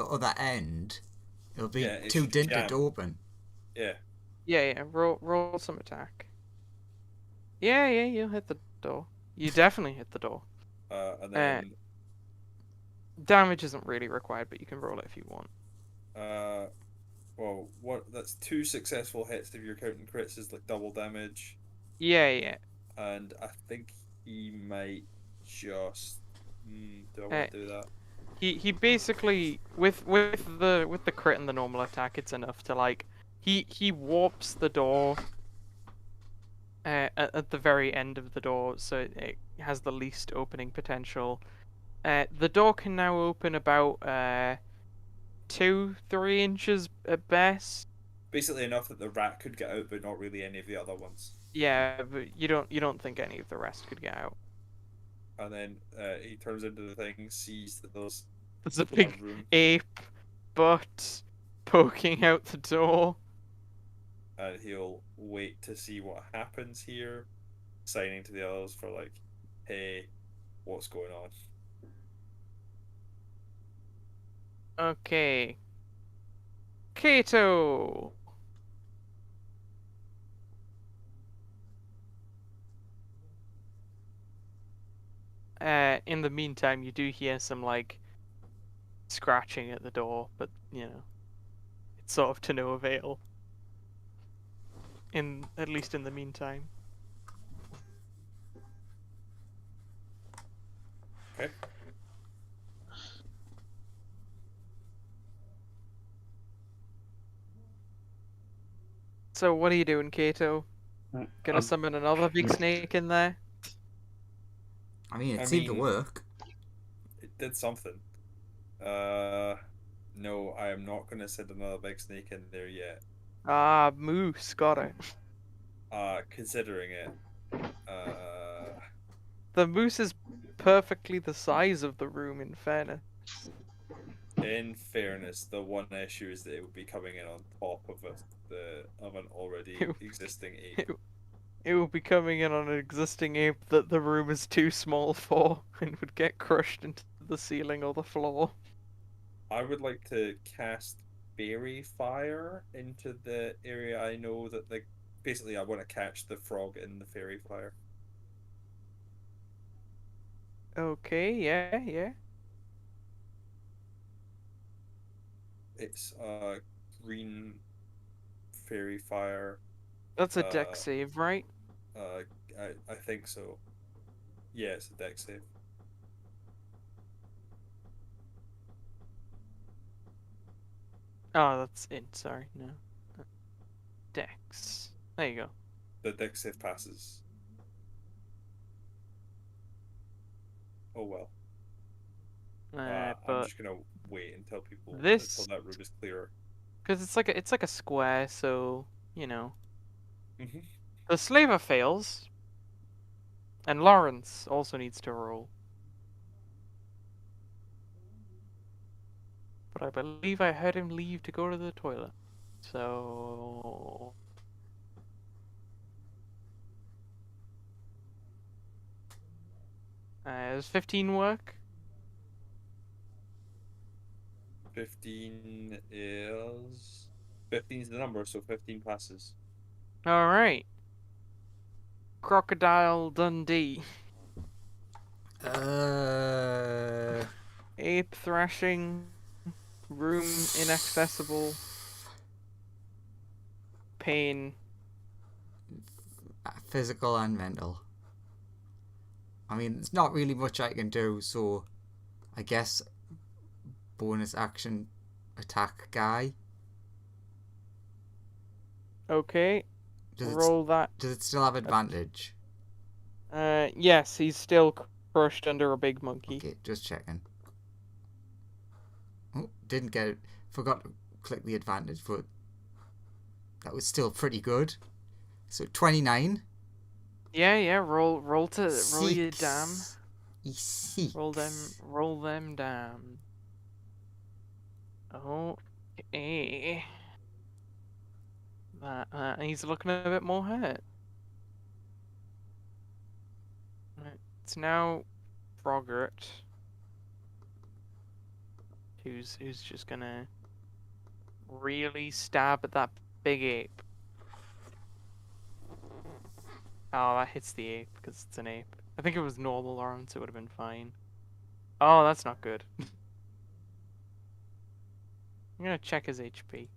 Speaker 1: other end, it'll be
Speaker 3: Yeah, it
Speaker 1: too
Speaker 3: should
Speaker 1: dinted
Speaker 3: jam.
Speaker 1: to open.
Speaker 3: Yeah.
Speaker 2: Yeah, roll some attack. Yeah, you'll hit the door. You definitely hit the door.
Speaker 3: And then
Speaker 2: Damage isn't really required, but you can roll it if you want.
Speaker 3: well, that's 2 successful hits if you're counting crits is like double damage.
Speaker 2: Yeah.
Speaker 3: And I think he might just do I want to do that?
Speaker 2: He basically with the crit and the normal attack, it's enough to like he warps the door at the very end of the door, so it has the least opening potential. The door can now open about 2-3 inches at best.
Speaker 3: Basically enough that the rat could get out, but not really any of the other ones.
Speaker 2: Yeah, but you don't think any of the rest could get out.
Speaker 3: And then he turns into the thing, sees that there's
Speaker 2: a big
Speaker 3: room,
Speaker 2: ape butt poking out the door.
Speaker 3: and he'll wait to see what happens here, signing to the others for like, hey, what's going on?
Speaker 2: Okay. Kato! In the meantime, you do hear some, like, scratching at the door, but, you know, it's sort of to no avail. At least in the meantime.
Speaker 3: Okay.
Speaker 2: So what are you doing, Kato? Gonna summon another big snake in there?
Speaker 1: I mean, it seemed to work.
Speaker 3: It did something. No, I am not gonna send another big snake in there yet.
Speaker 2: Ah, moose, got it.
Speaker 3: Considering it.
Speaker 2: The moose is perfectly the size of the room, in fairness.
Speaker 3: In fairness, the one issue is that it would be coming in on top of an already existing ape.
Speaker 2: It will be coming in on an existing ape that the room is too small for and would get crushed into the ceiling or the floor.
Speaker 3: I would like to cast fairy fire into the area I know that basically I want to catch the frog in the fairy fire.
Speaker 2: Okay, yeah.
Speaker 3: It's green fairy fire.
Speaker 2: That's a deck save, right?
Speaker 3: Uh, I think so. Yeah, it's a deck save.
Speaker 2: Oh, that's it. Sorry, no. Dex. There you go.
Speaker 3: The deck save passes. Oh well. I'm
Speaker 2: But
Speaker 3: just gonna wait until
Speaker 2: this,
Speaker 3: until that room is clearer.
Speaker 2: because it's like a square, so you know
Speaker 3: Mhm.
Speaker 2: the slaver fails, and Lawrence also needs to roll. But I believe I heard him leave to go to the toilet. So does 15 work?
Speaker 3: 15 is 15 is the number, so 15 passes.
Speaker 2: All right. Crocodile Dundee. Ape thrashing. Room inaccessible. Pain.
Speaker 1: Physical and mental. I mean, there's not really much I can do, so I guess bonus action attack guy.
Speaker 2: Okay.
Speaker 1: Does
Speaker 2: Roll that.
Speaker 1: Does it still have advantage?
Speaker 2: Yes, he's still crushed under a big monkey.
Speaker 1: Okay, just checking. Oh, didn't get it. Forgot to click the advantage, but that was still pretty good. So 29.
Speaker 2: Yeah. Roll your damn.
Speaker 1: Six.
Speaker 2: Roll them down. Okay. He's looking a bit more hurt. Right, it's now Frogurt, who's just gonna really stab at that big ape. Oh, that hits the ape because it's an ape. I think if it was normal Lawrence, it would have been fine. Oh, that's not good. I'm gonna check his HP.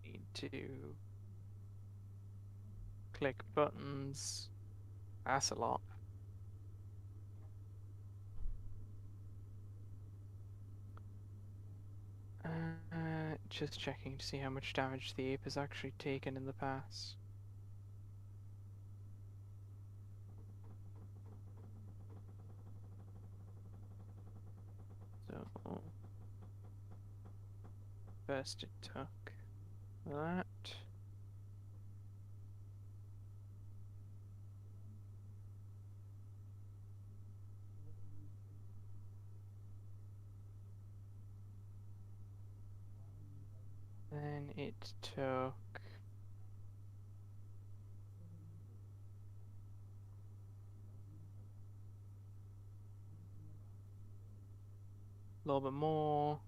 Speaker 2: Need to click buttons. That's a lot. Just checking to see how much damage the ape has actually taken in the past. So, first it took that. Then it took a little bit more.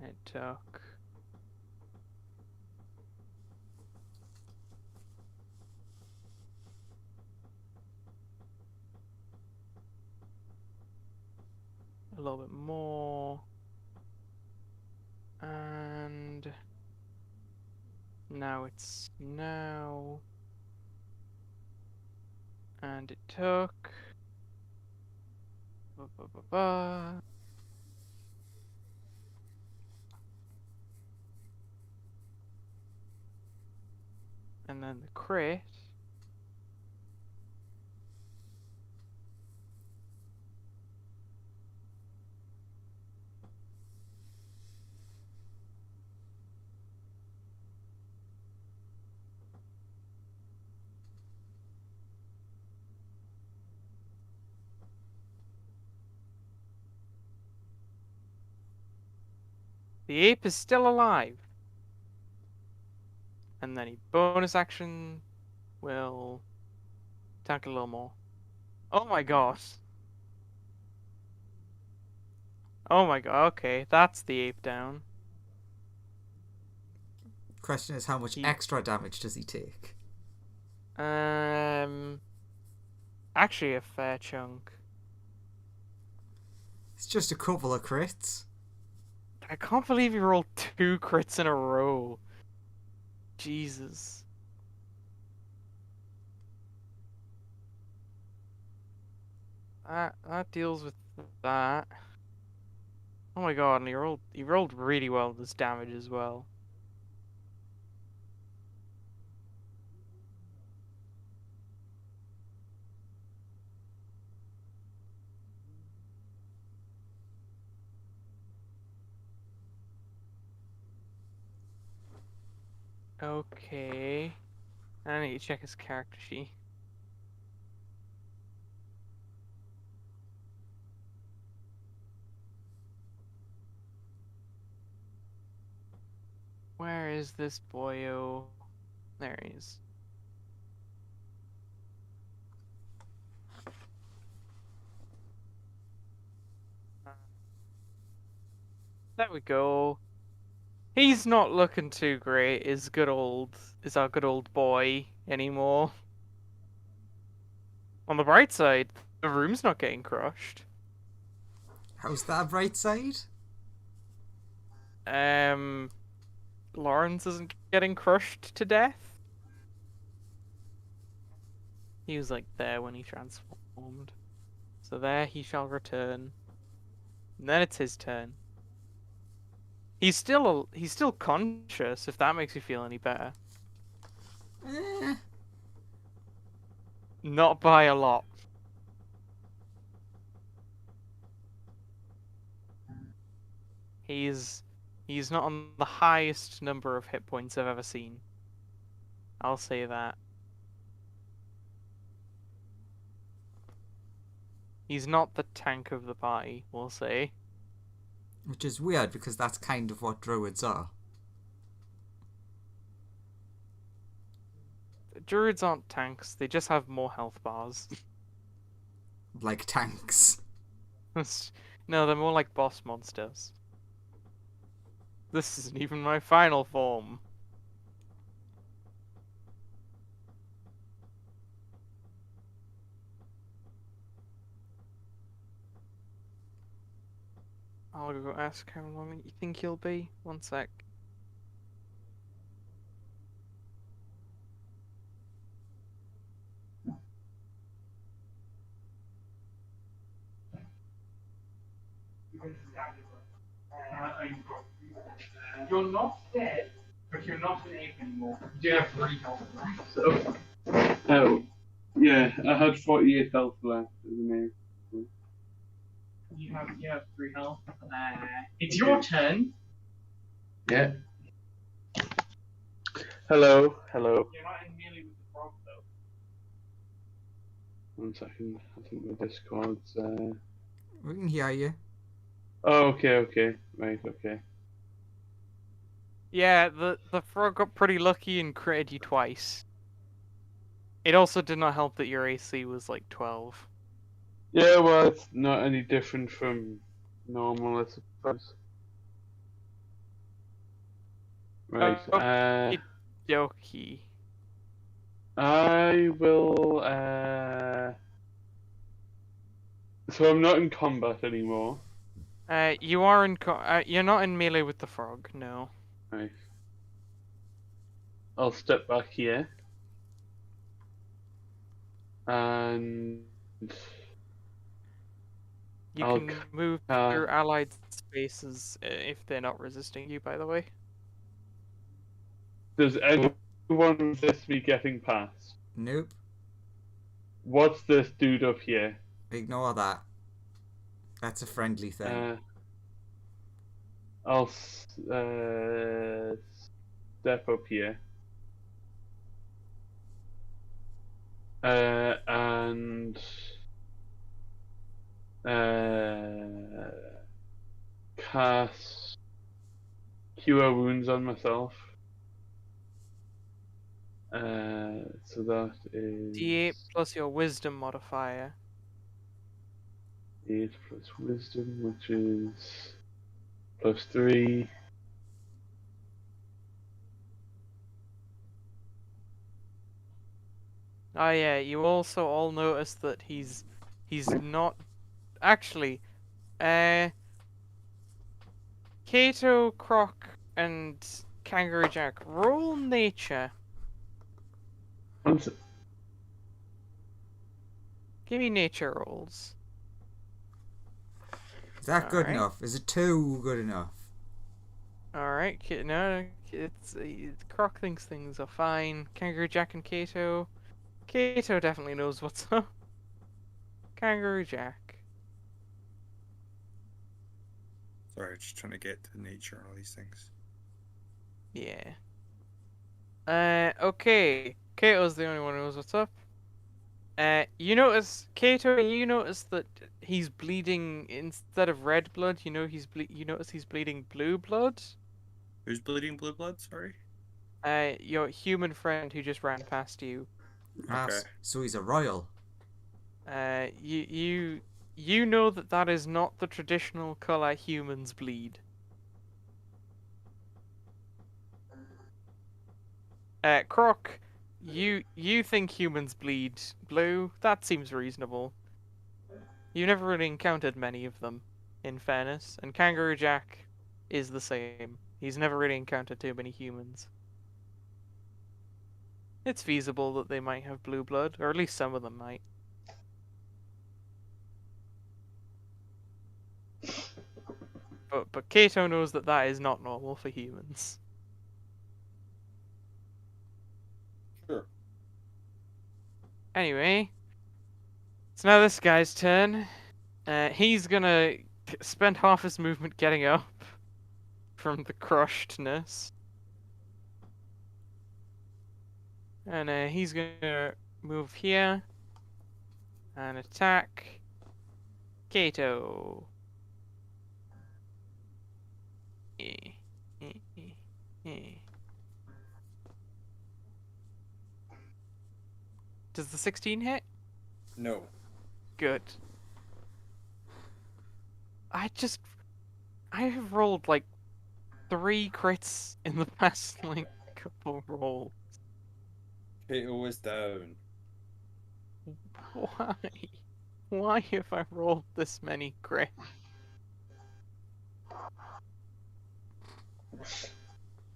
Speaker 2: It took a little bit more. And now it's now. And it took. Ba, ba, ba, ba. And then the crit. The ape is still alive. And then he bonus action will attack a little more. Oh my god. Oh my god, okay, that's the ape down.
Speaker 1: Question is, how much
Speaker 2: He-
Speaker 1: extra damage does he take?
Speaker 2: Actually a fair chunk.
Speaker 1: It's just a couple of crits.
Speaker 2: I can't believe you rolled 2 crits in a row. Jesus. That deals with that. Oh my god, and he rolled really well with this damage as well. Okay. I need to check his character sheet. Where is this boyo? There he is. There we go. He's not looking too great, is our good old boy anymore. On the bright side, the room's not getting crushed.
Speaker 1: How's that a bright side?
Speaker 2: Lawrence isn't getting crushed to death. He was like there when he transformed. So there he shall return. And then it's his turn. He's still conscious, if that makes you feel any better.
Speaker 1: Eh.
Speaker 2: Not by a lot. He's not on the highest number of hit points I've ever seen. I'll say that. He's not the tank of the party, we'll say.
Speaker 1: Which is weird, because that's kind of what druids are.
Speaker 2: Druids aren't tanks, they just have more health bars.
Speaker 1: Like tanks.
Speaker 2: No, they're more like boss monsters. This isn't even my final form. I'll go ask how long you think he'll be. One sec.
Speaker 5: You're not dead, but you're not an ape anymore. You have 3 health left, so.
Speaker 4: Oh, yeah, I had 48 health left as an ape.
Speaker 5: You have 3 health. It's your turn.
Speaker 4: Yeah. Hello.
Speaker 5: You're not in melee with the frog, though.
Speaker 4: 1 second, I think the Discord's.
Speaker 1: We can hear you.
Speaker 4: Oh, okay. Right, okay.
Speaker 2: Yeah, the frog got pretty lucky and critted you twice. It also did not help that your AC was like 12.
Speaker 4: Yeah, well, it's not any different from normal, I suppose. Right,
Speaker 2: Okie
Speaker 4: I will, so I'm not in combat anymore.
Speaker 2: You are in you're not in melee with the frog, no.
Speaker 4: Right. I'll step back here. And
Speaker 2: You
Speaker 4: I'll
Speaker 2: can move through allied spaces if they're not resisting you, by the way.
Speaker 4: does anyone resist me getting past?
Speaker 1: Nope.
Speaker 4: What's this dude up here?
Speaker 1: Ignore that. That's a friendly thing.
Speaker 4: I'll step up here. And cast cure wounds on myself. So that is
Speaker 2: D8 plus your wisdom modifier.
Speaker 4: 8 plus wisdom, which is +3.
Speaker 2: Oh yeah, you also all notice that he's not actually. Kato, Croc, and Kangaroo Jack, roll nature.
Speaker 4: Once-
Speaker 2: Give me nature rolls.
Speaker 1: Is that good
Speaker 2: Alright.
Speaker 1: enough? Is it 2 good enough?
Speaker 2: Alright, no, it's Croc thinks things are fine. Kangaroo Jack and Kato. Kato definitely knows what's up. Kangaroo Jack.
Speaker 3: Sorry, just trying to get to nature and all these things.
Speaker 2: Yeah. Okay. Kato's the only one who knows what's up. You notice, Kato, you notice that he's bleeding instead of red blood. You know you notice he's bleeding blue blood.
Speaker 3: Who's bleeding blue blood? Sorry.
Speaker 2: Your human friend who just ran past you.
Speaker 3: Okay.
Speaker 1: So he's a royal.
Speaker 2: You know that is not the traditional color humans bleed. Croc, you think humans bleed blue? That seems reasonable. You've never really encountered many of them, in fairness, and Kangaroo Jack is the same. He's never really encountered too many humans. It's feasible that they might have blue blood, or at least some of them might. But Kato knows that is not normal for humans.
Speaker 3: Sure.
Speaker 2: Anyway, so now this guy's turn. He's gonna spend half his movement getting up from the crushedness. And he's gonna move here and attack Kato. Does the 16 hit?
Speaker 3: No.
Speaker 2: Good. I have rolled like 3 crits in the past like couple rolls.
Speaker 3: Kato is down.
Speaker 2: Why? Why have I rolled this many crits?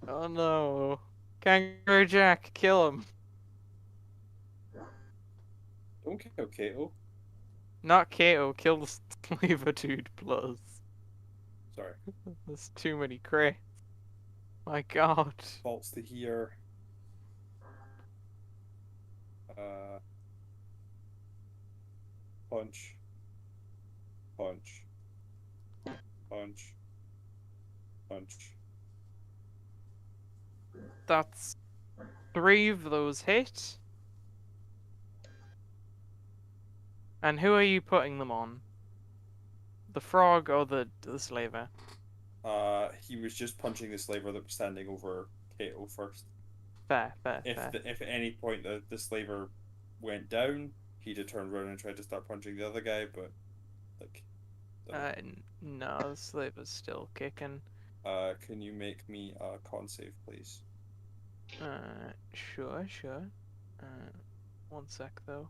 Speaker 2: Oh no. Kangaroo Jack, kill him.
Speaker 3: Don't kill Kato.
Speaker 2: Not Kato, kill the Slaver dude plus.
Speaker 3: Sorry.
Speaker 2: There's too many crits. My god.
Speaker 3: Faults to here. Punch. Punch. Punch. Punch.
Speaker 2: That's 3 of those hit. And who are you putting them on? The frog or the slaver?
Speaker 3: He was just punching the slaver that was standing over Kato first.
Speaker 2: Fair.
Speaker 3: If at any point the slaver went down, he'd have turned around and tried to start punching the other guy, but like.
Speaker 2: No, the slaver's still kicking.
Speaker 3: Can you make me a con save, please?
Speaker 2: Sure. One sec though.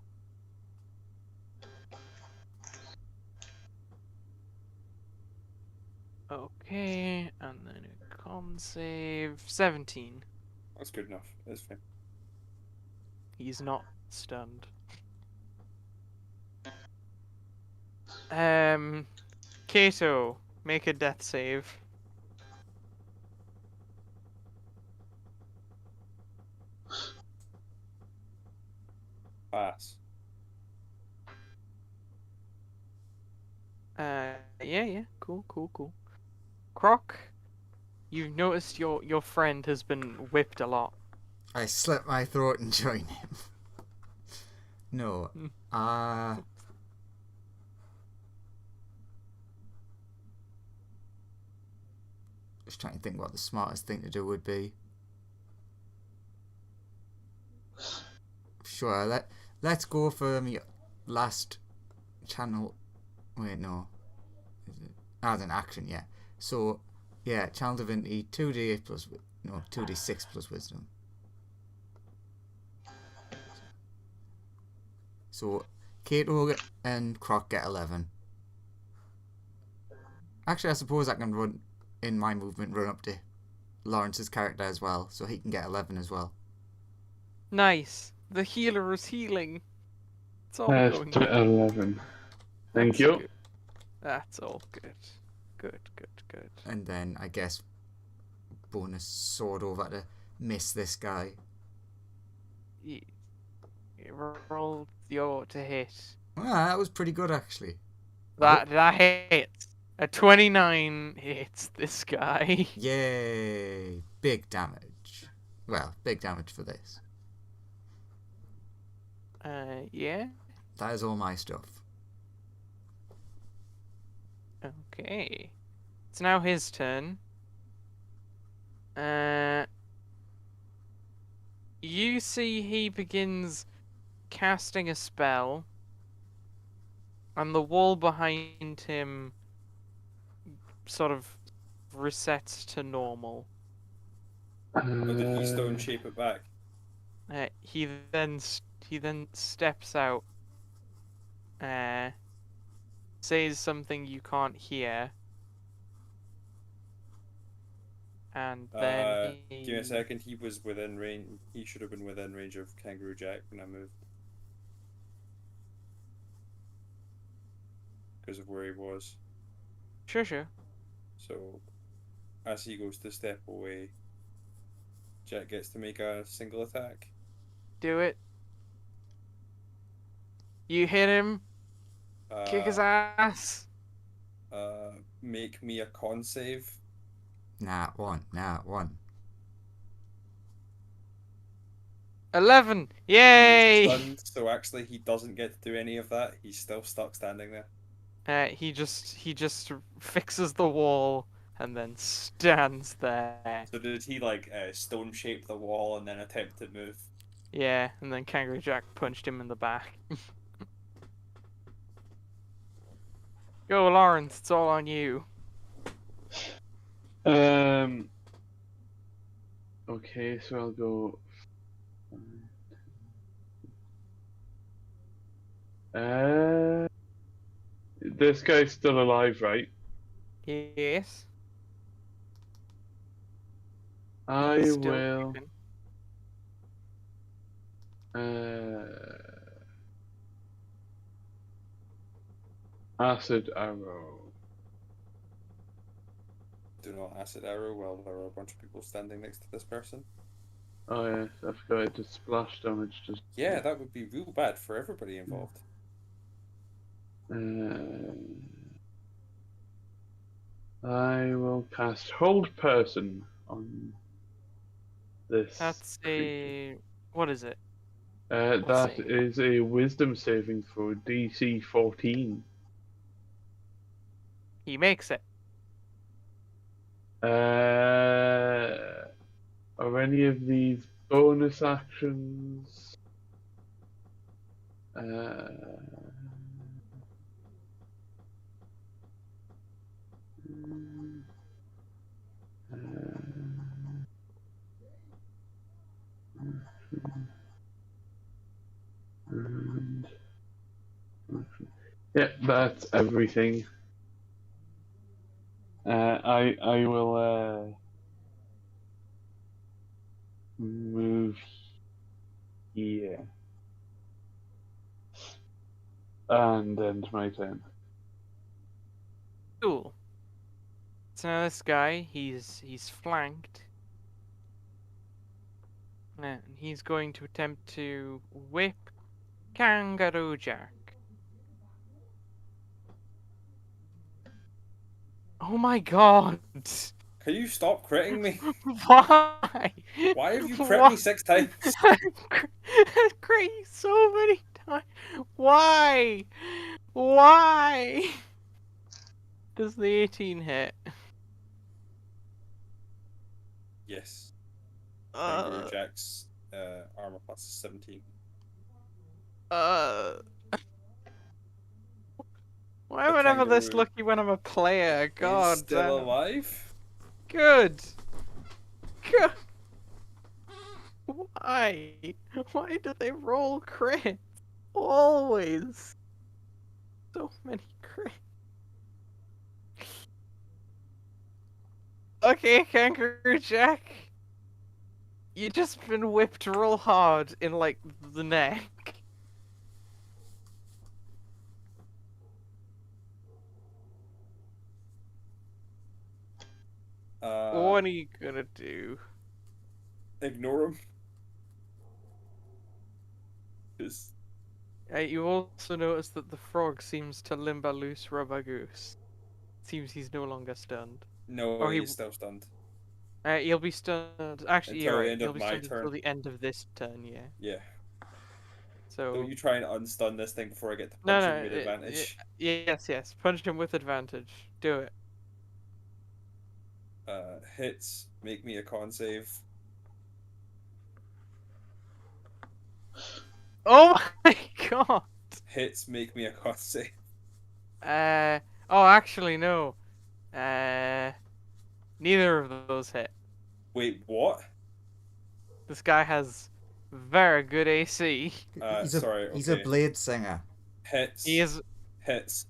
Speaker 2: Okay, and then a con save 17.
Speaker 3: That's good enough. That's fine.
Speaker 2: He's not stunned. Kato, make a death save.
Speaker 3: Pass.
Speaker 2: Yeah, cool. Croc, you've noticed your friend has been whipped a lot.
Speaker 1: I slit my throat and join him. No. Just trying to think what the smartest thing to do would be. Sure, let's go for me last channel. Wait, no. Is it? As an action, yeah. So, yeah, channel divinity 2d8 plus 2d6 plus wisdom. So, Kato and Croc get 11. Actually, I suppose I can run in my movement, run up to Lawrence's character as well, so he can get 11 as well.
Speaker 2: Nice. The healer is healing. It's all
Speaker 4: That's
Speaker 2: going good.
Speaker 4: 11. Thank
Speaker 2: That's
Speaker 4: you.
Speaker 2: good. That's all good. Good.
Speaker 1: And then I guess bonus sword over to miss this guy.
Speaker 2: You roll your to hit.
Speaker 1: Ah, that was pretty good actually.
Speaker 2: That hits. A 29 hits this guy.
Speaker 1: Yay! Big damage. Well, big damage for this.
Speaker 2: Yeah.
Speaker 1: That is all my stuff.
Speaker 2: Okay. It's now his turn. You see he begins casting a spell, and the wall behind him sort of resets to normal.
Speaker 3: Or did he stone shape it back?
Speaker 2: He then steps out, says something you can't hear, and then
Speaker 3: Give me a second. He was within range. He should have been within range of Kangaroo Jack when I moved. Because of where he was.
Speaker 2: Sure.
Speaker 3: So, as he goes to step away, Jack gets to make a single attack.
Speaker 2: Do it. You hit him. Kick his ass.
Speaker 3: Make me a con save.
Speaker 1: Nah, one.
Speaker 2: 11. Yay!
Speaker 3: He's stunned, so actually he doesn't get to do any of that. He's still stuck standing there.
Speaker 2: He just fixes the wall and then stands there.
Speaker 3: So did he stone shape the wall and then attempt to move?
Speaker 2: Yeah, and then Kangaroo Jack punched him in the back. Go, Lawrence, it's all on you.
Speaker 4: Okay, so I'll go. This guy's still alive, right?
Speaker 2: Yes.
Speaker 4: I
Speaker 2: He's still
Speaker 4: will.
Speaker 2: creeping.
Speaker 4: Acid arrow.
Speaker 3: Do not acid arrow while there are a bunch of people standing next to this person.
Speaker 4: Oh yes, I forgot it just splash damage. Just
Speaker 3: Yeah, that would be real bad for everybody involved.
Speaker 4: I will cast Hold Person on this.
Speaker 2: That's
Speaker 4: creature.
Speaker 2: what is it?
Speaker 4: That
Speaker 2: save?
Speaker 4: is a Wisdom saving throw, DC 14.
Speaker 2: He makes it.
Speaker 4: Are any of these bonus actions? Yeah, that's everything. I will move here and end my turn.
Speaker 2: Cool. So now this guy, he's flanked. And he's going to attempt to whip Kangaroo Jack. Oh my god!
Speaker 3: Can you stop critting me?
Speaker 2: Why?
Speaker 3: Why have you crit me 6 times?
Speaker 2: Crit you so many times. Why? Why? Does the 18 hit?
Speaker 3: Yes. Kangaroo Jack's armor class is 17.
Speaker 2: Why am
Speaker 3: The
Speaker 2: I never this
Speaker 3: kangaroo
Speaker 2: lucky when I'm a player?
Speaker 3: Is
Speaker 2: God
Speaker 3: still
Speaker 2: damn.
Speaker 3: alive?
Speaker 2: Good. Good. Why? Why do they roll crits? Always. So many crits. Okay, Kangaroo Jack. You just been whipped real hard in like the neck. What are you gonna do?
Speaker 3: Ignore him. 'Cause
Speaker 2: You also notice that the frog seems to limber loose Rubber Goose. Seems he's no longer stunned.
Speaker 3: no,
Speaker 2: Or
Speaker 3: he's still stunned.
Speaker 2: He'll be stunned. Actually,
Speaker 3: Until
Speaker 2: you're
Speaker 3: the
Speaker 2: right.
Speaker 3: end
Speaker 2: He'll
Speaker 3: of
Speaker 2: be
Speaker 3: my
Speaker 2: stunned until
Speaker 3: turn.
Speaker 2: the end of this turn. Yeah.
Speaker 3: Yeah.
Speaker 2: So.
Speaker 3: Don't you try and unstun this thing before I get to
Speaker 2: No,
Speaker 3: punch
Speaker 2: no.
Speaker 3: him with advantage.
Speaker 2: Yes. Punch him with advantage. Do it.
Speaker 3: Hits. Make me a con save.
Speaker 2: Oh my god.
Speaker 3: Hits. Make me a con save.
Speaker 2: Oh, actually, no. Neither of those hit.
Speaker 3: Wait, what?
Speaker 2: This guy has very good AC.
Speaker 3: Sorry.
Speaker 1: He's a
Speaker 3: Okay.
Speaker 1: blade singer.
Speaker 3: Hits.
Speaker 2: He is.
Speaker 3: Hits.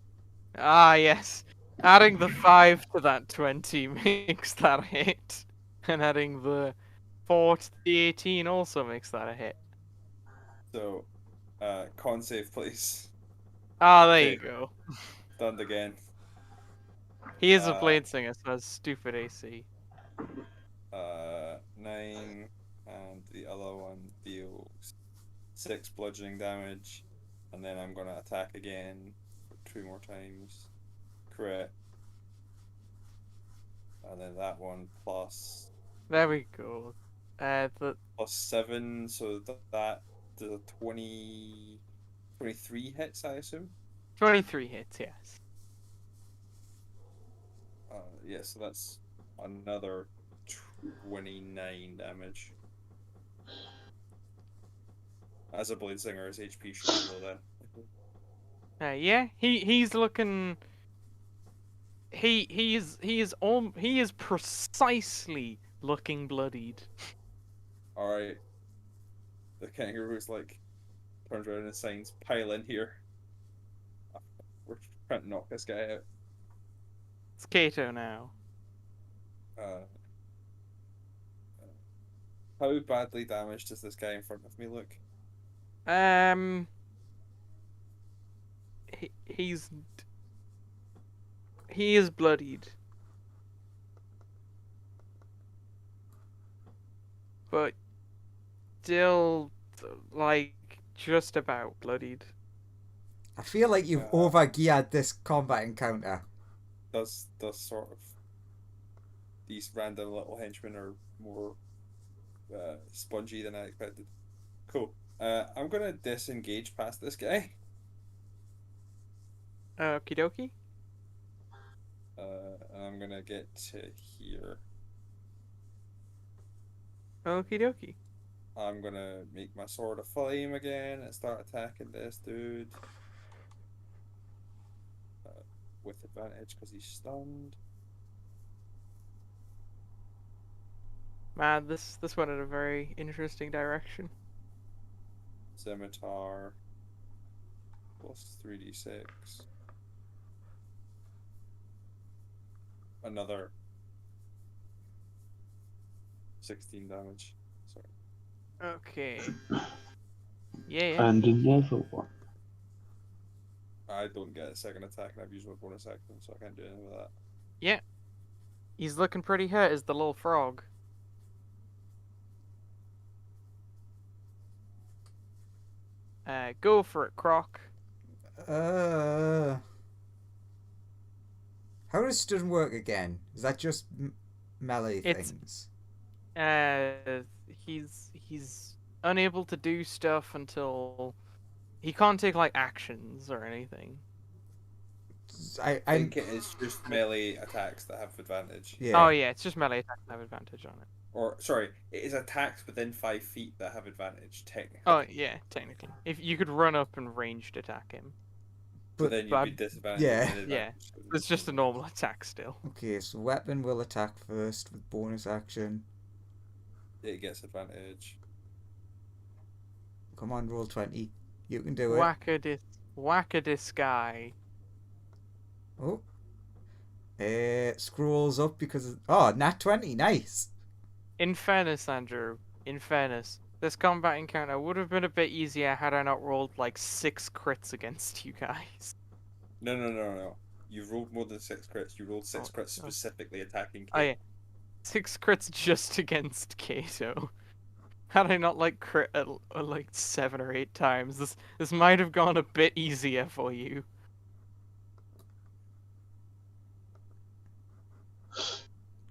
Speaker 2: Ah, yes. Adding the 5 to that 20 makes that a hit. And adding the 4 to the 18 also makes that a hit.
Speaker 3: So, con save, please.
Speaker 2: Ah, there you
Speaker 3: Okay.
Speaker 2: go.
Speaker 3: Stunned again.
Speaker 2: He is a blade singer, so has stupid AC.
Speaker 3: 9, and the other one deals 6 bludgeoning damage, and then I'm gonna attack again 2 more times. Crit. And then that one plus
Speaker 2: There we go. The
Speaker 3: 7, so that the 23 hits, I assume.
Speaker 2: 23 hits, yes.
Speaker 3: Yeah, so that's another 29 damage. As a blade singer, his HP should be low then.
Speaker 2: Yeah, he's looking. He is precisely looking bloodied.
Speaker 3: Alright. The kangaroo's like turns around and signs, "Pile in here. We're trying to knock this guy out."
Speaker 2: It's Kato now.
Speaker 3: How badly damaged does this guy in front of me look?
Speaker 2: He is bloodied. But still, like, just about bloodied.
Speaker 1: I feel like you've over-geared this combat encounter.
Speaker 3: Does sort of these random little henchmen are more spongy than I expected. Cool. I'm gonna disengage past this guy.
Speaker 2: Okie dokie.
Speaker 3: And I'm gonna get to here.
Speaker 2: Okie dokie.
Speaker 3: I'm gonna make my sword of flame again and start attacking this dude. With advantage because he's stunned.
Speaker 2: Man, this went in a very interesting direction.
Speaker 3: Scimitar plus 3d6. Another 16 damage. Sorry.
Speaker 2: Okay. Yeah.
Speaker 4: And another one.
Speaker 3: I don't get a second attack and I've used my bonus action, so I can't do anything with that.
Speaker 2: Yeah. He's looking pretty hurt as the little frog. Go for it, Croc.
Speaker 1: How does stun work again? Is that just melee things?
Speaker 2: He's unable to do stuff until he can't take like actions or anything.
Speaker 3: I think it is just melee attacks that have advantage.
Speaker 1: Yeah.
Speaker 2: Oh yeah, it's just melee attacks that have advantage on it.
Speaker 3: Or sorry, it is attacks within 5 feet that have advantage technically.
Speaker 2: Oh yeah, technically, if you could run up and ranged attack him.
Speaker 3: But then you'd
Speaker 2: but-
Speaker 3: be disadvantaged
Speaker 1: yeah.
Speaker 3: and
Speaker 2: Yeah,
Speaker 3: advantage.
Speaker 2: it's just a normal attack still.
Speaker 1: Okay, so weapon will attack first with bonus action.
Speaker 3: It gets advantage.
Speaker 1: Come on, roll 20. You can do it.
Speaker 2: Whack-a-dis guy.
Speaker 1: Oh. Scrolls up because... Oh, nat 20. Nice.
Speaker 2: In fairness, Andrew, in fairness, this combat encounter would have been a bit easier had I not rolled like 6 crits against you guys.
Speaker 3: No. You rolled more than 6 crits. You rolled 6
Speaker 2: Oh,
Speaker 3: crits specifically attacking
Speaker 2: Oh
Speaker 3: Kate.
Speaker 2: yeah, 6 crits just against Kato. Had I not like crit like 7 or 8 times, this might have gone a bit easier for you.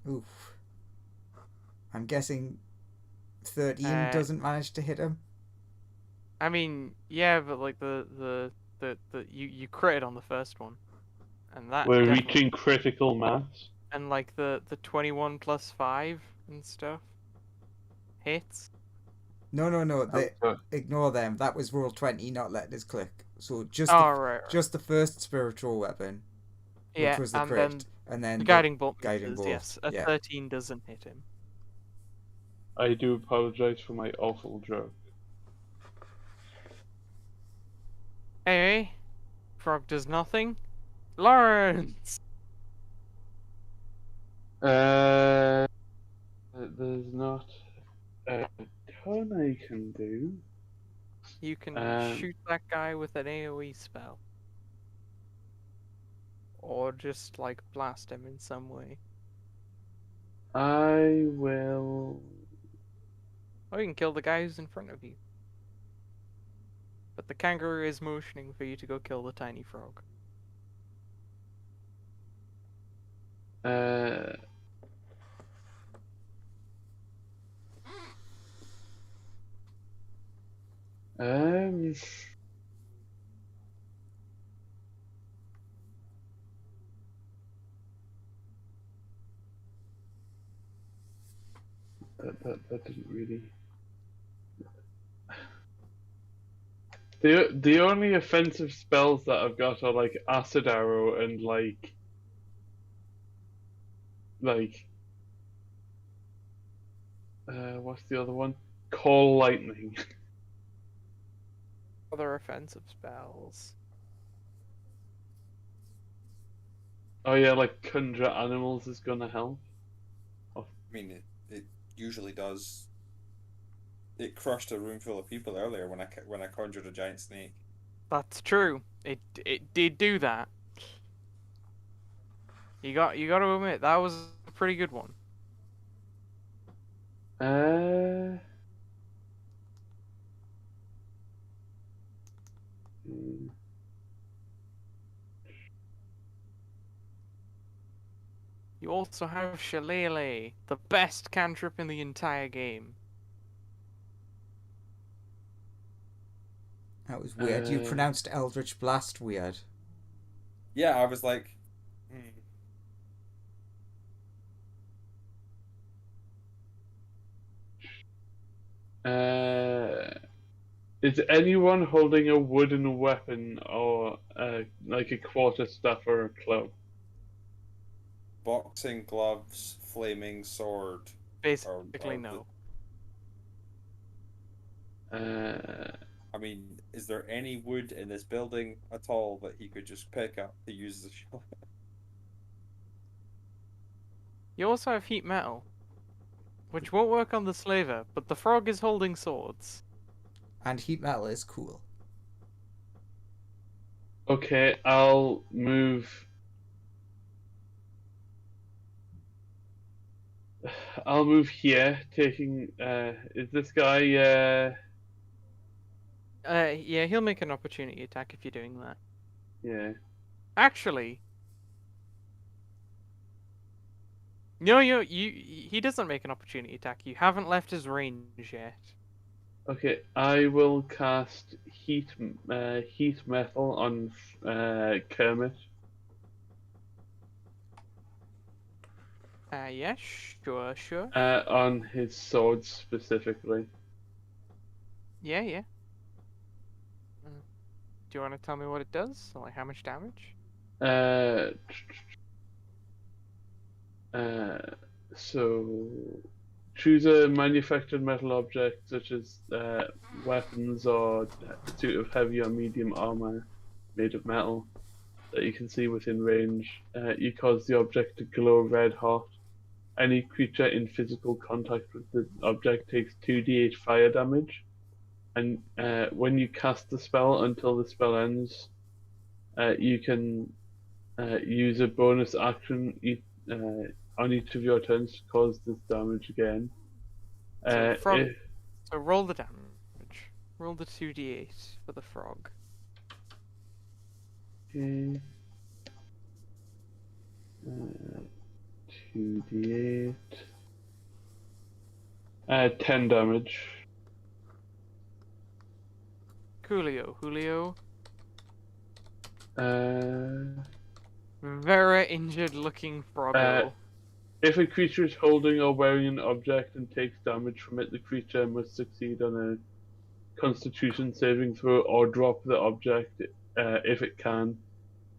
Speaker 1: Oof. I'm guessing 13
Speaker 2: Uh,
Speaker 1: doesn't manage to hit him.
Speaker 2: I mean, yeah, but like the you critted on the first one, and that
Speaker 4: We're
Speaker 2: definitely-
Speaker 4: reaching critical mass.
Speaker 2: and like the 21 plus 5 and stuff hits.
Speaker 1: No. They,
Speaker 4: Oh,
Speaker 1: ignore them. That was roll 20, not letting us click. So just
Speaker 2: Oh right.
Speaker 1: just the first spiritual weapon,
Speaker 2: Yeah,
Speaker 1: which was the
Speaker 2: and
Speaker 1: crit,
Speaker 2: then
Speaker 1: and then
Speaker 2: the guiding bolt
Speaker 1: guiding
Speaker 2: misses,
Speaker 1: bolt,
Speaker 2: yes, a
Speaker 1: yeah.
Speaker 2: 13 doesn't hit him.
Speaker 4: I do apologize for my awful joke.
Speaker 2: Hey, frog does nothing. Lawrence.
Speaker 4: There's not a ton I can do.
Speaker 2: You can
Speaker 4: Um,
Speaker 2: shoot that guy with an AoE spell. Or just, like, blast him in some way.
Speaker 4: I will.
Speaker 2: Or you can kill the guy who's in front of you. But the kangaroo is motioning for you to go kill the tiny frog.
Speaker 4: Uh, um, that didn't really. The only offensive spells that I've got are like acid arrow and like what's the other one? Call lightning.
Speaker 2: Other offensive spells.
Speaker 4: Oh yeah, like conjure animals is gonna help.
Speaker 3: I mean, it usually does. It crushed a room full of people earlier when I conjured a giant snake.
Speaker 2: That's true. It did do that. You got to admit that was a pretty good one.
Speaker 4: Hmm.
Speaker 2: You also have Shillelagh, the best cantrip in the entire game.
Speaker 1: That was weird. You
Speaker 4: Uh,
Speaker 1: pronounced Eldritch Blast weird.
Speaker 3: Yeah, I was like,
Speaker 4: Is anyone holding a wooden weapon or like a quarterstaff or a club?
Speaker 3: boxing gloves, flaming sword.
Speaker 2: Basically,
Speaker 3: or
Speaker 2: no.
Speaker 3: I mean, is there any wood in this building at all that he could just pick up to use the shield?
Speaker 2: You also have heat metal, which won't work on the slaver, but the frog is holding swords.
Speaker 1: And heat metal is cool.
Speaker 4: Okay, I'll move. I'll move here, taking. Is this guy?
Speaker 2: Yeah, he'll make an opportunity attack if you're doing that.
Speaker 4: Yeah.
Speaker 2: Actually, no, he doesn't make an opportunity attack. You haven't left his range yet.
Speaker 4: Okay, I will cast heat metal on Kermit.
Speaker 2: Yeah, sure, sure.
Speaker 4: On his sword specifically.
Speaker 2: Yeah, yeah. Do you want to tell me what it does? Like how much damage?
Speaker 4: Uh, uh, so choose a manufactured metal object such as weapons or a suit of heavy or medium armor made of metal that you can see within range. You cause the object to glow red hot. Any creature in physical contact with the object takes 2d8 fire damage. And when you cast the spell until the spell ends, you can use a bonus action on each of your turns to cause this damage again.
Speaker 2: So frog.
Speaker 4: If,
Speaker 2: So roll the damage. Roll the 2d8 for the frog.
Speaker 4: okay. 2d8. 10 damage.
Speaker 2: Julio.
Speaker 4: Uh,
Speaker 2: Very injured looking froggo.
Speaker 4: If a creature is holding or wearing an object and takes damage from it, the creature must succeed on a Constitution saving throw or drop the object if it can.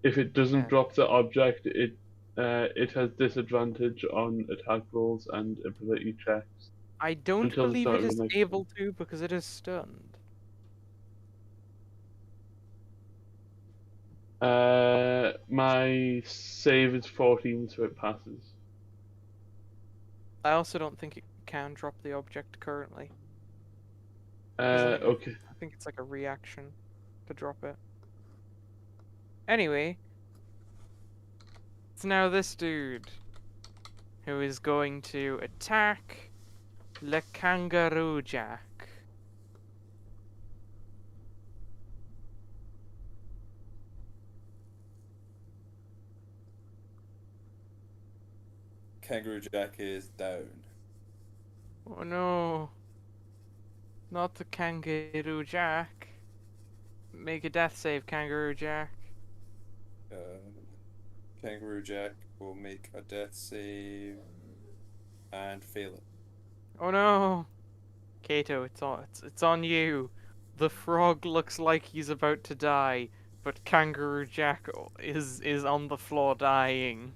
Speaker 4: If it doesn't
Speaker 2: Yeah.
Speaker 4: drop the object, it has disadvantage on attack rolls and ability checks.
Speaker 2: I don't
Speaker 4: until the
Speaker 2: believe
Speaker 4: start
Speaker 2: it
Speaker 4: of the
Speaker 2: is
Speaker 4: next
Speaker 2: able to because it is stunned.
Speaker 4: My save is 14, so it passes.
Speaker 2: I also don't think it can drop the object currently. Isn't it?
Speaker 4: Okay.
Speaker 2: I think it's like a reaction to drop it. Anyway, it's now this dude who is going to attack the Kangaroo Jack.
Speaker 3: Kangaroo Jack is down.
Speaker 2: Oh no. Not the Kangaroo Jack. Make a death save, Kangaroo Jack.
Speaker 3: Kangaroo Jack will make a death save and fail it.
Speaker 2: Oh no. Kato, it's on you. The frog looks like he's about to die, but Kangaroo Jack is on the floor dying.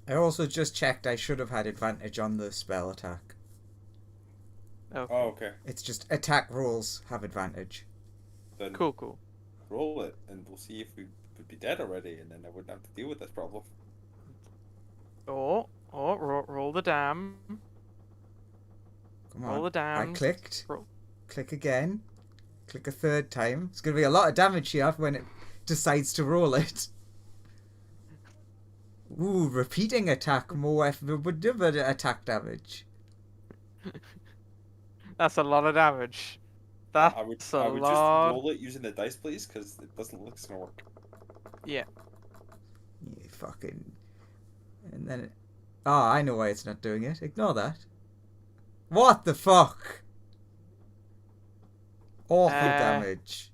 Speaker 1: I also just checked I should have had advantage on the spell attack.
Speaker 2: Okay.
Speaker 3: Oh, okay.
Speaker 1: It's just attack rolls have advantage.
Speaker 3: Then
Speaker 2: Cool.
Speaker 3: roll it, and we'll see if we would be dead already, and then I wouldn't have to deal with this problem.
Speaker 2: Roll the dam.
Speaker 1: Come
Speaker 2: Roll
Speaker 1: on.
Speaker 2: the
Speaker 1: I
Speaker 2: damn.
Speaker 1: clicked.
Speaker 2: Roll.
Speaker 1: Click again. Click a third time. It's going to be a lot of damage here when it decides to roll it. Ooh, repeating attack more attack damage.
Speaker 2: That's a lot of damage. That's
Speaker 3: I would
Speaker 2: a
Speaker 3: just
Speaker 2: lot.
Speaker 3: roll it using the dice, please, because it doesn't look like it's gonna work.
Speaker 2: Yeah.
Speaker 1: You fucking... And then... Ah, I know why it's not doing it. Ignore that. What the fuck? Awful damage.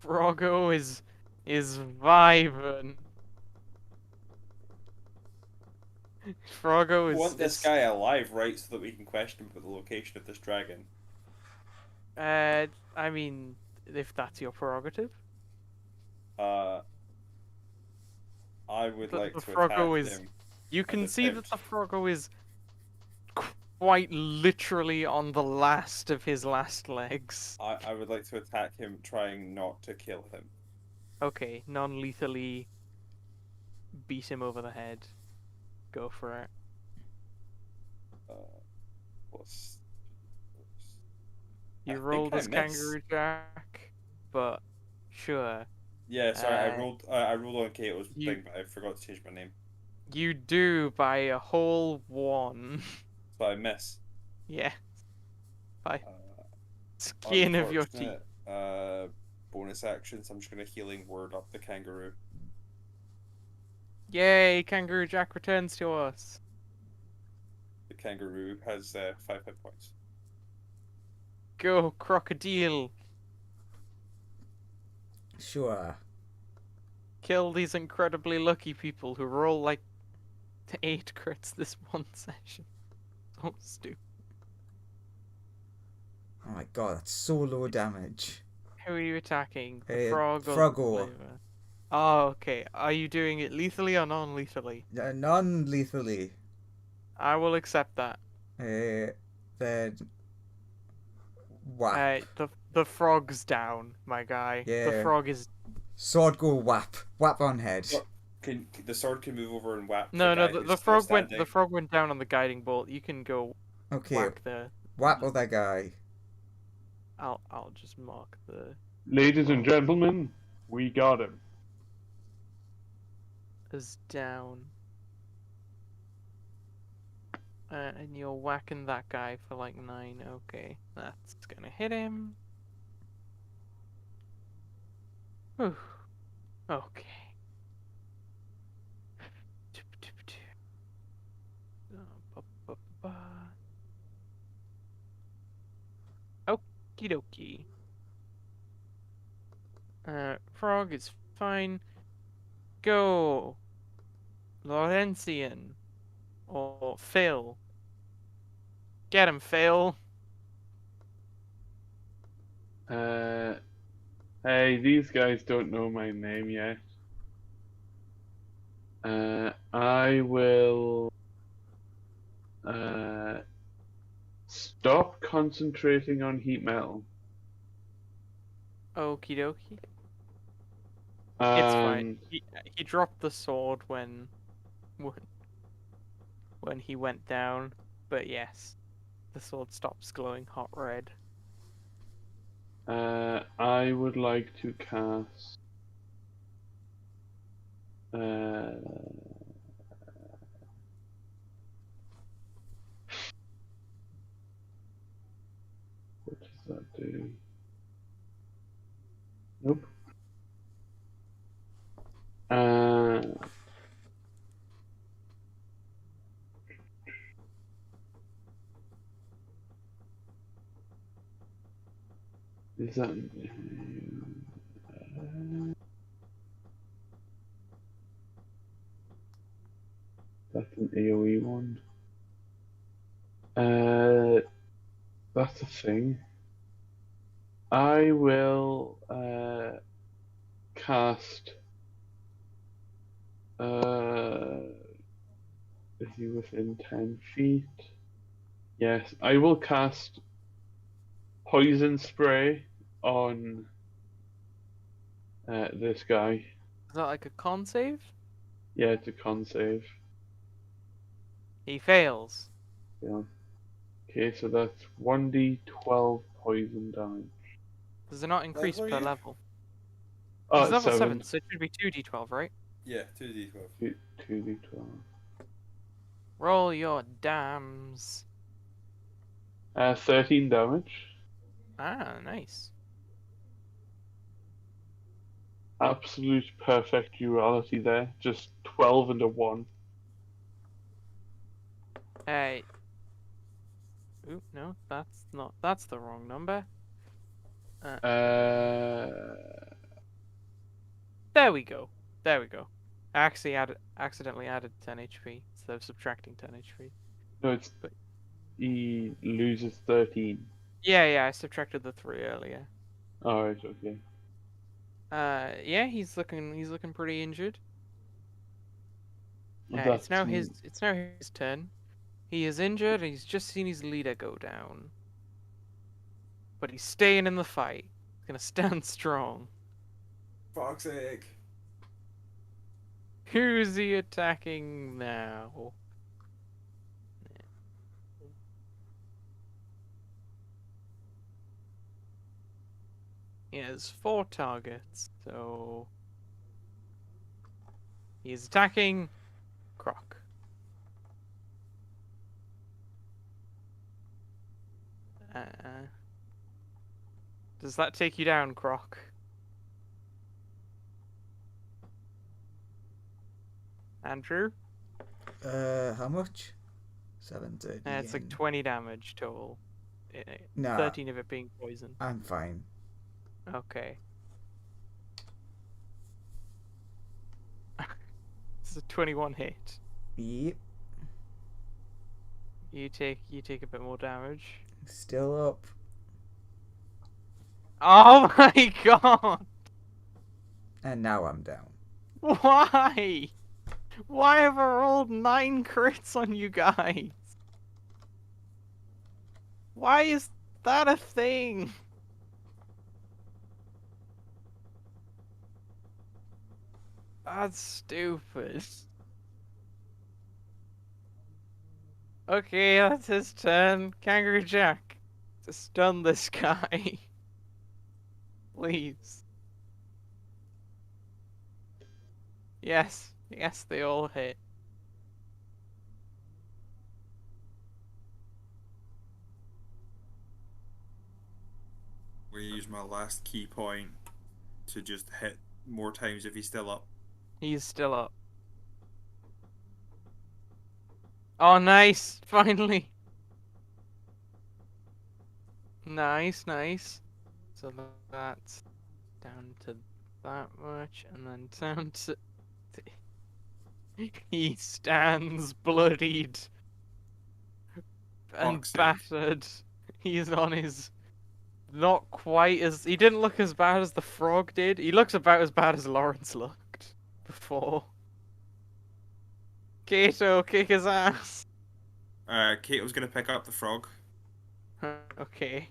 Speaker 2: Froggo is vibing. Froggo
Speaker 3: We
Speaker 2: is.
Speaker 3: want this guy alive, right, so that we can question him about the location of this dragon.
Speaker 2: I mean, if that's your prerogative.
Speaker 3: I would
Speaker 2: But
Speaker 3: like
Speaker 2: the
Speaker 3: to
Speaker 2: Froggo
Speaker 3: attack
Speaker 2: is-
Speaker 3: him.
Speaker 2: You can see that
Speaker 3: attempt.
Speaker 2: the Froggo is quite literally on the last of his last legs.
Speaker 3: I would like to attack him, trying not to kill him.
Speaker 2: Okay, non-lethally beat him over the head. Go for it.
Speaker 3: Plus,
Speaker 2: You
Speaker 3: I think
Speaker 2: rolled
Speaker 3: I
Speaker 2: as
Speaker 3: miss.
Speaker 2: Kangaroo Jack, but sure.
Speaker 3: yeah, sorry, I
Speaker 2: Uh,
Speaker 3: rolled. I rolled on Kato's
Speaker 2: you-
Speaker 3: thing, but I forgot to change my name,
Speaker 2: You do by a whole one.
Speaker 3: so I miss.
Speaker 2: Yeah. By
Speaker 3: Uh,
Speaker 2: skin of your teeth.
Speaker 3: unfortunate. Bonus action, so I'm just gonna healing word up the kangaroo.
Speaker 2: Yay, Kangaroo Jack returns to us.
Speaker 3: The kangaroo has 5 hit points.
Speaker 2: Go, crocodile.
Speaker 1: Sure.
Speaker 2: Kill these incredibly lucky people who roll like to 8 crits this one session. So stupid.
Speaker 1: Oh my god, that's so low damage.
Speaker 2: Who are you attacking? The frog or
Speaker 1: Froggo.
Speaker 2: the flavor? Oh, okay. Are you doing it lethally or non-lethally?
Speaker 1: Non-lethally.
Speaker 2: I will accept that.
Speaker 1: Then whap.
Speaker 2: The frog's down, my guy.
Speaker 1: Yeah.
Speaker 2: The frog is...
Speaker 1: Sword go whap. Whap on head.
Speaker 3: What? The sword can move over and whap.
Speaker 2: No,
Speaker 3: guy
Speaker 2: the
Speaker 3: who's still
Speaker 2: frog went.
Speaker 3: standing.
Speaker 2: The frog went down on the guiding bolt. You can go
Speaker 1: Okay.
Speaker 2: whack the.
Speaker 1: Whap other guy.
Speaker 2: I'll just mark the
Speaker 4: Ladies and gentlemen, we got him.
Speaker 2: as down. And you're whacking that guy for like 9. Okay, that's gonna hit him. Whew. Okay. Okie dokie. Frog is fine. Go, Laurentian or Phil. Get him, Phil.
Speaker 4: Hey, these guys don't know my name yet. I will stop concentrating on heat metal.
Speaker 2: Okie dokie. It's
Speaker 4: And
Speaker 2: fine. He dropped the sword when he went down, but yes, the sword stops glowing hot red.
Speaker 4: I would like to cast what does that do? Nope. Is that that's an AoE one? That's a thing. I will cast. Is he within 10 feet? Yes, I will cast poison spray on this guy.
Speaker 2: Is that like a con save?
Speaker 4: Yeah, it's a con save.
Speaker 2: He fails.
Speaker 4: Yeah. Okay, so that's 1d12 poison damage.
Speaker 2: Does it not increase
Speaker 3: Level are
Speaker 2: per
Speaker 3: you?
Speaker 2: level?
Speaker 4: Oh,
Speaker 2: It's level 7,
Speaker 4: 7.
Speaker 2: so it should be 2d12, right?
Speaker 3: Yeah, 2d12.
Speaker 4: 2d12.
Speaker 2: Roll your dams.
Speaker 4: 13 damage.
Speaker 2: Ah, nice.
Speaker 4: Absolute perfect duality there. Just 12 and a 1.
Speaker 2: Hey. Oop, no, that's the wrong number. There we go. There we go. I actually accidentally added 10 HP instead of subtracting 10 HP.
Speaker 4: No, it's.
Speaker 2: But-
Speaker 4: He loses 13.
Speaker 2: Yeah, I subtracted the 3 earlier.
Speaker 4: Alright, okay.
Speaker 2: Yeah, he's looking pretty injured.
Speaker 4: That's
Speaker 2: It's now his turn. He is injured and he's just seen his leader go down. But he's staying in the fight. He's gonna stand strong.
Speaker 3: Fuck's sake.
Speaker 2: Who's he attacking now? He has 4 targets, so he's attacking Croc. Does that take you down, Croc? Andrew?
Speaker 1: How much? 730.
Speaker 2: It's like 20 damage total.
Speaker 1: Nah,
Speaker 2: 13 of it being poison.
Speaker 1: I'm fine.
Speaker 2: Okay. This is a 21 hit.
Speaker 1: Yep.
Speaker 2: You take a bit more damage.
Speaker 1: Still up.
Speaker 2: Oh my god!
Speaker 1: And now I'm down.
Speaker 2: Why? Why have I rolled 9 crits on you guys? Why is that a thing? That's stupid. Okay, that's his turn. Kangaroo Jack. To stun this guy. Please. Yes, they all hit.
Speaker 3: I'm gonna use my last key point to just hit more times if he's still up.
Speaker 2: He's still up. Oh, nice! Finally! Nice. So that's down to that much, and then down to... He stands bloodied and
Speaker 3: Fuck's sake.
Speaker 2: battered. He's on his... Not quite as... He didn't look as bad as the frog did. He looks about as bad as Lawrence looked before. Kato, kick his ass.
Speaker 3: Kate was gonna pick up the frog.
Speaker 2: Okay.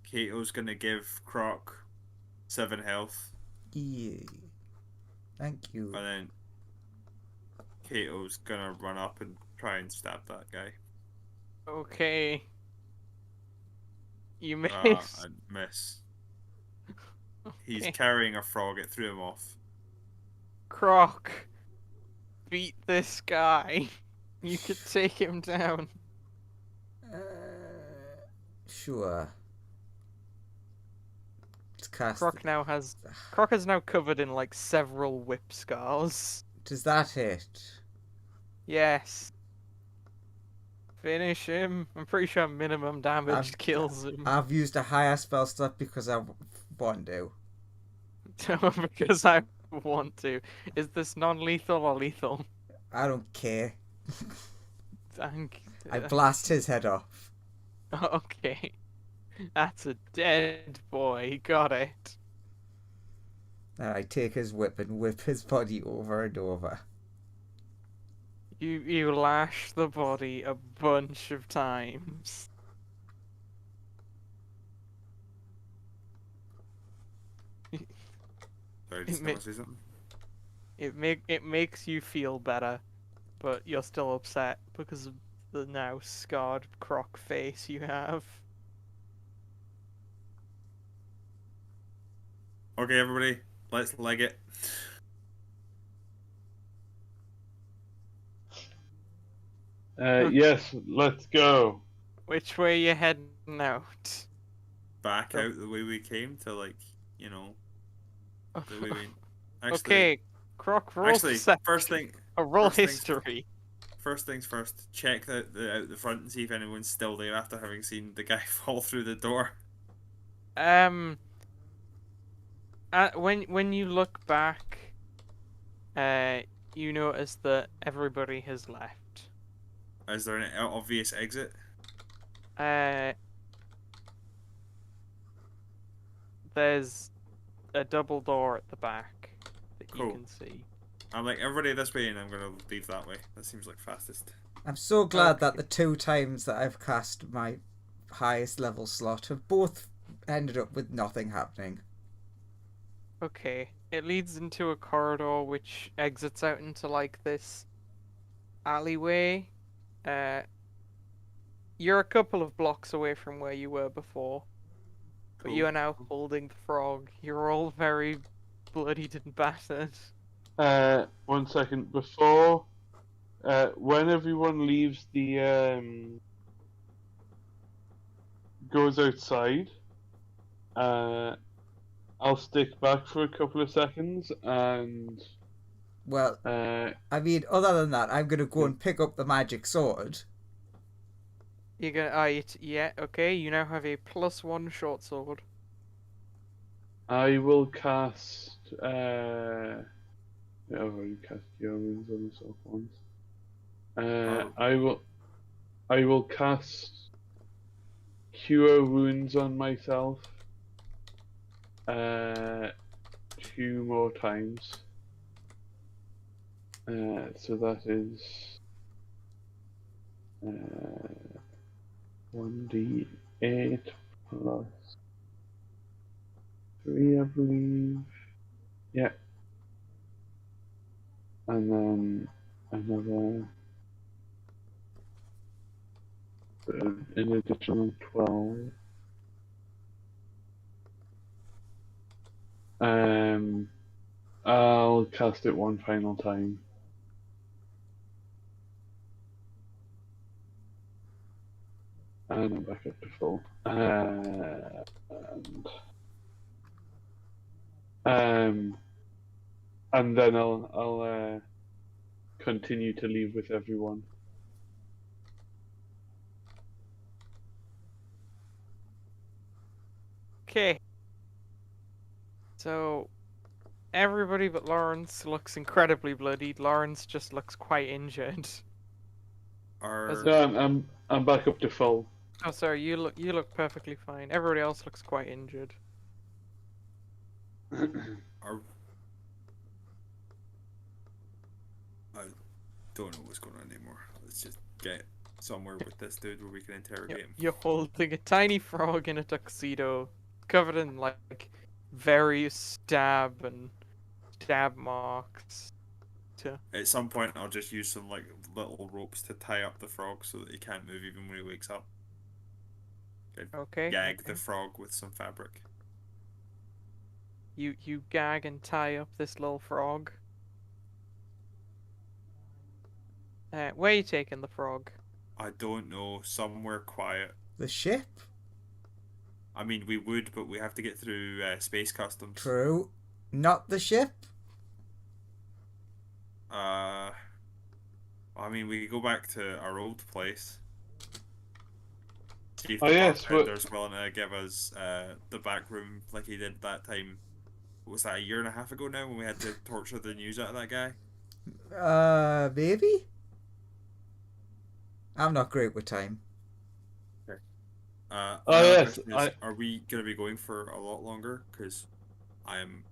Speaker 3: Kato's gonna give Croc 7 health,
Speaker 1: Yeah. Thank you.
Speaker 3: and then Kato's gonna run up and try and stab that guy.
Speaker 2: Okay. You miss.
Speaker 3: I miss. He's
Speaker 2: Okay.
Speaker 3: carrying a frog, it threw him off.
Speaker 2: Croc. Beat this guy. You could take him down.
Speaker 1: Sure. Let's cast.
Speaker 2: Croc is now covered in like several whip scars.
Speaker 1: Does that hit?
Speaker 2: Yes. Finish him. I'm pretty sure minimum damage kills him.
Speaker 1: I've used a higher spell slot because I want to.
Speaker 2: Because I want to. Is this non-lethal or lethal?
Speaker 1: I don't care.
Speaker 2: Thank.
Speaker 1: I blast his head off.
Speaker 2: Okay. That's a dead boy. Got it.
Speaker 1: And I take his whip and whip his body over and over.
Speaker 2: You lash the body a bunch of times.
Speaker 3: Sorry, did someone say something?
Speaker 2: It makes you feel better, but you're still upset because of the now scarred Croc face you have.
Speaker 3: Okay, everybody, let's leg it.
Speaker 4: Yes, let's go.
Speaker 2: Which way you heading out?
Speaker 3: Back out the way we came to, like, you know, the way we... Actually,
Speaker 2: Okay, Croc, roll
Speaker 3: actually,
Speaker 2: perception. Roll
Speaker 3: first things-
Speaker 2: history.
Speaker 3: First things first, check out the front and see if anyone's still there after having seen the guy fall through the door.
Speaker 2: When you look back, you notice that everybody has left.
Speaker 3: Is there an obvious exit?
Speaker 2: There's a double door at the back that you
Speaker 3: Cool.
Speaker 2: can see.
Speaker 3: I'm like, everybody this way, and I'm gonna leave that way. That seems like fastest.
Speaker 1: I'm so glad
Speaker 2: Okay.
Speaker 1: that the 2 times that I've cast my highest level slot have both ended up with nothing happening.
Speaker 2: Okay, it leads into a corridor which exits out into like this alleyway. You're a couple of blocks away from where you were before, but you
Speaker 3: Cool.
Speaker 2: are now holding the frog. You're all very bloodied and battered.
Speaker 4: 1 second. Before, when everyone leaves the goes outside, I'll stick back for a couple of seconds and
Speaker 1: Well, I mean, other than that, I'm going to go and pick up the magic sword.
Speaker 2: You're gonna. Yeah. Okay. You now have a +1 short sword.
Speaker 4: I will cast. I've already cast Cure Wounds on myself once.
Speaker 3: Oh.
Speaker 4: I will cast Cure Wounds on myself. 2 more times. So that is 1d8 plus 3, I believe. Yeah. And then another. An additional 12. I'll cast it one final time. And I'm back up to full. And then I'll continue to leave with everyone.
Speaker 2: Okay. So everybody but Lawrence looks incredibly bloodied. Lawrence just looks quite injured.
Speaker 3: Are
Speaker 4: No, I'm back up to full.
Speaker 2: Oh, sorry. You look perfectly fine. Everybody else looks quite injured.
Speaker 3: are I don't know what's going on anymore. Let's just get somewhere with this dude where we can interrogate him.
Speaker 2: You're holding a tiny frog in a tuxedo, covered in like various stab marks.
Speaker 3: At some point, I'll just use some like little ropes to tie up the frog so that he can't move even when he wakes up.
Speaker 2: Okay.
Speaker 3: Gag
Speaker 2: okay.
Speaker 3: the frog with some fabric.
Speaker 2: You gag and tie up this little frog. Where are you taking the frog?
Speaker 3: I don't know, somewhere quiet.
Speaker 1: The ship?
Speaker 3: I mean, we would, but we have to get through space customs.
Speaker 1: True. Not the ship?
Speaker 3: I mean, we could go back to our old place. See if
Speaker 4: Oh,
Speaker 3: the
Speaker 4: yes,
Speaker 3: bartender's willing to give us the back room like he did that time. What was that, a year and a half ago now when we had to torture the news out of that guy?
Speaker 1: Maybe? I'm not great with time.
Speaker 3: My
Speaker 4: Oh,
Speaker 3: other
Speaker 4: yes,
Speaker 3: question is, are we going to be going for a lot longer? Because I am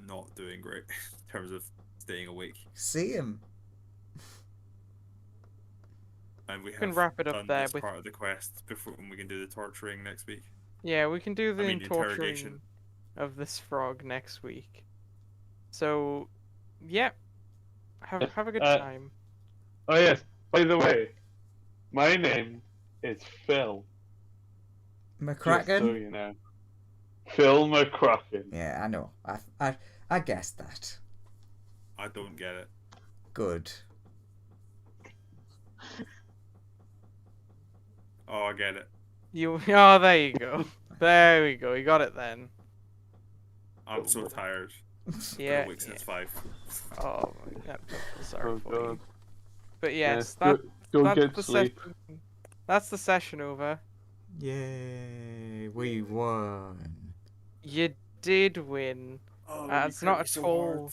Speaker 3: not doing great in terms of staying awake.
Speaker 1: See him.
Speaker 3: And we
Speaker 2: can
Speaker 3: have
Speaker 2: wrap it up
Speaker 3: done
Speaker 2: there
Speaker 3: this
Speaker 2: with-
Speaker 3: part of the quest before when we can do the torturing next week.
Speaker 2: Yeah, we can do the
Speaker 3: interrogation.
Speaker 2: torturing of this frog next week. So, yeah. Have a good time.
Speaker 4: Oh yes. By the way, my name is Phil. Just so
Speaker 1: McCracken?
Speaker 4: you know. Phil McCracken.
Speaker 1: Yeah, I know. I guessed that.
Speaker 3: I don't get it.
Speaker 1: Good.
Speaker 3: Oh, I get it.
Speaker 2: Oh, there you go. There we go. You got it then.
Speaker 3: I'm so tired.
Speaker 2: Yeah.
Speaker 3: Been awake since 5.
Speaker 2: Oh, yeah, sorry
Speaker 4: Oh
Speaker 2: for you.
Speaker 4: god.
Speaker 2: But yes,
Speaker 4: Yeah, go
Speaker 2: that's
Speaker 4: get
Speaker 2: the
Speaker 4: sleep.
Speaker 2: session. That's the session over.
Speaker 1: Yay, we won.
Speaker 2: You did win.
Speaker 3: Oh,
Speaker 2: It's not at all.